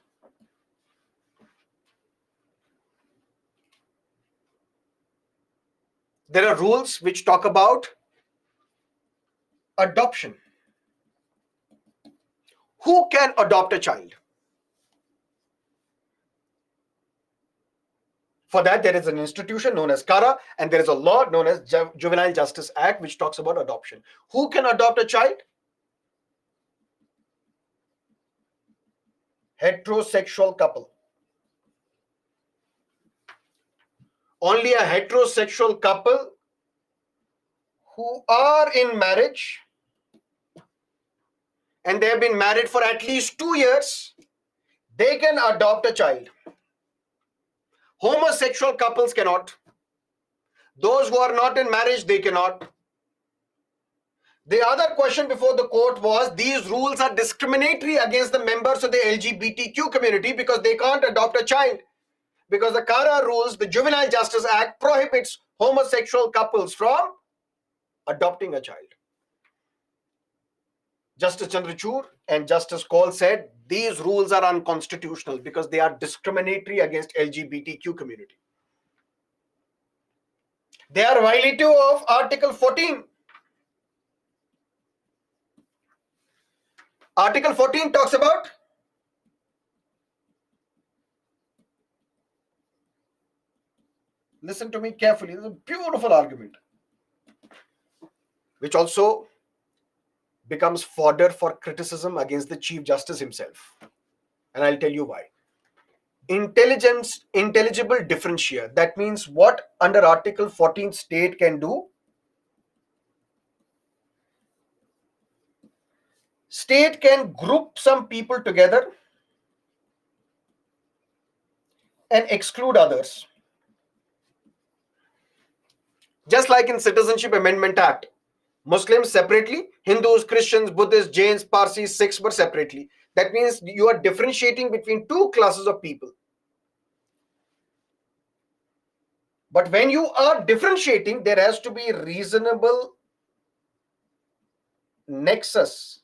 There are rules which talk about adoption. Who can adopt a child? For that, there is an institution known as CARA, and there is a law known as Juvenile Justice Act, which talks about adoption. Who can adopt a child? Heterosexual couple. Only a heterosexual couple who are in marriage and they have been married for at least 2 years, they can adopt a child. Homosexual couples cannot. Those who are not in marriage, they cannot. The other question before the court was, these rules are discriminatory against the members of the LGBTQ community because they can't adopt a child. Because the CARA rules, the Juvenile Justice Act, prohibits homosexual couples from adopting a child. Justice Chandrachud and Justice Kaul said these rules are unconstitutional because they are discriminatory against LGBTQ community. They are violative of Article 14. Article 14 talks about listen to me carefully. This is a beautiful argument, which also becomes fodder for criticism against the Chief Justice himself. And I'll tell you why. Intelligible differentiator. That means what under Article 14 state can do. State can group some people together and exclude others. Just like in Citizenship Amendment Act, Muslims separately, Hindus, Christians, Buddhists, Jains, Parsis, Sikhs were separately. That means you are differentiating between two classes of people. But when you are differentiating, there has to be reasonable nexus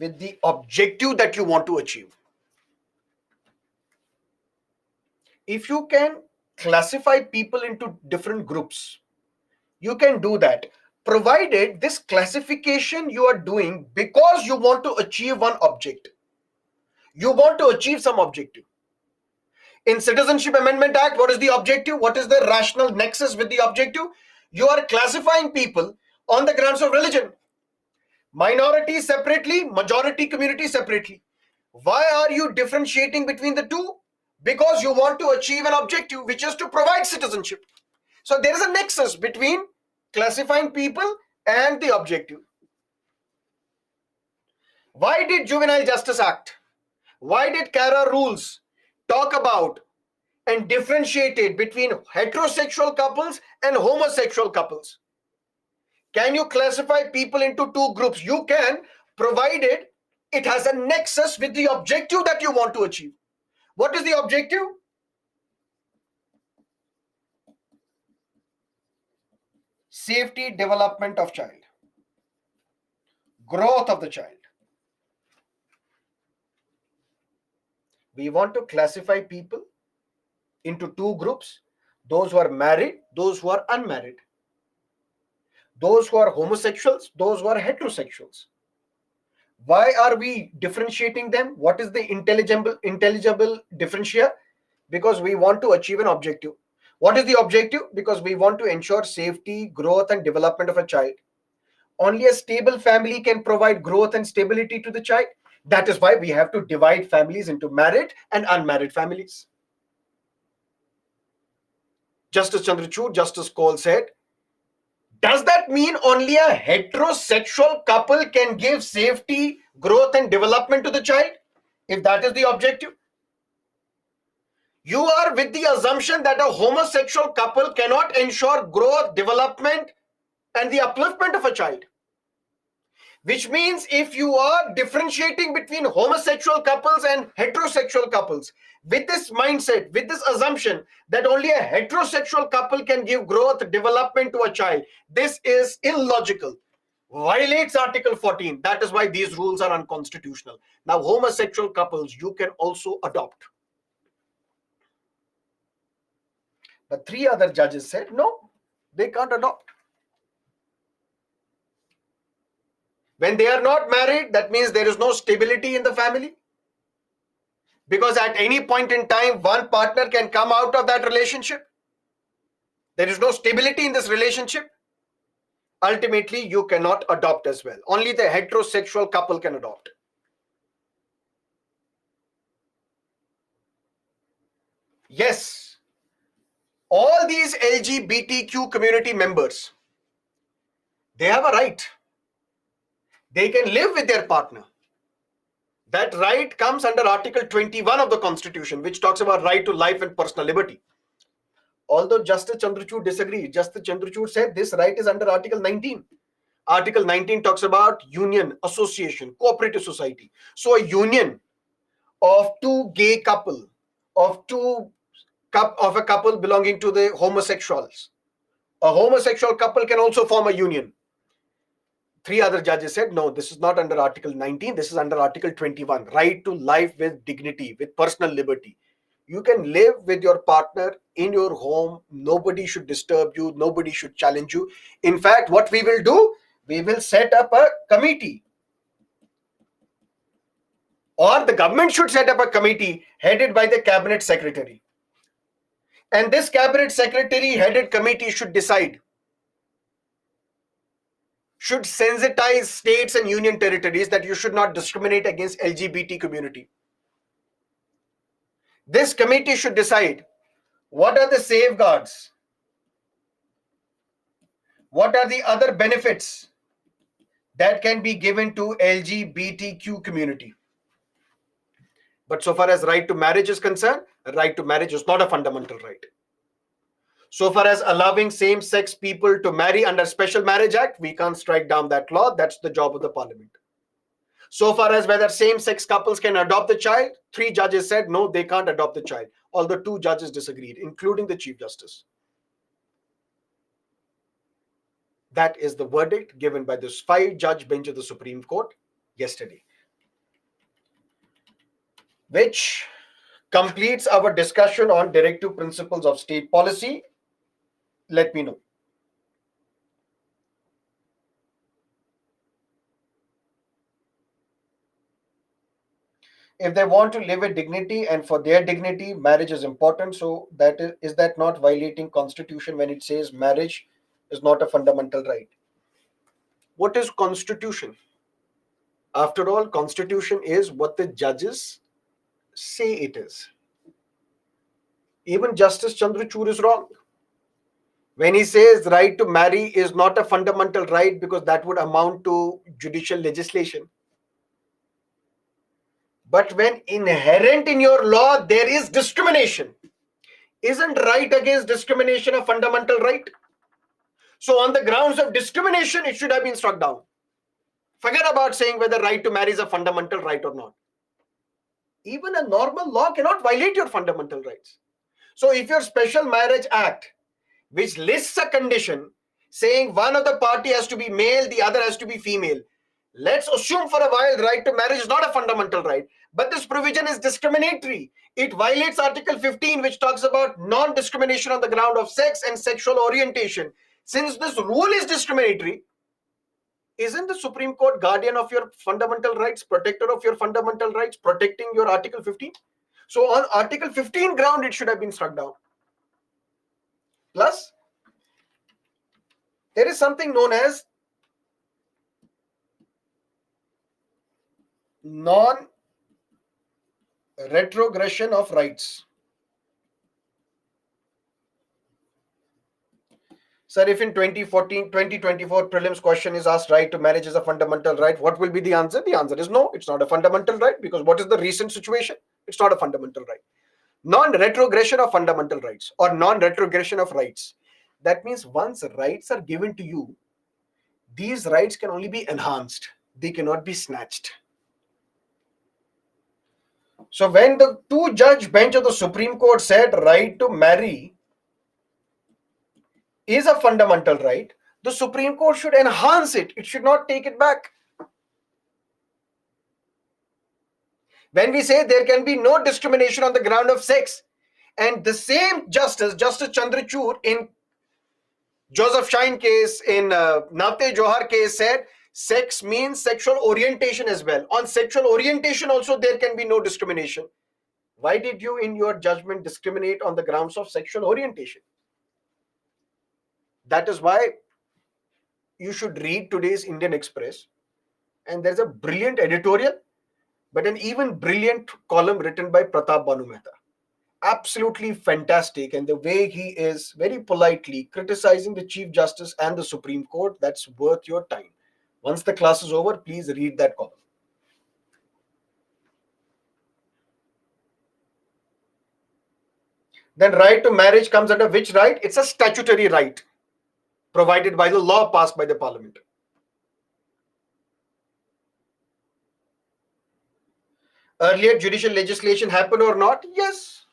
with the objective that you want to achieve. If you can classify people into different groups, you can do that, provided this classification you are doing because you want to achieve one object. You want to achieve some objective. In Citizenship Amendment Act, what is the objective? What is the rational nexus with the objective? You are classifying people on the grounds of religion. Minority separately, majority community separately. Why are you differentiating between the two? Because you want to achieve an objective, which is to provide citizenship. So there is a nexus between classifying people and the objective. Why did Juvenile Justice Act, why did CARA rules talk about and differentiated between heterosexual couples and homosexual couples? Can you classify people into two groups? You can, provided it has a nexus with the objective that you want to achieve. What is the objective? Safety, development of child, growth of the child. We want to classify people into two groups: those who are married, those who are unmarried, those who are homosexuals, those who are heterosexuals. Why are we differentiating them? What is the intelligible differentiator? Because we want to achieve an objective. What is the objective? Because we want to ensure safety, growth, and development of a child. Only a stable family can provide growth and stability to the child. That is why we have to divide families into married and unmarried families. Justice Chandrachud, Justice Cole said, does that mean only a heterosexual couple can give safety, growth, and development to the child? If that is the objective, you are with the assumption that a homosexual couple cannot ensure growth, development, and the upliftment of a child. Which means if you are differentiating between homosexual couples and heterosexual couples, with this mindset, with this assumption that only a heterosexual couple can give growth, development to a child, this is illogical, violates Article 14. That is why these rules are unconstitutional. Now, homosexual couples, you can also adopt. But three other judges said, no, they can't adopt. When they are not married, that means there is no stability in the family. Because at any point in time, one partner can come out of that relationship. There is no stability in this relationship. Ultimately, you cannot adopt as well. Only the heterosexual couple can adopt. Yes, all these LGBTQ community members, they have a right. They can live with their partner. That right comes under Article 21 of the Constitution, which talks about right to life and personal liberty. Although Justice Chandrachud disagreed, Justice Chandrachud said this right is under Article 19. Article 19 talks about union, association, cooperative society. So a union of two gay couple, of a couple belonging to the homosexuals, a homosexual couple can also form a union. Three other judges said, no, this is not under Article 19, this is under Article 21, right to life with dignity, with personal liberty. You can live with your partner in your home. Nobody should disturb you. Nobody should challenge you. In fact, what we will do, we will set up a committee, or the government should set up a committee headed by the cabinet secretary. And this cabinet secretary headed committee should decide, should sensitize states and union territories that you should not discriminate against LGBT community. This committee should decide what are the safeguards, What are the other benefits that can be given to LGBTQ community? But so far as right to marriage is concerned, right to marriage is not a fundamental right. So far as allowing same-sex people to marry under Special Marriage Act, we can't strike down that law. That's the job of the parliament. So far as whether same-sex couples can adopt the child, 3 judges said no, they can't adopt the child, although 2 judges disagreed, including the Chief Justice. That is the verdict given by this 5-judge bench of the Supreme Court yesterday, which completes our discussion on directive principles of state policy. Let me know. If they want to live with dignity, and for their dignity, marriage is important. So is that not violating Constitution when it says marriage is not a fundamental right? What is Constitution? After all, Constitution is what the judges say it is. Even Justice Chandrachud is wrong when he says right to marry is not a fundamental right because that would amount to judicial legislation. But when inherent in your law there is discrimination, isn't right against discrimination a fundamental right? So on the grounds of discrimination, it should have been struck down. Forget about saying whether right to marry is a fundamental right or not. Even a normal law cannot violate your fundamental rights. So if your Special Marriage Act, which lists a condition saying one of the party has to be male, the other has to be female, let's assume for a while right to marriage is not a fundamental right, but this provision is discriminatory. It violates Article 15, which talks about non-discrimination on the ground of sex and sexual orientation. Since this rule is discriminatory, isn't the Supreme Court guardian of your fundamental rights, protector of your fundamental rights, protecting your Article 15? So on Article 15 ground, it should have been struck down. Plus, there is something known as non-retrogression of rights. Sir, if in 2024 prelims question is asked right to marriage is a fundamental right, what will be the answer? The answer is no, it's not a fundamental right, because what is the recent situation? It's not a fundamental right. Non-retrogression of fundamental rights or non-retrogression of rights. That means once rights are given to you, these rights can only be enhanced. They cannot be snatched. So when the 2-judge bench of the Supreme Court said right to marry is a fundamental right, the Supreme Court should enhance it. It should not take it back. When we say there can be no discrimination on the ground of sex, and the same Justice Chandrachud in Joseph Shine case, in Navte Johar case, said sex means sexual orientation as well. On sexual orientation also there can be no discrimination. Why did you in your judgment discriminate on the grounds of sexual orientation? That is why you should read today's Indian Express, and there's a brilliant editorial, but an even brilliant column written by Pratap Banu Mehta. Absolutely fantastic, and the way he is very politely criticizing the Chief Justice and the Supreme Court, that's worth your time. Once the class is over, please read that column. Then right to marriage comes under which right? It's a statutory right provided by the law passed by the parliament. Earlier judicial legislation happened or not? Yes.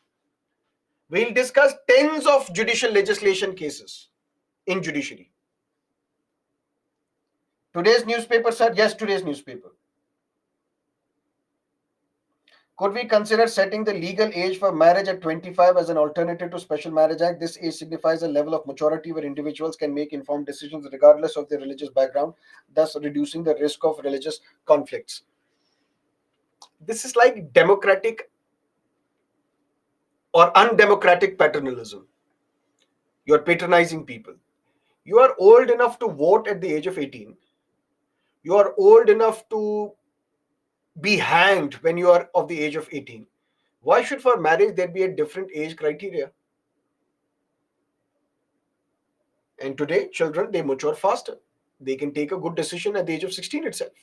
We'll discuss tens of judicial legislation cases in judiciary. Today's newspaper, sir? Yes, today's newspaper. Could we consider setting the legal age for marriage at 25 as an alternative to Special Marriage Act? This age signifies a level of maturity where individuals can make informed decisions regardless of their religious background, thus reducing the risk of religious conflicts. This is like democratic or undemocratic paternalism. You're patronizing people. You are old enough to vote at the age of 18. You are old enough to be hanged when you are of the age of 18. Why should for marriage there be a different age criteria? And today, children, they mature faster. They can take a good decision at the age of 16 itself.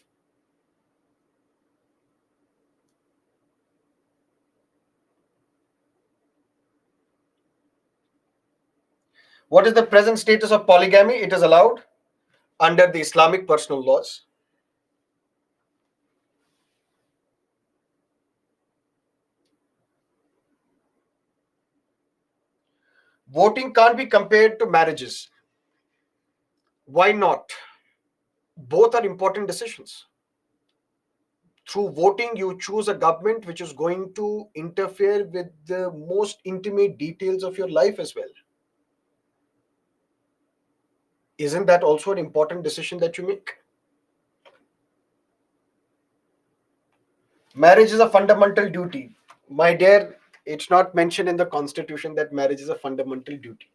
What is the present status of polygamy? It is allowed under the Islamic personal laws. Voting can't be compared to marriages. Why not? Both are important decisions. Through voting, you choose a government which is going to interfere with the most intimate details of your life as well. Isn't that also an important decision that you make? Marriage is a fundamental duty. My dear, it's not mentioned in the constitution that marriage is a fundamental duty.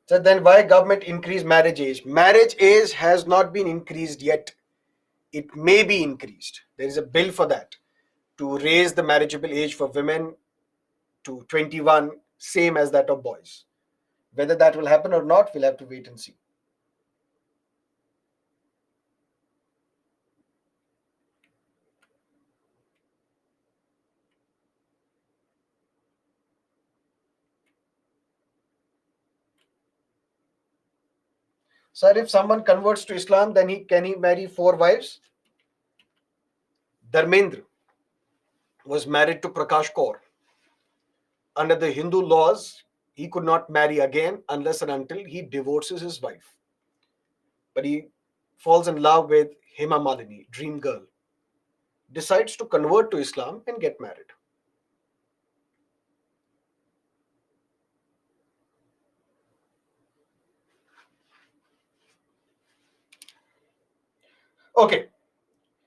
So then why government increase marriage age? Marriage age has not been increased yet. It may be increased. There is a bill for that, to raise the marriageable age for women to 21, same as that of boys. Whether that will happen or not, we'll have to wait and see. Sir, if someone converts to Islam, then he marry 4 wives? Dharmendra was married to Prakash Kaur. Under the Hindu laws, he could not marry again unless and until he divorces his wife. But he falls in love with Hema Malini, dream girl, decides to convert to Islam and get married. Okay,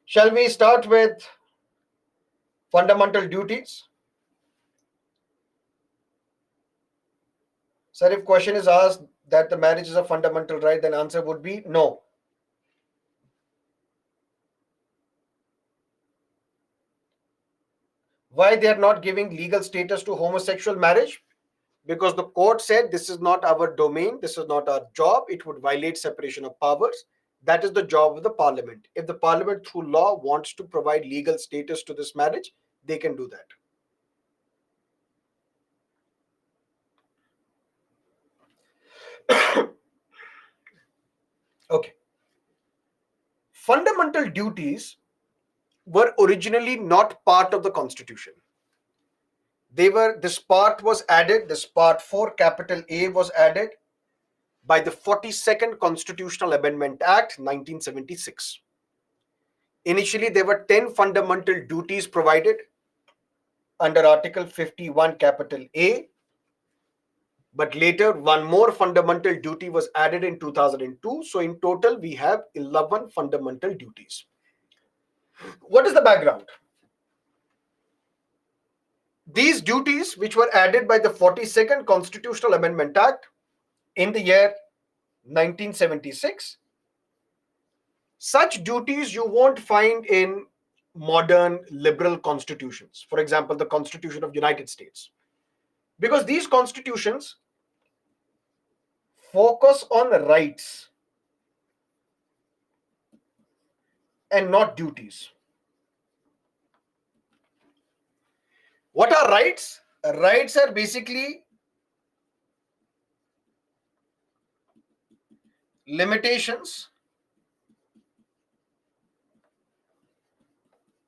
shall we start with fundamental duties? Sir, if question is asked that the marriage is a fundamental right, then answer would be no. Why they are not giving legal status to homosexual marriage? Because the court said this is not our domain, this is not our job, it would violate separation of powers. That is the job of the parliament. If the parliament through law wants to provide legal status to this marriage, they can do that. Okay. Fundamental duties were originally not part of the constitution. This part was added, this part 4 capital A was added by the 42nd Constitutional Amendment Act 1976. Initially, there were 10 fundamental duties provided under Article 51 capital A, but later one more fundamental duty was added in 2002. So in total, we have 11 fundamental duties. What is the background? These duties, which were added by the 42nd Constitutional Amendment Act in the year 1976, such duties you won't find in modern liberal constitutions. For example, the Constitution of the United States. Because these constitutions focus on rights and not duties. What are rights? Rights are basically limitations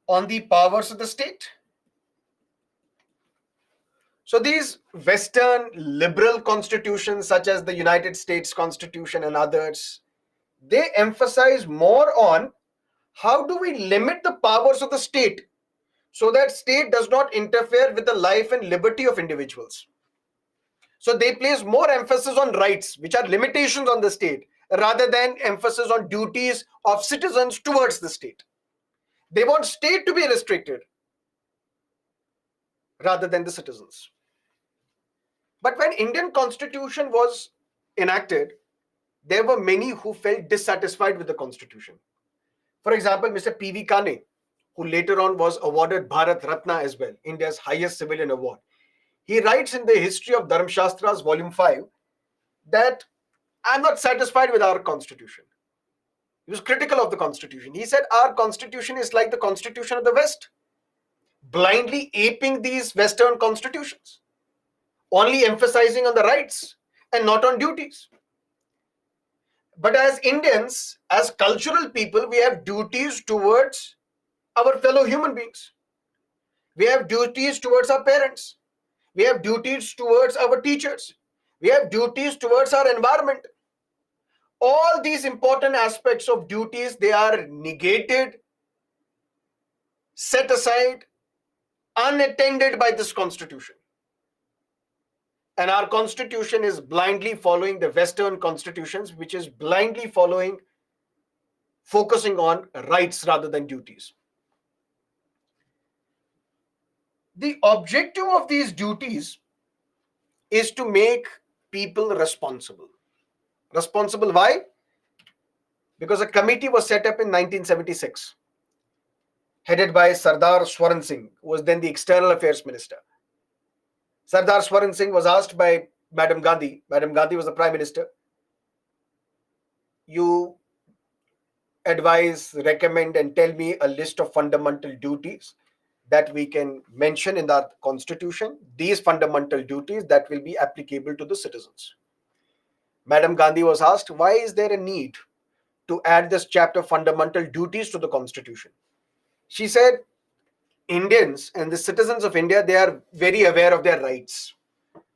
on the powers of the state. So these Western liberal constitutions, such as the United States Constitution and others, they emphasize more on how do we limit the powers of the state so that state does not interfere with the life and liberty of individuals. So they place more emphasis on rights, which are limitations on the state, rather than emphasis on duties of citizens towards the state. They want state to be restricted rather than the citizens. But when Indian Constitution was enacted, there were many who felt dissatisfied with the Constitution. For example, Mr. P.V. Kane, who later on was awarded Bharat Ratna as well, India's highest civilian award. He writes in the History of Dharmshastras, Volume 5, that I'm not satisfied with our constitution. He was critical of the constitution. He said, our constitution is like the constitution of the West, blindly aping these Western constitutions, only emphasizing on the rights and not on duties. But as Indians, as cultural people, we have duties towards our fellow human beings. We have duties towards our parents. We have duties towards our teachers. We have duties towards our environment. All these important aspects of duties, they are negated, set aside, unattended by this constitution. And our constitution is blindly following the Western constitutions, which is blindly focusing on rights rather than duties. The objective of these duties is to make people responsible. Responsible why? Because a committee was set up in 1976, headed by Sardar Swaran Singh, who was then the External Affairs Minister. Sardar Swaran Singh was asked by Madam Gandhi was the Prime Minister, you advise, recommend, and tell me a list of fundamental duties that we can mention in our constitution, these fundamental duties that will be applicable to the citizens. Madam Gandhi was asked, why is there a need to add this chapter, fundamental duties, to the constitution? She said, Indians and the citizens of India, they are very aware of their rights.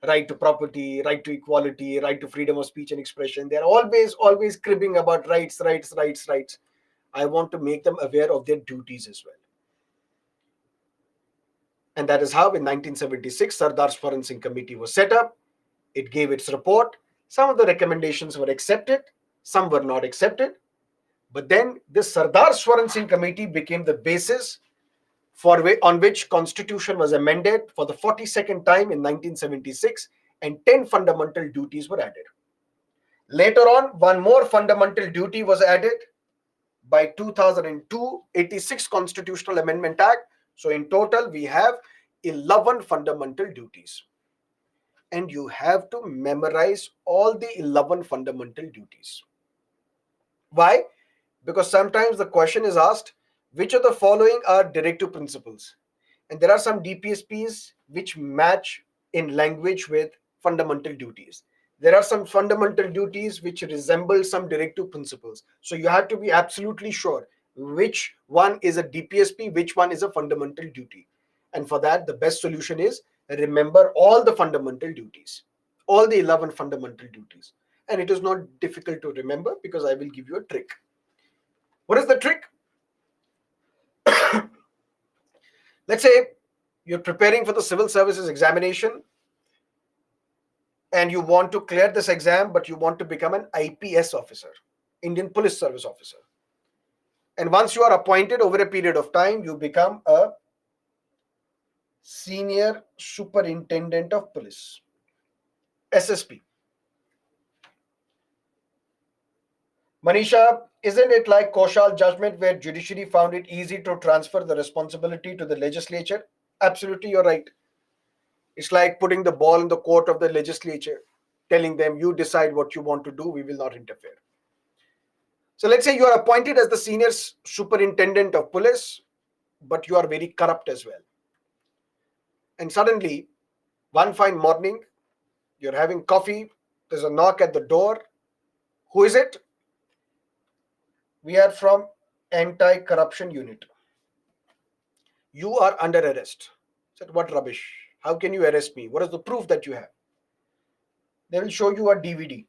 Right to property, right to equality, right to freedom of speech and expression. They're always cribbing about rights. I want to make them aware of their duties as well. And that is how in 1976, Sardar Swaran Singh Committee was set up. It gave its report. Some of the recommendations were accepted, some were not accepted. But then this Sardar Swaran Singh Committee became the basis on which Constitution was amended for the 42nd time in 1976, and 10 fundamental duties were added. Later on, one more fundamental duty was added by 2002 86 Constitutional Amendment Act. So in total, we have 11 fundamental duties. And you have to memorize all the 11 fundamental duties. Why? Because sometimes the question is asked, which of the following are directive principles? And there are some DPSPs which match in language with fundamental duties. There are some fundamental duties which resemble some directive principles. So you have to be absolutely sure which one is a DPSP, which one is a fundamental duty. And for that, the best solution is remember all the fundamental duties, all the 11 fundamental duties. And it is not difficult to remember because I will give you a trick. What is the trick? Let's say you're preparing for the civil services examination and you want to clear this exam, but you want to become an IPS officer, Indian Police Service officer. And once you are appointed, over a period of time, you become a Senior Superintendent of Police, SSP. Manisha, isn't it like Koshal judgment where judiciary found it easy to transfer the responsibility to the legislature? Absolutely, you're right. It's like putting the ball in the court of the legislature, telling them, you decide what you want to do, we will not interfere. So let's say you are appointed as the Senior Superintendent of Police, but you are very corrupt as well. And suddenly, one fine morning, you're having coffee, there's a knock at the door. Who is it? We are from Anti-Corruption Unit. You are under arrest. I said, what rubbish? How can you arrest me? What is the proof that you have? They will show you a DVD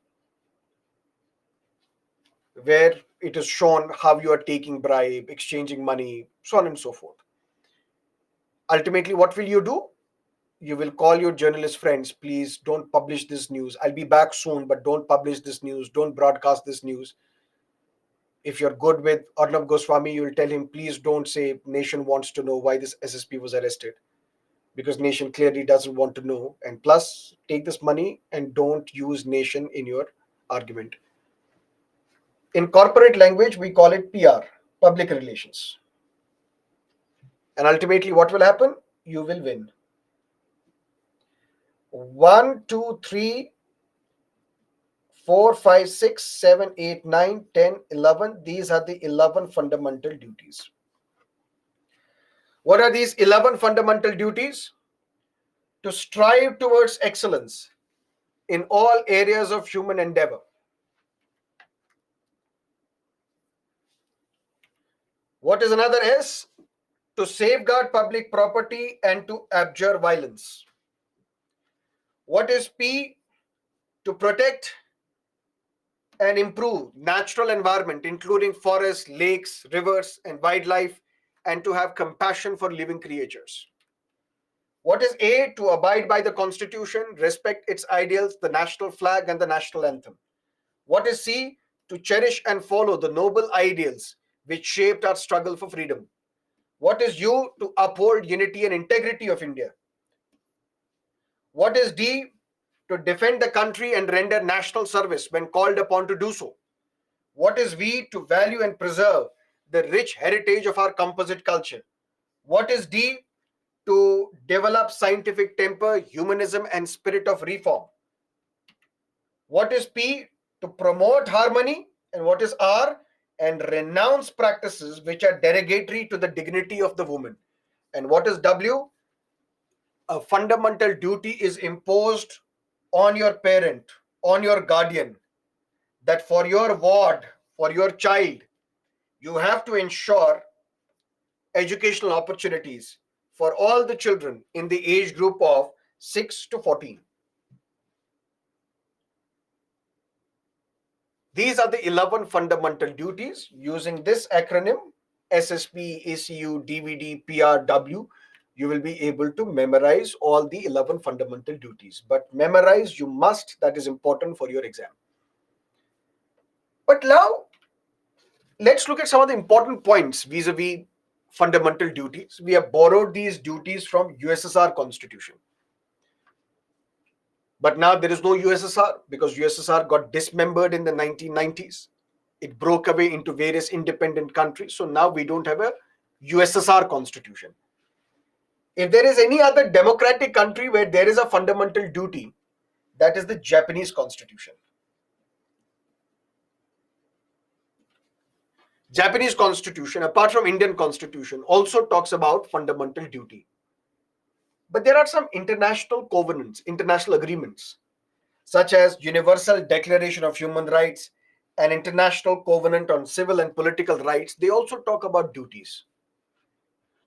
where it is shown how you are taking bribe, exchanging money, so on and so forth. Ultimately, what will you do? You will call your journalist friends, please don't publish this news. I'll be back soon, but don't publish this news. Don't broadcast this news. If you're good with Arnab Goswami, you will tell him, please don't say Nation wants to know why this SSP was arrested, because Nation clearly doesn't want to know. And plus, take this money and don't use Nation in your argument. In corporate language, we call it PR, public relations. And ultimately, what will happen? You will win. 1, 2, 3, 4, 5, 6, 7, 8, 9, 10, 11. These are the 11 fundamental duties. What are these 11 fundamental duties? To strive towards excellence in all areas of human endeavor. What is another S? To safeguard public property and to abjure violence. What is P? To protect and improve natural environment, including forests, lakes, rivers, and wildlife, and to have compassion for living creatures. What is A? To abide by the Constitution, respect its ideals, the national flag, and the national anthem. What is C? To cherish and follow the noble ideals which shaped our struggle for freedom. What is U? To uphold unity and integrity of India. What is D? To defend the country and render national service when called upon to do so. What is V? To value and preserve the rich heritage of our composite culture. What is D? To develop scientific temper, humanism, and spirit of reform. What is P? To promote harmony. And what is R? And renounce practices which are derogatory to the dignity of the woman. And what is W? A fundamental duty is imposed on your parent, on your guardian, that for your ward, for your child, you have to ensure educational opportunities for all the children in the age group of 6 to 14. These are the 11 fundamental duties. Using this acronym, SSP, ACU, DVD, PRW, you will be able to memorize all the 11 fundamental duties. But memorize you must, that is important for your exam. But now, let's look at some of the important points vis-a-vis fundamental duties. We have borrowed these duties from USSR Constitution. But now there is no USSR because USSR got dismembered in the 1990s. It broke away into various independent countries. So now we don't have a USSR constitution. If there is any other democratic country where there is a fundamental duty, that is the Japanese constitution. Japanese constitution, apart from Indian constitution, also talks about fundamental duty. But there are some international covenants, international agreements, such as Universal Declaration of Human Rights and International Covenant on Civil and Political Rights. They also talk about duties.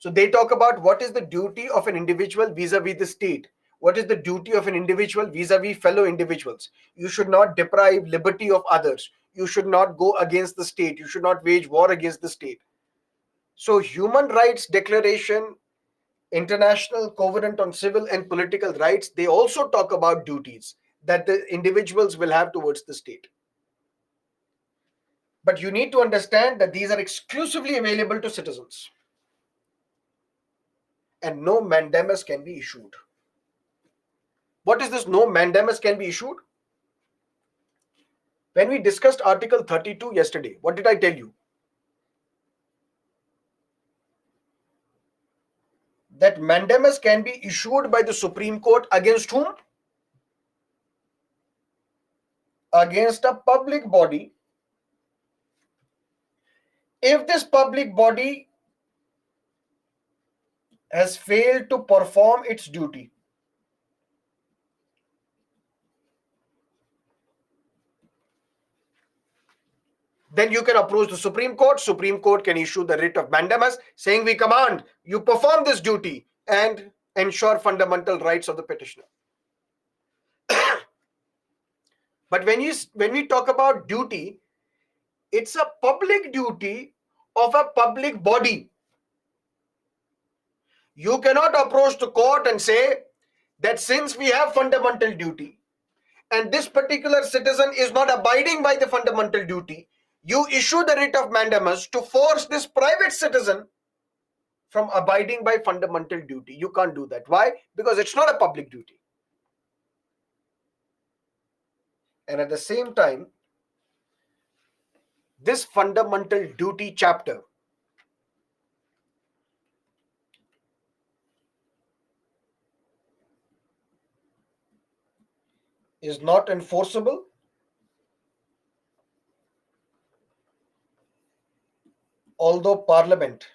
So they talk about what is the duty of an individual vis-a-vis the state. What is the duty of an individual vis-a-vis fellow individuals? You should not deprive liberty of others. You should not go against the state. You should not wage war against the state. So Human Rights Declaration, International Covenant on Civil and Political Rights, they also talk about duties that the individuals will have towards the state. But you need to understand that these are exclusively available to citizens. And no mandamus can be issued. What is this no mandamus can be issued? When we discussed Article 32 yesterday, what did I tell you? That mandamus can be issued by the Supreme Court against whom? Against a public body. If this public body has failed to perform its duty, then you can approach the Supreme Court. Supreme Court can issue the writ of mandamus saying we command you perform this duty and ensure fundamental rights of the petitioner. But when we talk about duty, it's a public duty of a public body. You cannot approach the court and say that since we have fundamental duty and this particular citizen is not abiding by the fundamental duty, you issue the writ of mandamus to force this private citizen from abiding by fundamental duty. You can't do that. Why? Because it's not a public duty. And at the same time, this fundamental duty chapter is not enforceable, although Parliament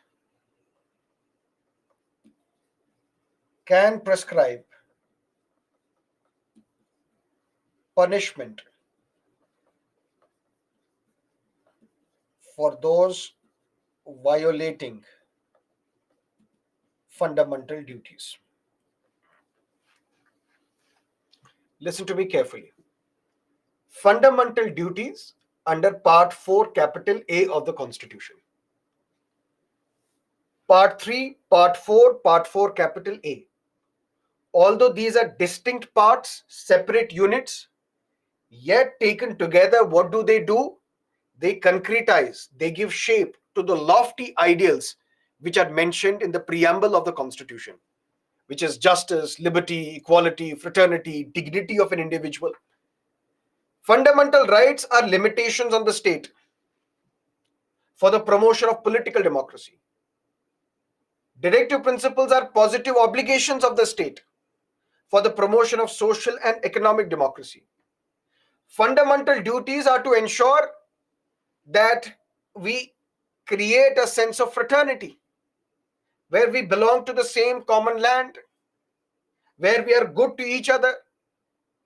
can prescribe punishment for those violating fundamental duties. Listen to me carefully. Fundamental duties under Part 4, capital A of the Constitution. Part 3, Part 4, Part 4, capital A. Although these are distinct parts, separate units, yet taken together, what do? They concretize, they give shape to the lofty ideals which are mentioned in the preamble of the Constitution, which is justice, liberty, equality, fraternity, dignity of an individual. Fundamental rights are limitations on the state for the promotion of political democracy. Directive principles are positive obligations of the state for the promotion of social and economic democracy. Fundamental duties are to ensure that we create a sense of fraternity, where we belong to the same common land, where we are good to each other,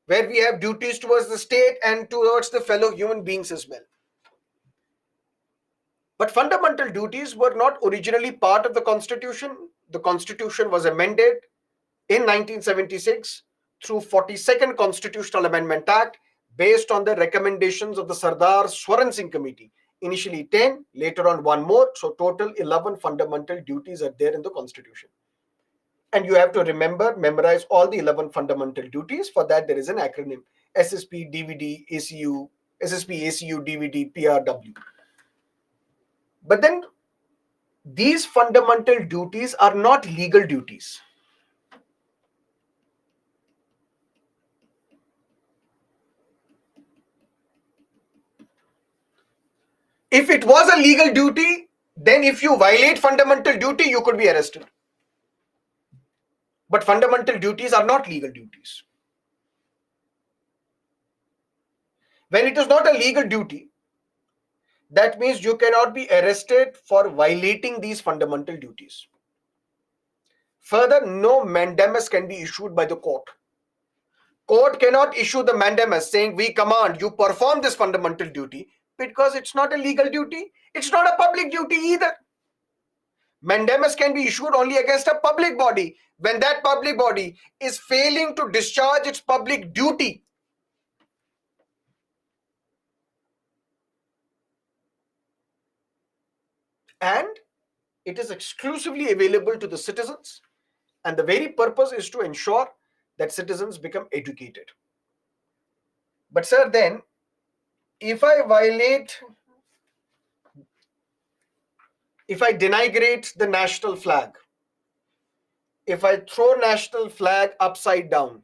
where we have duties towards the state and towards the fellow human beings as well. But fundamental duties were not originally part of the Constitution. The Constitution was amended in 1976 through 42nd Constitutional Amendment Act based on the recommendations of the Sardar Swaran Singh Committee. Initially 10, later on one more. So total 11 fundamental duties are there in the Constitution. And you have to memorize all the 11 fundamental duties. For that, there is an acronym: SSP, DVD, ACU, SSP, ACU, DVD, PRW. But then these fundamental duties are not legal duties. If it was a legal duty, then if you violate fundamental duty, you could be arrested. But fundamental duties are not legal duties. When it is not a legal duty, that means you cannot be arrested for violating these fundamental duties. Further, no mandamus can be issued by the court. Court cannot issue the mandamus saying, we command you perform this fundamental duty, because it's not a legal duty. It's not a public duty either. Mandamus can be issued only against a public body when that public body is failing to discharge its public duty. And it is exclusively available to the citizens, and the very purpose is to ensure that citizens become educated. But sir, then if I denigrate the national flag, if I throw national flag upside down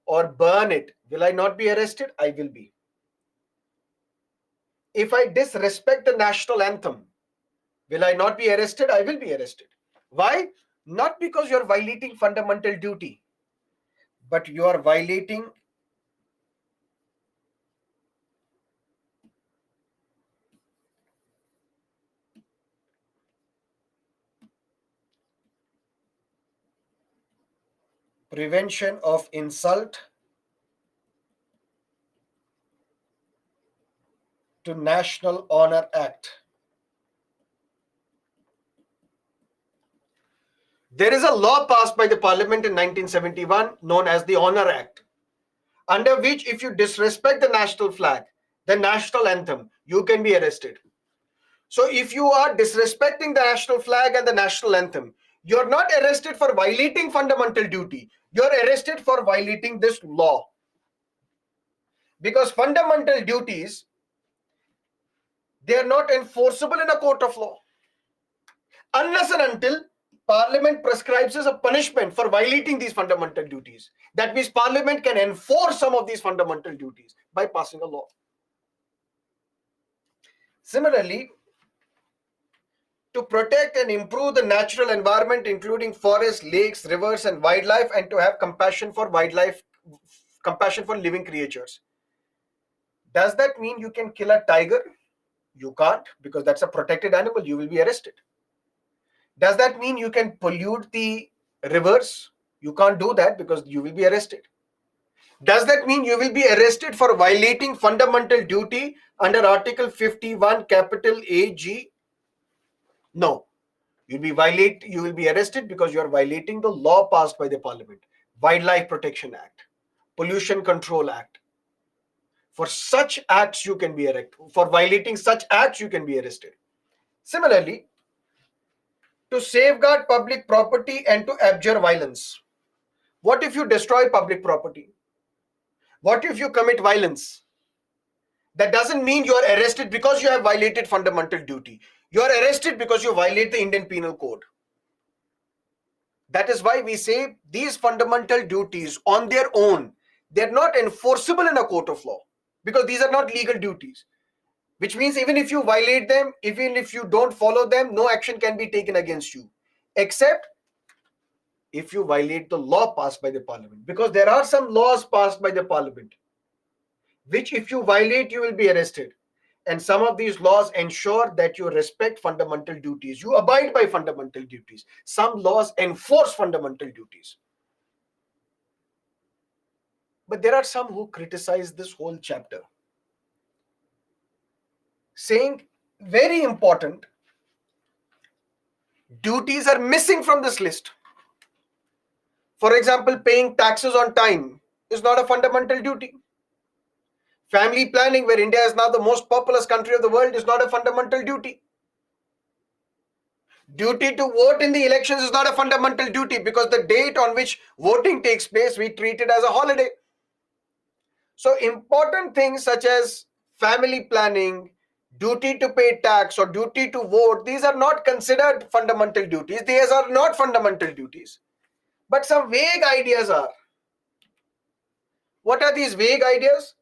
or burn it, will I not be arrested? I will be. If I disrespect the national anthem, will I not be arrested? I will be arrested. Why? Not because you are violating fundamental duty, but you are violating Prevention of Insult to National Honor Act. There is a law passed by the Parliament in 1971 known as the Honor Act, under which if you disrespect the national flag, the national anthem, you can be arrested. So if you are disrespecting the national flag and the national anthem, you're not arrested for violating fundamental duty. You're arrested for violating this law. Because fundamental duties, they are not enforceable in a court of law unless and until Parliament prescribes as a punishment for violating these fundamental duties. That means Parliament can enforce some of these fundamental duties by passing a law. Similarly, to protect and improve the natural environment, including forests, lakes, rivers, and wildlife, and to have compassion for wildlife compassion for living creatures. Does that mean you can kill a tiger? You can't, because that's a protected animal. You will be arrested. Does that mean you can pollute the rivers? You can't do that because you will be arrested. Does that mean you will be arrested for violating fundamental duty under Article 51, capital AG? No. You will be arrested because you are violating the law passed by the Parliament, Wildlife Protection Act, Pollution Control Act. For such acts, you can be arrested. For violating such acts, you can be arrested. Similarly, to safeguard public property and to abjure violence. What if you destroy public property? What if you commit violence? That doesn't mean you are arrested because you have violated fundamental duty. You are arrested because you violate the Indian Penal Code. That is why we say these fundamental duties on their own, they're not enforceable in a court of law because these are not legal duties. Which means even if you violate them, even if you don't follow them, no action can be taken against you, except if you violate the law passed by the Parliament. Because there are some laws passed by the Parliament, which if you violate, you will be arrested. And some of these laws ensure that you respect fundamental duties. You abide by fundamental duties. Some laws enforce fundamental duties. But there are some who criticize this whole chapter, saying very important duties are missing from this list. For example, paying taxes on time is not a fundamental duty. Family planning, where India is now the most populous country of the world, is not a fundamental duty. Duty to vote in the elections is not a fundamental duty because the date on which voting takes place, we treat it as a holiday. So important things such as family planning, duty to pay tax or duty to vote, these are not considered fundamental duties. These are not fundamental duties. But some vague ideas are. What are these vague ideas?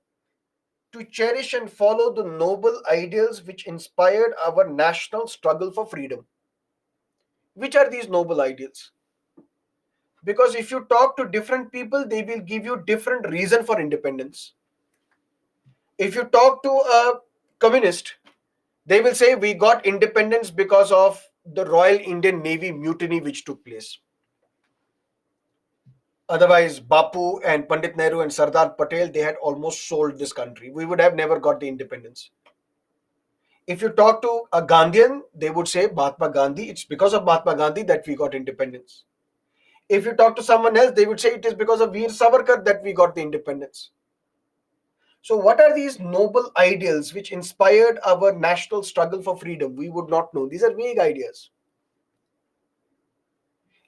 To cherish and follow the noble ideals which inspired our national struggle for freedom. Which are these noble ideals? Because if you talk to different people, they will give you different reason for independence. If you talk to a communist, they will say we got independence because of the Royal Indian Navy mutiny which took place. Otherwise, Bapu and Pandit Nehru and Sardar Patel, they had almost sold this country. We would have never got the independence. If you talk to a Gandhian, they would say Mahatma Gandhi, it's because of Mahatma Gandhi that we got independence. If you talk to someone else, they would say it is because of Veer Savarkar that we got the independence. So what are these noble ideals which inspired our national struggle for freedom? We would not know. These are vague ideas.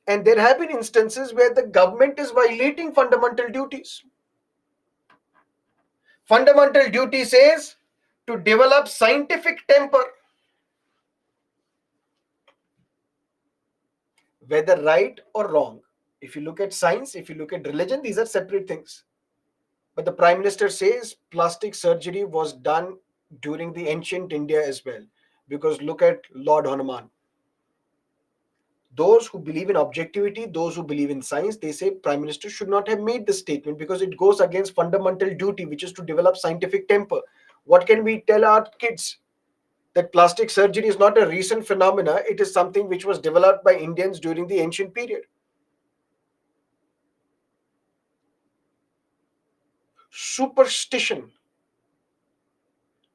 And there have been instances where the government is violating fundamental duties. Fundamental duty says to develop scientific temper. Whether right or wrong, if you look at science, if you look at religion, these are separate things. But the Prime Minister says plastic surgery was done during the ancient India as well. Because look at Lord Hanuman. Those who believe in objectivity, those who believe in science, they say Prime Minister should not have made this statement because it goes against fundamental duty, which is to develop scientific temper. What can we tell our kids? That plastic surgery is not a recent phenomena. It is something which was developed by Indians during the ancient period. Superstition.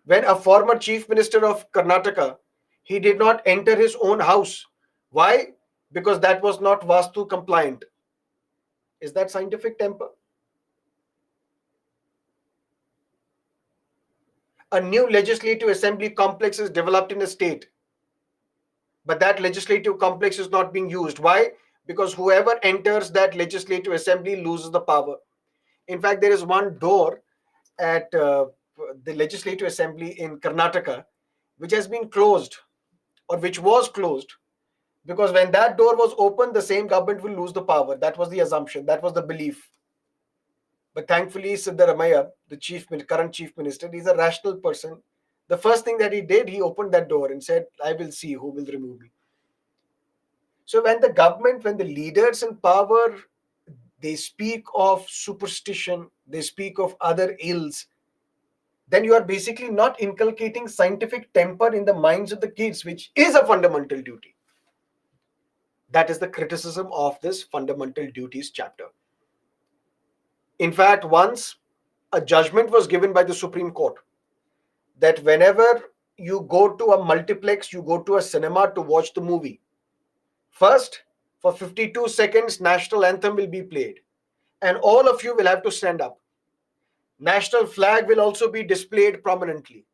When a former chief minister of Karnataka, he did not enter his own house. Why? Because that was not Vastu compliant. Is that scientific temper? A new legislative assembly complex is developed in a state, but that legislative complex is not being used. Why? Because whoever enters that legislative assembly loses the power. In fact, there is one door at the legislative assembly in Karnataka which has been closed, or which was closed, because when that door was opened, the same government will lose the power. That was the assumption, that was the belief. But thankfully, Siddaramaiah, the current chief minister, he's a rational person. The first thing that he did, he opened that door and said, I will see who will remove me. So when the government, when the leaders in power, they speak of superstition, they speak of other ills, then you are basically not inculcating scientific temper in the minds of the kids, which is a fundamental duty. That is the criticism of this fundamental duties chapter. In fact, once a judgment was given by the Supreme Court that whenever you go to a multiplex, you go to a cinema to watch the movie, first, for 52 seconds, national anthem will be played, and all of you will have to stand up. National flag will also be displayed prominently.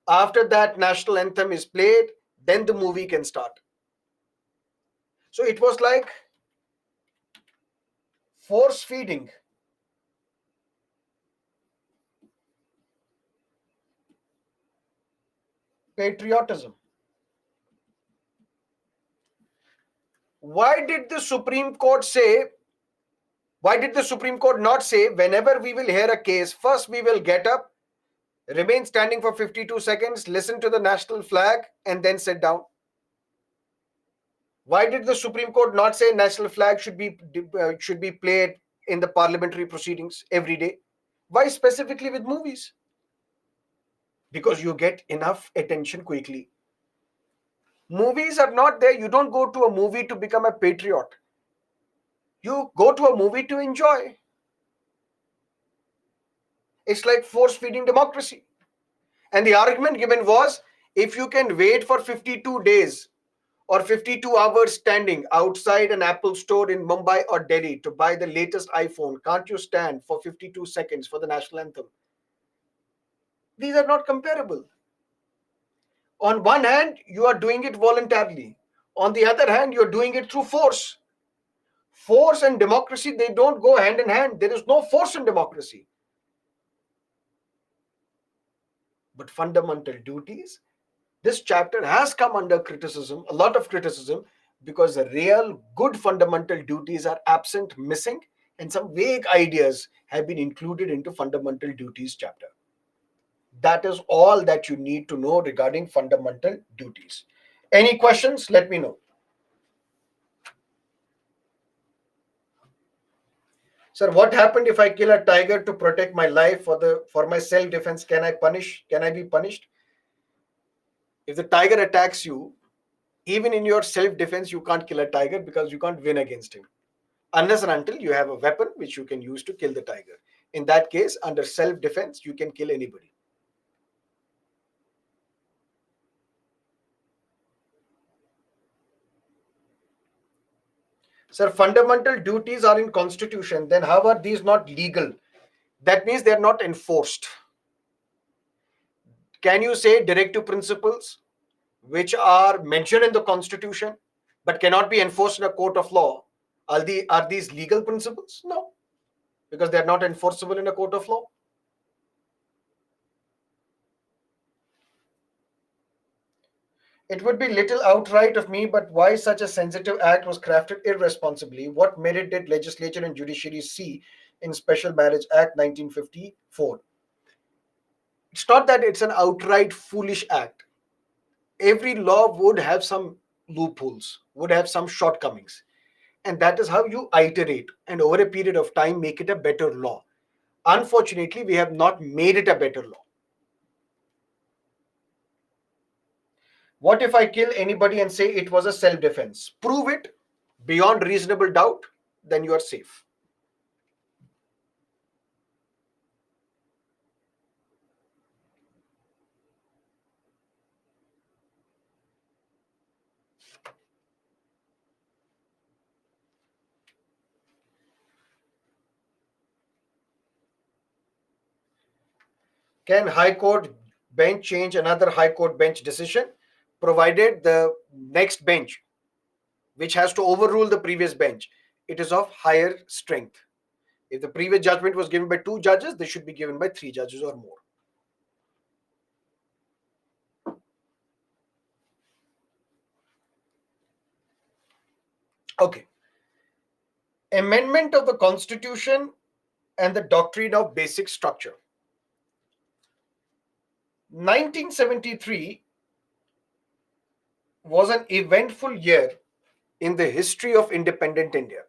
After that national anthem is played, then the movie can start. So it was like force feeding. Patriotism. Why did the Supreme Court say, why did the Supreme Court not say, whenever we will hear a case, first we will get up, remain standing for 52 seconds, listen to the national flag, and then sit down? Why did the Supreme Court not say national flag should be played in the parliamentary proceedings every day? Why specifically with movies? Because you get enough attention quickly. Movies are not there. You don't go to a movie to become a patriot. You go to a movie to enjoy. It's like force feeding democracy. And the argument given was, if you can wait for 52 days or 52 hours standing outside an Apple store in Mumbai or Delhi to buy the latest iPhone, can't you stand for 52 seconds for the national anthem? These are not comparable. On one hand, you are doing it voluntarily. On the other hand, you're doing it through force. Force and democracy, they don't go hand in hand. There is no force in democracy. But fundamental duties, this chapter has come under criticism, a lot of criticism, because the real good fundamental duties are absent, missing, and some vague ideas have been included into fundamental duties chapter. That is all that you need to know regarding fundamental duties. Any questions? Let me know. Sir, what happened if I kill a tiger to protect my life for my self-defense? Can I be punished? If the tiger attacks you, even in your self-defense, you can't kill a tiger because you can't win against him. Unless and until you have a weapon which you can use to kill the tiger. In that case, under self-defense, you can kill anybody. Sir, fundamental duties are in constitution. Then how are these not legal? That means they are not enforced. Can you say directive principles which are mentioned in the constitution but cannot be enforced in a court of law, are these legal principles? No, because they are not enforceable in a court of law. It would be little outright of me, but why such a sensitive act was crafted irresponsibly? What merit did legislature and judiciary see in Special Marriage Act 1954? It's not that it's an outright foolish act. Every law would have some loopholes, would have some shortcomings. And that is how you iterate and over a period of time make it a better law. Unfortunately, we have not made it a better law. What if I kill anybody and say it was a self-defense? Prove it beyond reasonable doubt, then you are safe. Can High Court bench change another High Court bench decision, provided the next bench, which has to overrule the previous bench, it is of higher strength? If the previous judgment was given by 2 judges, they should be given by 3 judges or more. Okay. Amendment of the Constitution and the doctrine of basic structure. 1973 was an eventful year in the history of independent India.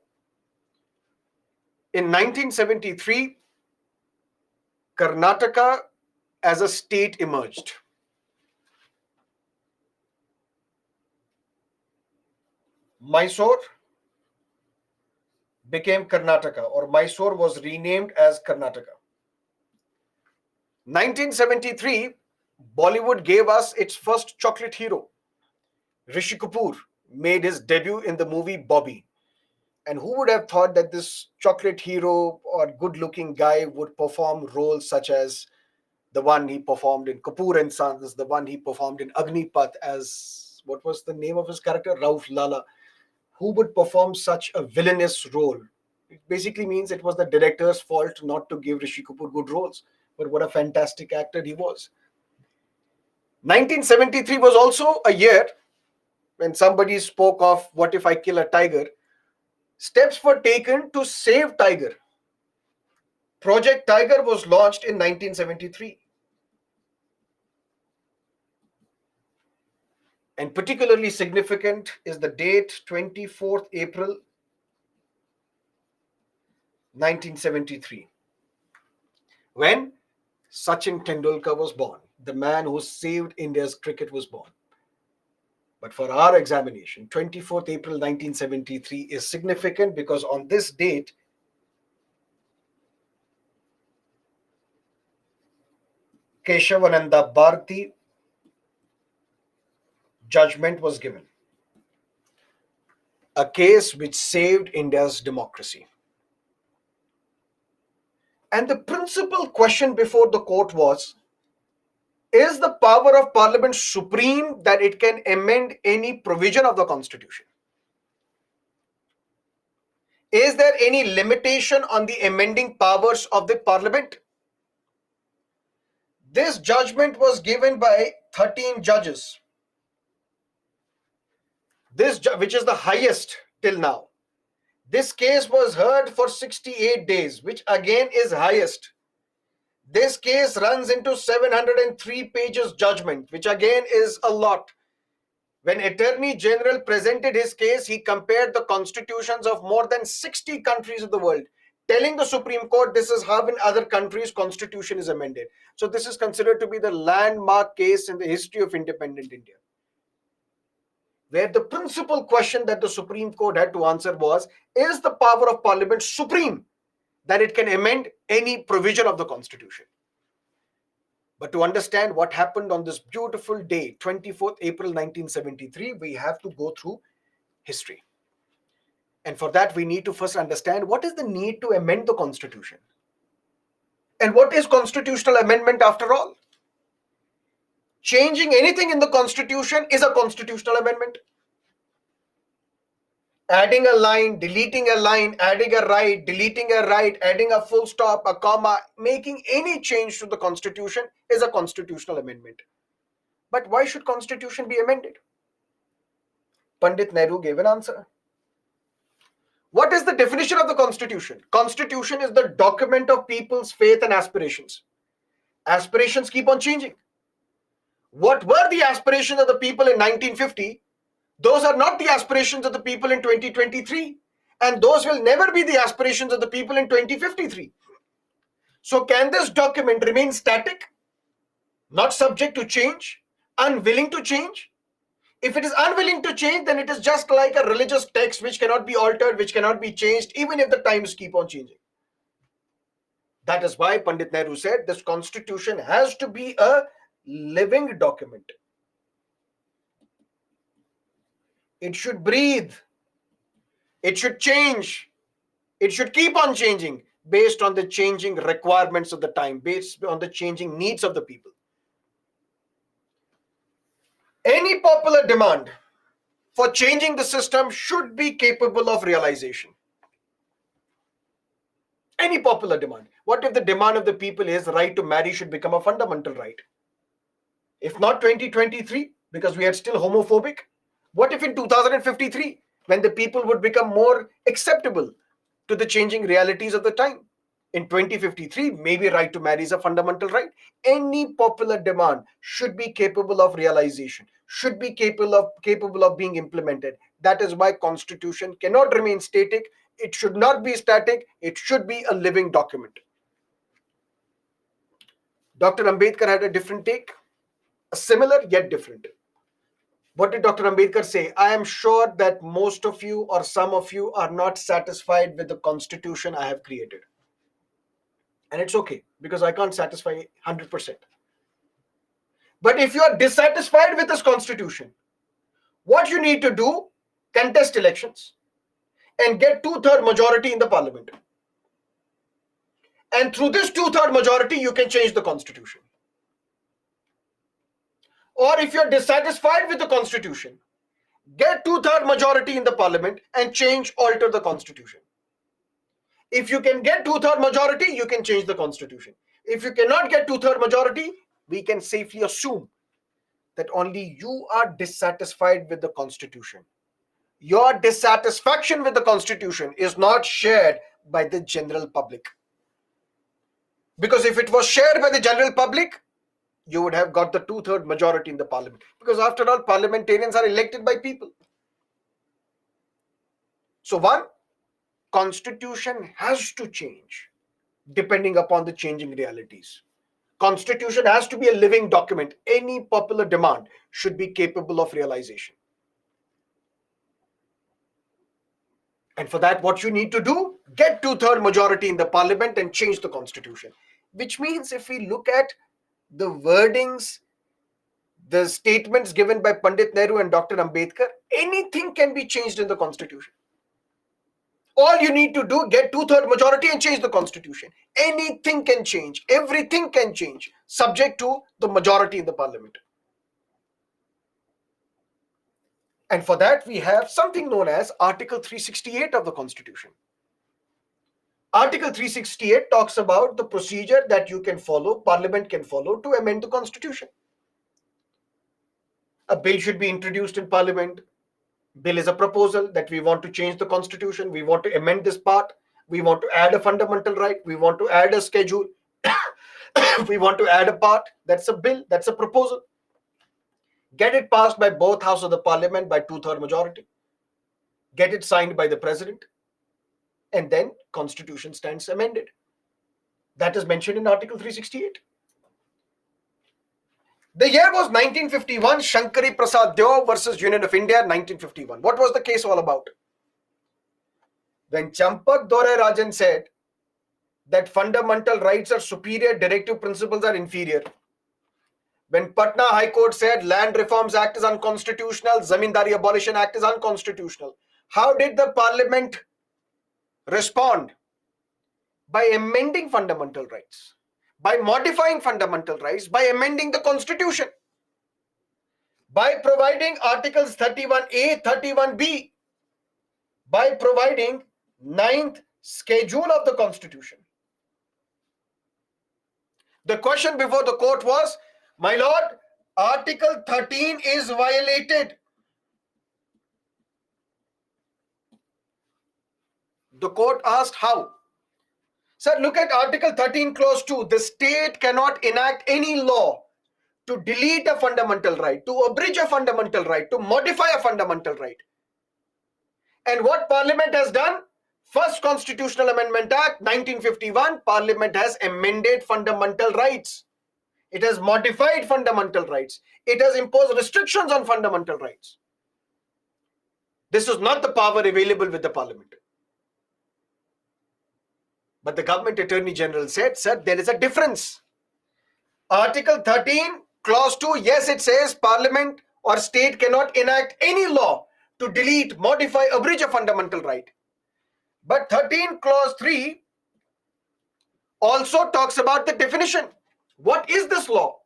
In 1973, Karnataka as a state emerged. Mysore became Karnataka, or Mysore was renamed as Karnataka. 1973, Bollywood gave us its first chocolate hero. Rishi Kapoor made his debut in the movie Bobby. And who would have thought that this chocolate hero or good looking guy would perform roles such as the one he performed in Kapoor and Sons, the one he performed in Agnipath as what was the name of his character? Rauf Lala. Who would perform such a villainous role? It basically means it was the director's fault not to give Rishi Kapoor good roles. But what a fantastic actor he was. 1973 was also a year when somebody spoke of what if I kill a tiger. Steps were taken to save Tiger. Project Tiger was launched in 1973. And particularly significant is the date 24th April 1973, when Sachin Tendulkar was born. The man who saved India's cricket was born. But for our examination, 24th April 1973 is significant because on this date, Keshavananda Bharati judgment was given. A case which saved India's democracy. And the principal question before the court was, is the power of parliament supreme that it can amend any provision of the constitution? Is there any limitation on the amending powers of the parliament? This judgment was given by 13 judges. Which is the highest till now. This case was heard for 68 days, which again is highest. This case runs into 703 pages judgment, which again is a lot. When Attorney General presented his case, he compared the constitutions of more than 60 countries of the world, telling the Supreme Court this is how in other countries constitution is amended. So this is considered to be the landmark case in the history of independent India, where the principal question that the Supreme Court had to answer was, is the power of parliament supreme that it can amend any provision of the constitution? But to understand what happened on this beautiful day, 24th April 1973, we have to go through history. And for that, we need to first understand what is the need to amend the constitution. And what is constitutional amendment after all? Changing anything in the constitution is a constitutional amendment. Adding a line, deleting a line, adding a right, deleting a right, adding a full stop, a comma, making any change to the constitution is a constitutional amendment. But why should constitution be amended? Pandit Nehru gave an answer. What is the definition of the constitution? Constitution is the document of people's faith and aspirations. Aspirations keep on changing. What were the aspirations of the people in 1950? Those are not the aspirations of the people in 2023. And those will never be the aspirations of the people in 2053. So can this document remain static, not subject to change, unwilling to change? If it is unwilling to change, then it is just like a religious text which cannot be altered, which cannot be changed, even if the times keep on changing. That is why Pandit Nehru said this constitution has to be a living document. It should breathe. It should change. It should keep on changing based on the changing requirements of the time, based on the changing needs of the people. Any popular demand for changing the system should be capable of realization. Any popular demand. What if the demand of the people is the right to marry should become a fundamental right? If not 2023, because we are still homophobic, what if in 2053, when the people would become more acceptable to the changing realities of the time? In 2053, maybe right to marry is a fundamental right. Any popular demand should be capable of realization, should be capable of being implemented. That is why constitution cannot remain static. It should not be static. It should be a living document. Dr. Ambedkar had a different take, a similar yet different. What did Dr. Ambedkar say? I am sure that most of you or some of you are not satisfied with the constitution I have created. And it's okay, because I can't satisfy 100%. But if you are dissatisfied with this constitution, what you need to do, contest elections and get 2/3 majority in the parliament. And through this 2/3 majority, you can change the constitution. Or if you're dissatisfied with the constitution, get 2/3 majority in the parliament and alter the constitution. If you can get 2/3 majority, you can change the constitution. If you cannot get 2/3 majority, we can safely assume that only you are dissatisfied with the constitution. Your dissatisfaction with the constitution is not shared by the general public. Because if it was shared by the general public, you would have got the 2/3 majority in the parliament. Because after all, parliamentarians are elected by people. So one, constitution has to change depending upon the changing realities. Constitution has to be a living document. Any popular demand should be capable of realization. And for that, what you need to do, get 2/3 majority in the parliament and change the constitution. Which means if we look at the wordings, the statements given by Pandit Nehru and Dr. Ambedkar, anything can be changed in the constitution. All you need to do, get 2/3 majority and change the constitution. Anything can change. Everything can change, subject to the majority in the parliament. And for that, we have something known as Article 368 of the Constitution. Article 368 talks about the procedure that you can follow, Parliament can follow to amend the Constitution. A bill should be introduced in Parliament. Bill is a proposal that we want to change the Constitution, we want to amend this part, we want to add a fundamental right, we want to add a schedule, we want to add a part. That's a bill, that's a proposal. Get it passed by both houses of the parliament by 2/3 majority. Get it signed by the president. And then constitution stands amended. That is mentioned in Article 368. The year was 1951, Shankari Prasad Deo versus Union of India, 1951. What was the case all about? When Champak Dore Rajan said that fundamental rights are superior, directive principles are inferior. When Patna High Court said Land Reforms Act is unconstitutional, Zamindari Abolition Act is unconstitutional, how did the parliament respond? By amending fundamental rights, by modifying fundamental rights, by amending the constitution, by providing articles 31A, 31B, by providing 9th schedule of the constitution. The question before the court was, my lord, Article 13 is violated. The court asked how. Sir, look at Article 13, Clause 2. The state cannot enact any law to delete a fundamental right, to abridge a fundamental right, to modify a fundamental right. And what Parliament has done? First Constitutional Amendment Act, 1951, Parliament has amended fundamental rights. It has modified fundamental rights. It has imposed restrictions on fundamental rights. This is not the power available with the Parliament. But the Government Attorney General said, sir, there is a difference. Article 13, Clause 2, yes, it says Parliament or state cannot enact any law to delete, modify, abridge a fundamental right. But 13, Clause 3 also talks about the definition. What is this law?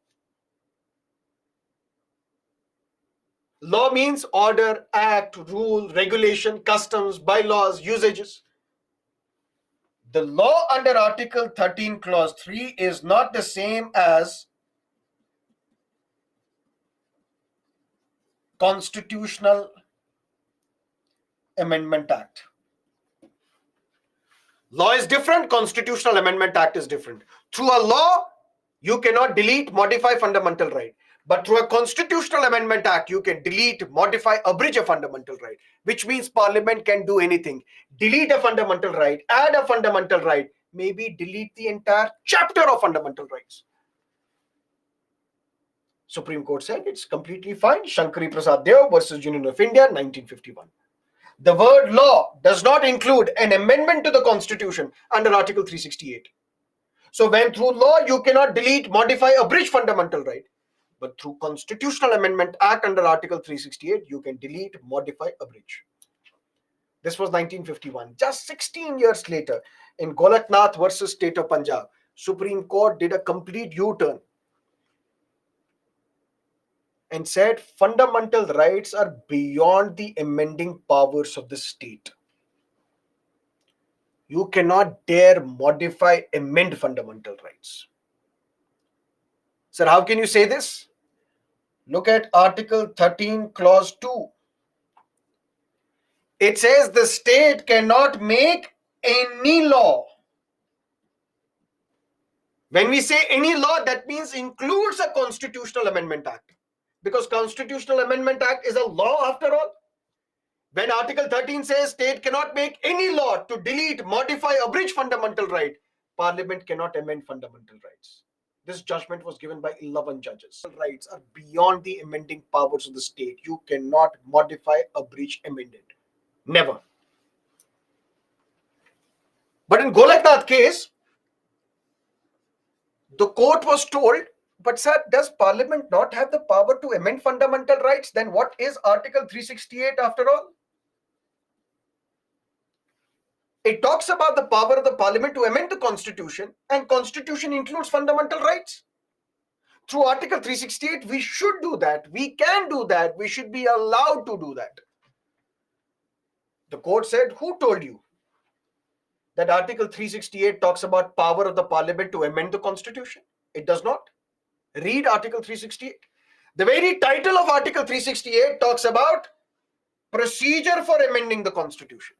Law means order, act, rule, regulation, customs, bylaws, usages. The law under Article 13, Clause 3 is not the same as Constitutional Amendment Act. Law is different, Constitutional Amendment Act is different. Through a law, you cannot delete, modify fundamental right. But through a constitutional amendment act, you can delete, modify, abridge a fundamental right, which means parliament can do anything. Delete a fundamental right, add a fundamental right, maybe delete the entire chapter of fundamental rights. Supreme Court said it's completely fine. Shankari Prasad Deo versus Union of India, 1951. The word law does not include an amendment to the Constitution under Article 368. So when through law you cannot delete, modify, abridge fundamental right, but through Constitutional Amendment Act under Article 368, you can delete, modify, abridge. This was 1951. Just 16 years later, in Golaknath versus State of Punjab, Supreme Court did a complete U-turn and said fundamental rights are beyond the amending powers of the state. You cannot dare modify, amend fundamental rights. Sir, how can you say this? Look at Article 13, Clause 2. It says the state cannot make any law. When we say any law, that means includes a Constitutional Amendment Act. Because Constitutional Amendment Act is a law after all. When Article 13 says state cannot make any law to delete, modify, abridge fundamental right, Parliament cannot amend fundamental rights. This judgment was given by 11 judges. Rights are beyond the amending powers of the state. You cannot modify, abridge, amend it. Never. But in Golaknath case, the court was told, but sir, does Parliament not have the power to amend fundamental rights? Then what is Article 368 after all? It talks about the power of the Parliament to amend the Constitution, and Constitution includes fundamental rights. Through Article 368, we should do that. We can do that. We should be allowed to do that. The court said, who told you that Article 368 talks about power of the Parliament to amend the Constitution? It does not. Read Article 368. The very title of Article 368 talks about procedure for amending the Constitution.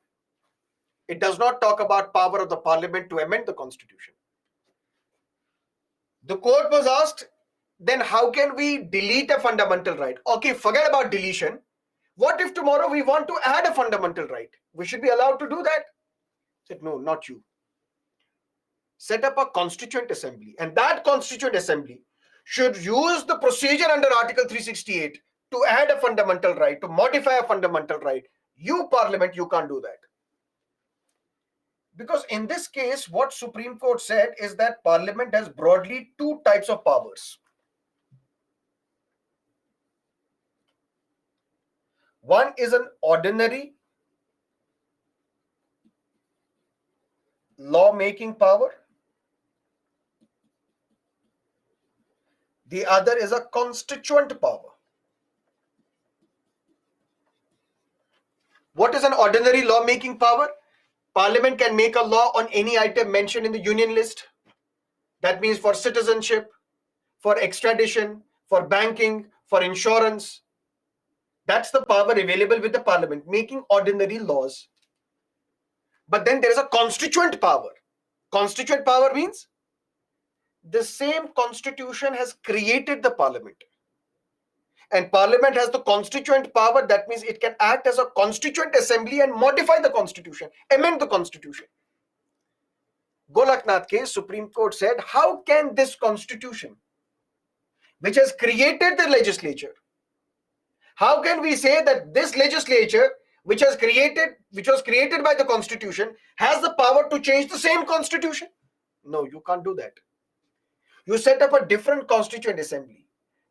It does not talk about power of the Parliament to amend the Constitution. The court was asked, then how can we delete a fundamental right? Okay, forget about deletion. What if tomorrow we want to add a fundamental right? We should be allowed to do that. I said, no, not you. Set up a constituent assembly, and that constituent assembly should use the procedure under Article 368 to add a fundamental right, to modify a fundamental right. You, Parliament, you can't do that. Because in this case, what Supreme Court said is that Parliament has broadly two types of powers. One is an ordinary law-making power. The other is a constituent power. What is an ordinary law-making power? Parliament can make a law on any item mentioned in the union list. That means for citizenship, for extradition, for banking, for insurance. That's the power available with the Parliament, making ordinary laws. But then there is a constituent power. Constituent power means the same constitution has created the Parliament. And Parliament has the constituent power. That means it can act as a constituent assembly and modify the constitution, amend the constitution. Golaknath case, Supreme Court said, how can this constitution, which has created the legislature, how can we say that this legislature, which was created by the constitution, has the power to change the same constitution? No, you can't do that. You set up a different constituent assembly.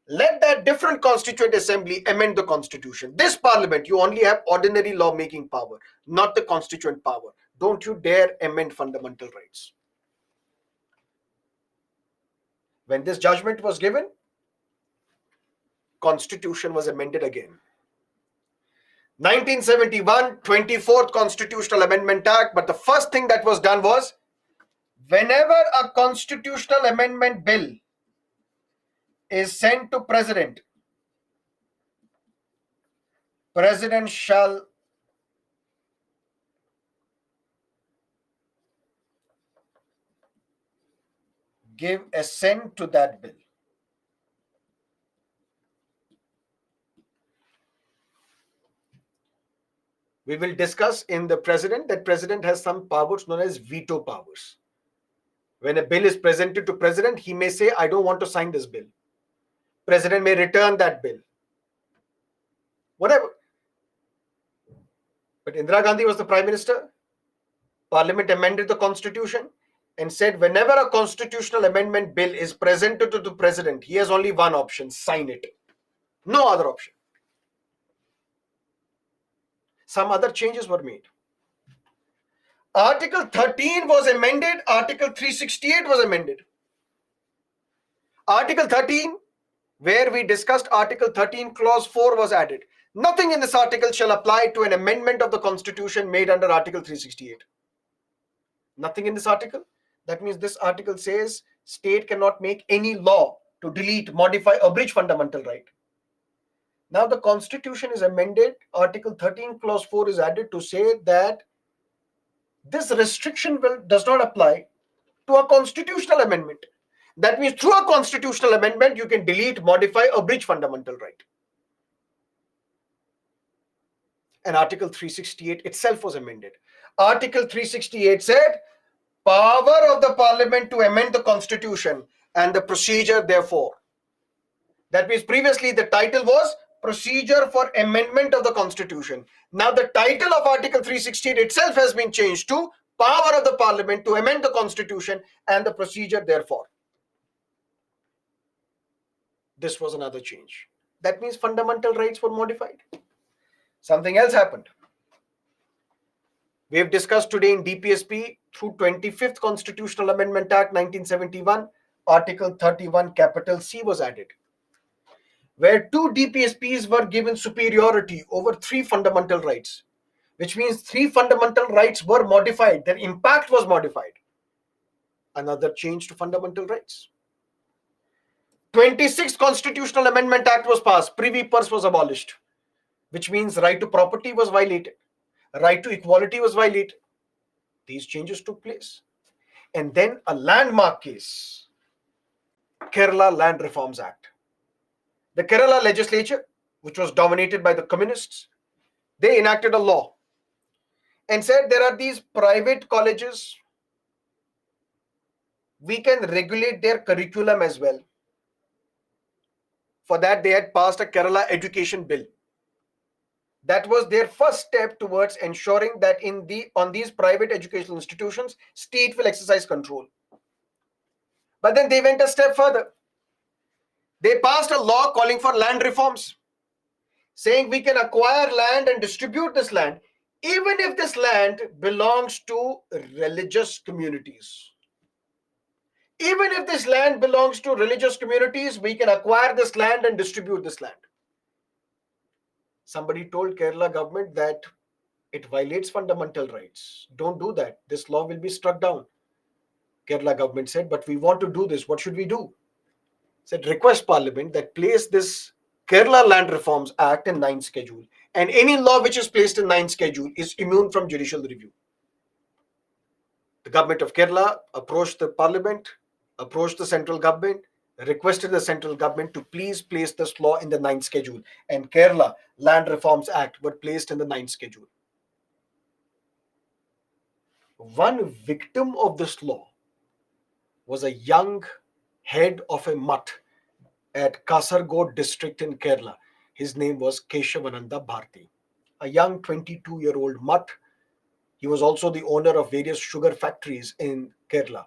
Let that different constituent assembly amend the constitution. This Parliament, you only have ordinary law-making power, not the constituent power. Don't you dare amend fundamental rights. When this judgment was given, Constitution was amended again. 1971, 24th Constitutional Amendment Act, but the first thing that was done was, whenever a constitutional amendment bill is sent to President shall give assent to that bill. We will discuss in the president that president has some powers known as veto powers. When a bill is presented to president, he may say, I don't want to sign this bill. President may return that bill. Whatever. But Indira Gandhi was the prime minister. Parliament amended the constitution and said whenever a constitutional amendment bill is presented to the president, he has only one option: sign it. No other option. Some other changes were made. Article 13 was amended. Article 368 was amended. Article 13, where we discussed Article 13, Clause 4 was added. Nothing in this article shall apply to an amendment of the Constitution made under Article 368. Nothing in this article. That means this article says state cannot make any law to delete, modify, abridge fundamental right. Now the Constitution is amended. Article 13, Clause 4 is added to say that this restriction does not apply to a constitutional amendment. That means through a constitutional amendment, you can delete, modify, abridge fundamental right. And Article 368 itself was amended. Article 368 said, power of the parliament to amend the constitution and the procedure therefore. That means previously the title was procedure for amendment of the constitution. Now the title of Article 368 itself has been changed to power of the parliament to amend the constitution and the procedure therefore. This was another change. That means fundamental rights were modified. Something else happened. We have discussed today in DPSP through 25th Constitutional Amendment Act 1971, Article 31 capital C was added, where 2 DPSPs were given superiority over 3 fundamental rights, which means 3 fundamental rights were modified, their impact was modified. Another change to fundamental rights. 26th Constitutional Amendment Act was passed, privy purse was abolished, which means right to property was violated, right to equality was violated. These changes took place. And then a landmark case, Kerala Land Reforms Act. The Kerala legislature, which was dominated by the communists, they enacted a law and said there are these private colleges, we can regulate their curriculum as well. For that, they had passed a Kerala education bill. That was their first step towards ensuring that on these private educational institutions, state will exercise control. But then they went a step further. They passed a law calling for land reforms, saying we can acquire land and distribute this land, even if this land belongs to religious communities. Even if this land belongs to religious communities, we can acquire this land and distribute this land. Somebody told Kerala government that it violates fundamental rights. Don't do that. This law will be struck down. Kerala government said, but we want to do this. What should we do? Said, request parliament that place this Kerala Land Reforms Act in 9th schedule. And any law which is placed in 9th schedule is immune from judicial review. The government of Kerala approached the parliament, approached the central government, requested the central government to please place this law in the 9th schedule, and Kerala Land Reforms Act were placed in the 9th schedule. One victim of this law was a young head of a mutt at Kasargod district in Kerala. His name was Keshavananda Bharti, a young 22-year-old mutt. He was also the owner of various sugar factories in Kerala,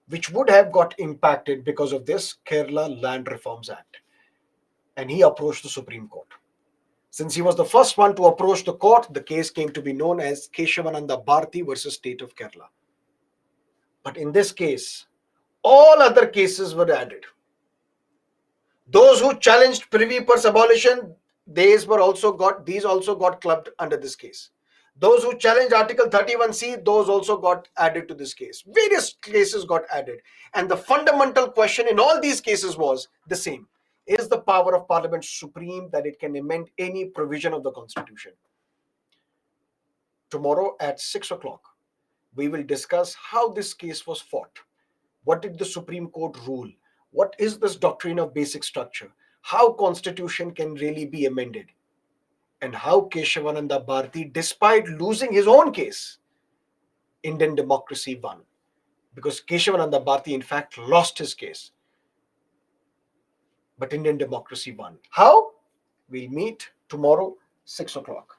which would have got impacted because of this Kerala Land Reforms Act. And he approached the Supreme Court. Since he was the first one to approach the court, the case came to be known as Keshavananda Bharti versus State of Kerala. But in this case, all other cases were added. Those who challenged privy purse abolition, these also got clubbed under this case. Those who challenged Article 31C, those also got added to this case. Various cases got added. And the fundamental question in all these cases was the same. Is the power of Parliament supreme that it can amend any provision of the Constitution? Tomorrow at 6 o'clock, we will discuss how this case was fought. What did the Supreme Court rule? What is this doctrine of basic structure? How Constitution can really be amended? and how Keshavananda Bharati, despite losing his own case, Indian democracy won. Because Keshavananda Bharati, in fact, lost his case, but Indian democracy won. How? We'll meet tomorrow, 6 o'clock.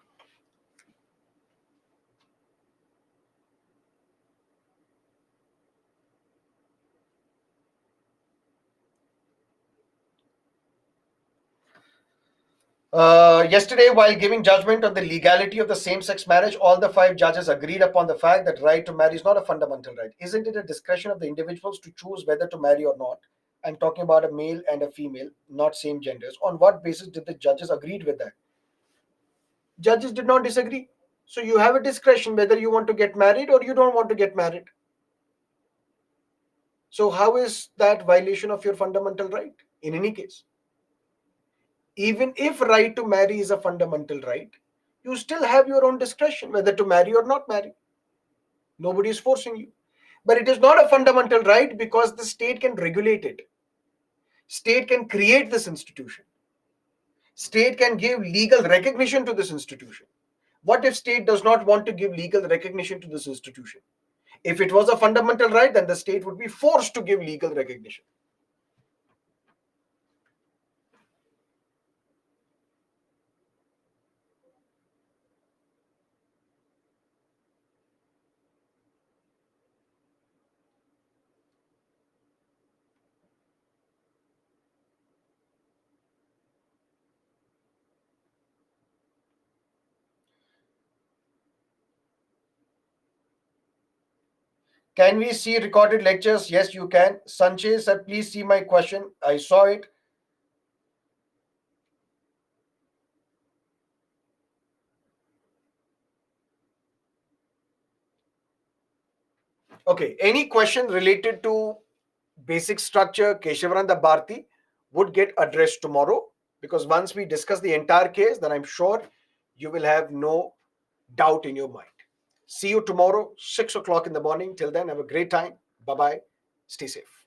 Yesterday, while giving judgment on the legality of the same-sex marriage, all the five judges agreed upon the fact that right to marry is not a fundamental right. Isn't it a discretion of the individuals to choose whether to marry or not? I'm talking about a male and a female, not same genders. On what basis did the judges agreed with that? Judges did not disagree. So you have a discretion whether you want to get married or you don't want to get married. So how is that violation of your fundamental right? In any case, even if right to marry is a fundamental right, you still have your own discretion whether to marry or not marry. Nobody is forcing you. But it is not a fundamental right because the state can regulate it. State can create this institution. State can give legal recognition to this institution. What if state does not want to give legal recognition to this institution? If it was a fundamental right, then the state would be forced to give legal recognition. Can we see recorded lectures? Yes, you can. Sanjay said, please see my question. I saw it. Okay, any question related to basic structure, Keshavananda Bharti, would get addressed tomorrow, because once we discuss the entire case, then I'm sure you will have no doubt in your mind. See you tomorrow, 6 o'clock in the morning. Till then, have a great time. Bye bye. Stay safe.